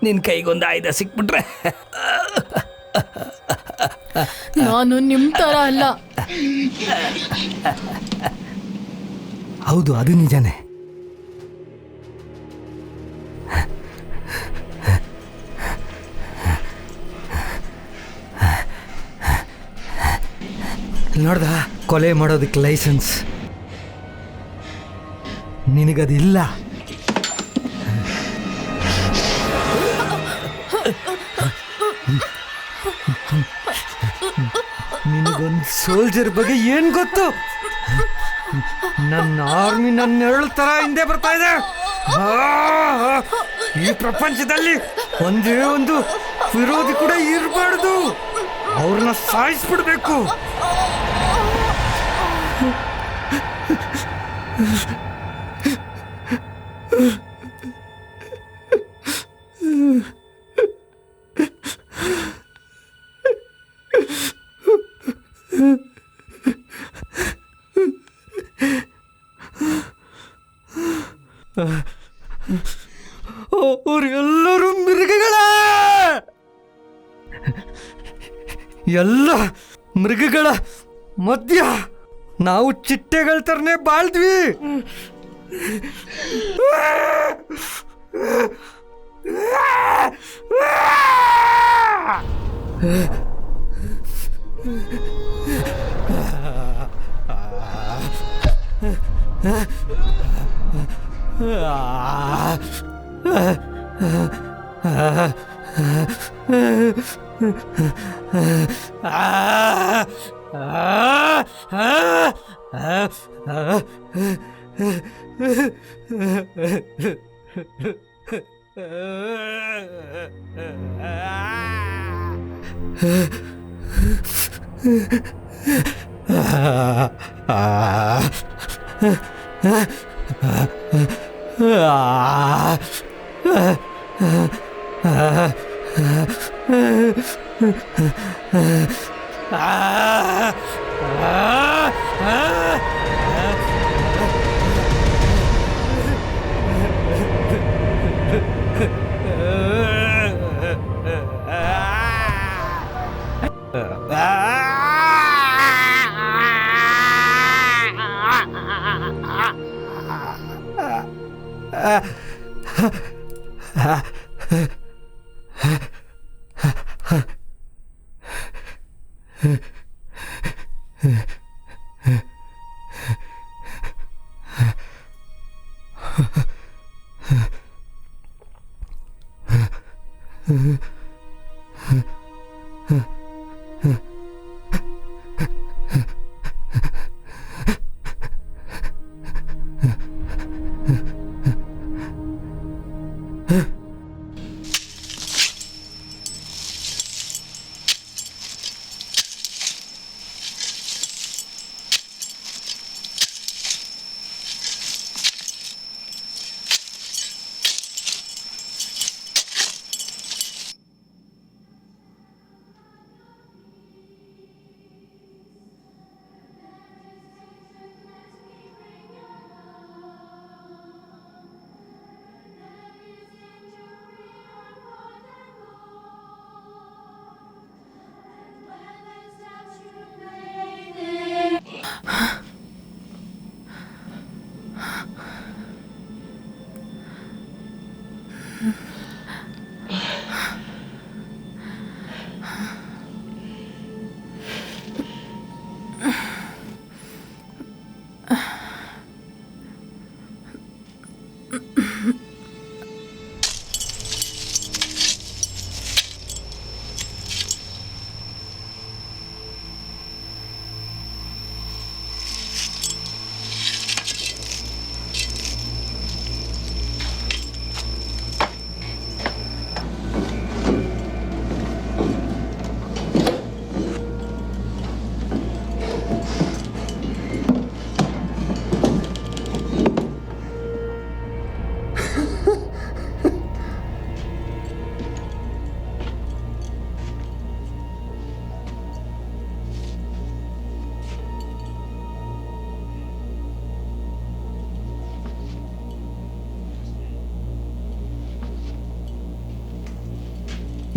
B: ನಿನ್ನ ಕೈಗೊಂದು ಆಯುಧ ಸಿಕ್ಬಿಟ್ರೆ.
C: ನಾನು ನಿಮ್ ತರ ಅಲ್ಲ.
B: ಹೌದು, ಅದು ನಿಜನೇ. ನೋಡ್ದ, ಕೊಲೆ ಮಾಡೋದಕ್ಕೆ ಲೈಸೆನ್ಸ್ ನಿನಗದಿಲ್ಲ. ನಿನಗೊಂದು ಸೋಲ್ಜರ್ ಬಗ್ಗೆ ಏನ್ ಗೊತ್ತು? ನನ್ನ ಆರ್ಮಿ ನನ್ನ ನೆರಳು ತರ ಹಿಂದೆ ಬರ್ತಾ ಇದೆ. ಈ ಪ್ರಪಂಚದಲ್ಲಿ ಒಂದೇ ಒಂದು ವಿರೋಧಿ ಕೂಡ ಇರಬಾರ್ದು. ಅವ್ರನ್ನ ಸಾಯಿಸ್ಬಿಡ್ಬೇಕು. ಅವರೆಲ್ಲರೂ ಮೃಗಗಳ, ಎಲ್ಲ ಮೃಗಗಳ ಮಧ್ಯ ನಾವು ಚಿಟ್ಟೆಗಳ ಥರನೇ ಬಾಳ್ದ್ವಿ.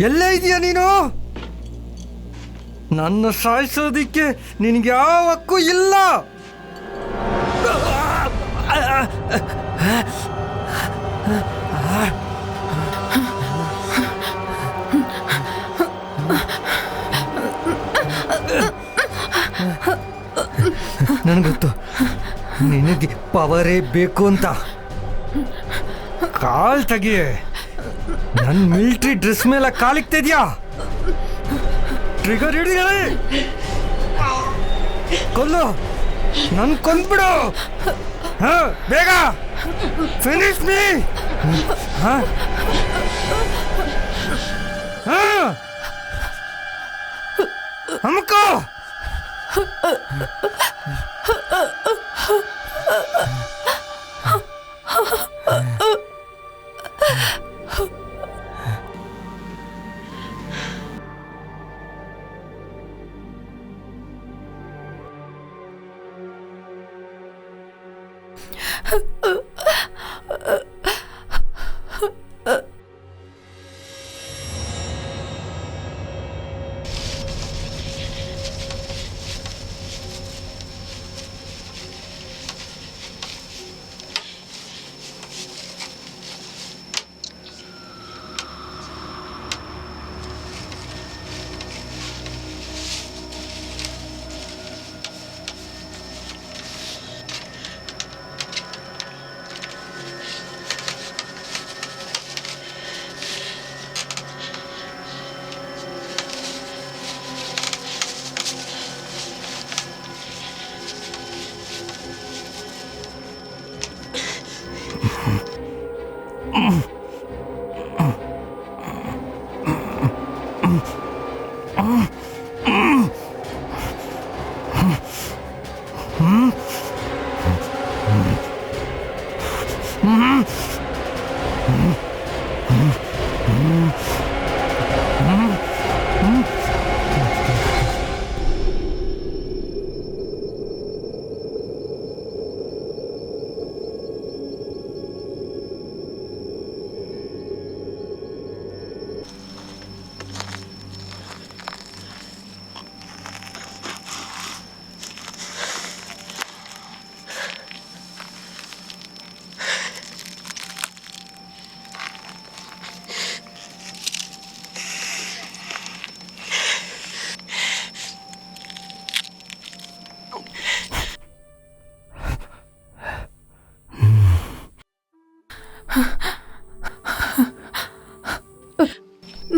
B: ಎಲ್ಲೇ ಇದೆಯಾ ನೀನು? ನನ್ನ ಸಾಯಿಸೋದಿಕ್ಕೆ ನಿನಗೆ ಯಾವ ಹಕ್ಕು ಇಲ್ಲ. ನನಗೊತ್ತು ನಿನಗೆ ಪವರೇ ಬೇಕು ಅಂತ. ಕಾಲ್ ತೆಗಿಯೇ. ನನ್ನ ಮಿಲಿಟರಿ ಡ್ರೆಸ್ ಮೇಲೆ ಕಾಲಿಕ್ತಿದ್ಯಾ? ಟ್ರಿಗರ್ ಹಿಡಿದರೆ ಕೊಲ್ಲು. ನನ್ ಕೊಂದ್ಬಿಡು. ಹಾ, ಬೇಗ ಫಿನಿಶ್ ಮೀ. ಹಾ ಹಾ ಹಮ್ಕೋ.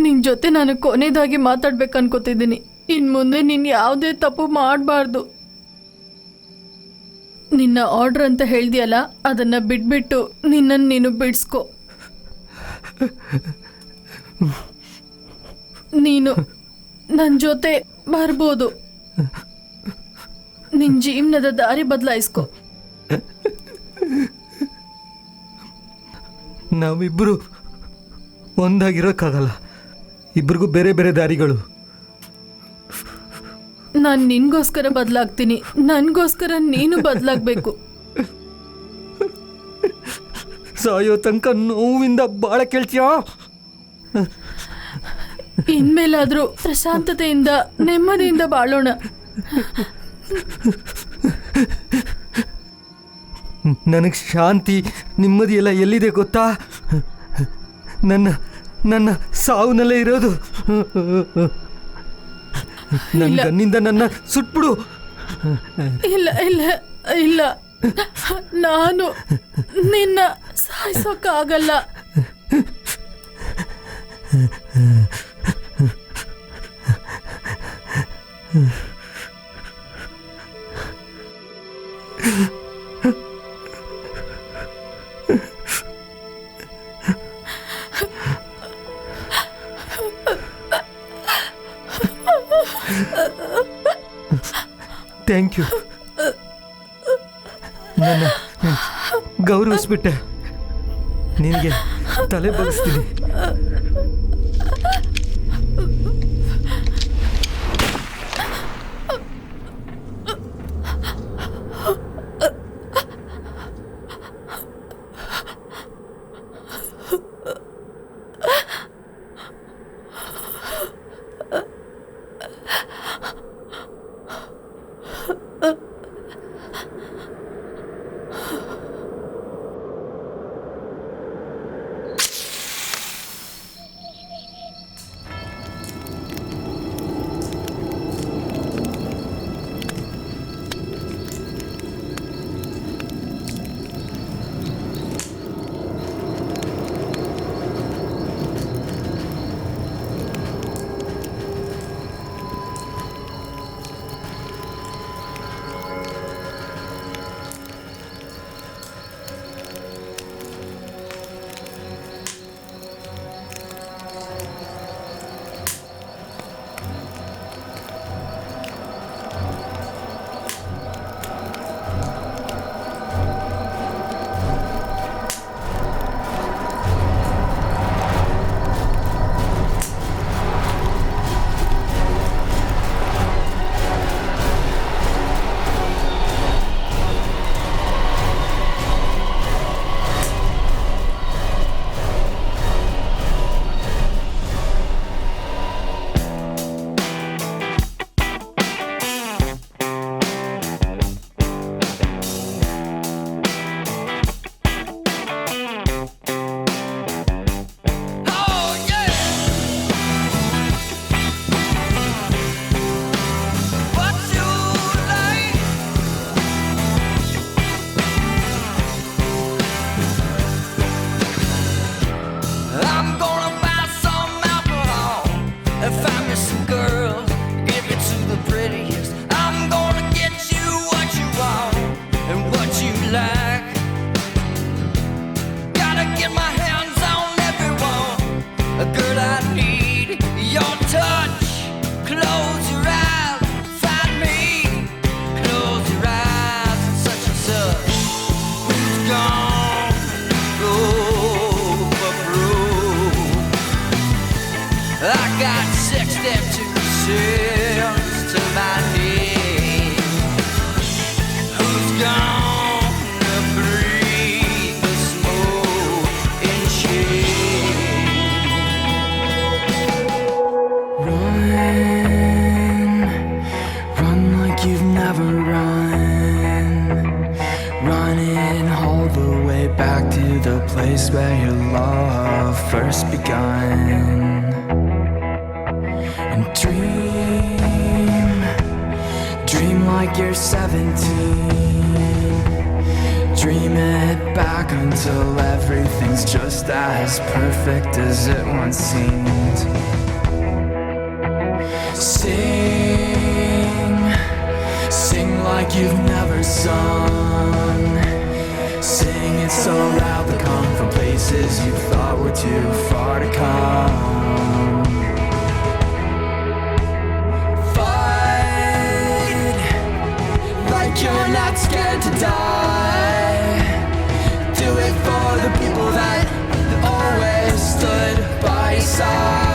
C: ನಿನ್ ಜೊತೆ ನಾನು ಕೊನೆಯದಾಗಿ ಮಾತಾಡ್ಬೇಕು ಅನ್ಕೋತಿದ್ದೀನಿ. ಇನ್ ಮುಂದೆ ನೀನ್ ಯಾವುದೇ ತಪ್ಪು ಮಾಡಬಾರ್ದು. ನಿನ್ನ ಆರ್ಡರ್ ಅಂತ ಹೇಳ್ದಿಯಲ್ಲ, ಅದನ್ನ ಬಿಟ್ಬಿಟ್ಟು ನಿನ್ನನ್ನು ನೀನು ಬಿಡಿಸ್ಕೊ. ನೀನು ನನ್ನ ಜೊತೆ ಬರ್ಬೋದು. ನಿನ್ನ ಜೀವನದ ದಾರಿ ಬದಲಾಯಿಸ್ಕೊ.
B: ನಾವಿಬ್ಬರು ಒಂದಾಗಿರೋಕ್ಕಾಗಲ್ಲ. ಇಬ್ಬರಿಗೂ ಬೇರೆ ಬೇರೆ ದಾರಿಗಳು.
C: ನಾನು ನಿನ್ಗೋಸ್ಕರ ಬದಲಾಗ್ತೀನಿ, ನನಗೋಸ್ಕರ ನೀನು ಬದಲಾಗಬೇಕು.
B: ಸಾಯೋ ತನಕ ನೋವಿಂದ ಬಾಳ ಕೇಳ್ತೀಯಾ?
C: ಇನ್ಮೇಲಾದ್ರೂ ಪ್ರಶಾಂತತೆಯಿಂದ ನೆಮ್ಮದಿಯಿಂದ ಬಾಳೋಣ.
B: ನನಗೆ ಶಾಂತಿ ನೆಮ್ಮದಿ ಎಲ್ಲ ಎಲ್ಲಿದೆ ಗೊತ್ತಾ? ನನ್ನ ಸಾವುನಲ್ಲೇ ಇರೋದು. ನನ್ನ ಗನ್ನಿಂದ ನನ್ನ ಸುಟ್ಬಿಡು.
C: ಇಲ್ಲ ಇಲ್ಲ ಇಲ್ಲ, ನಾನು ನಿನ್ನ ಸಾಯಿಸೋಕ್ಕಾಗಲ್ಲ.
B: Thank you. ನನ್ನ ಗೌರವಿಸ್ಬಿಟ್ಟೆ. ನಿನಗೆ ತಲೆ ಬಗ್ಸ್ತೀನಿ.
I: place where your love first begun. And dream like you're 17. Dream it back until everything's just as perfect as it once seemed. Sing like you've never sung. Sing it so loud they come from places you thought were too far to come. Fight like you're not scared to die. Do it for the people that always stood by your side.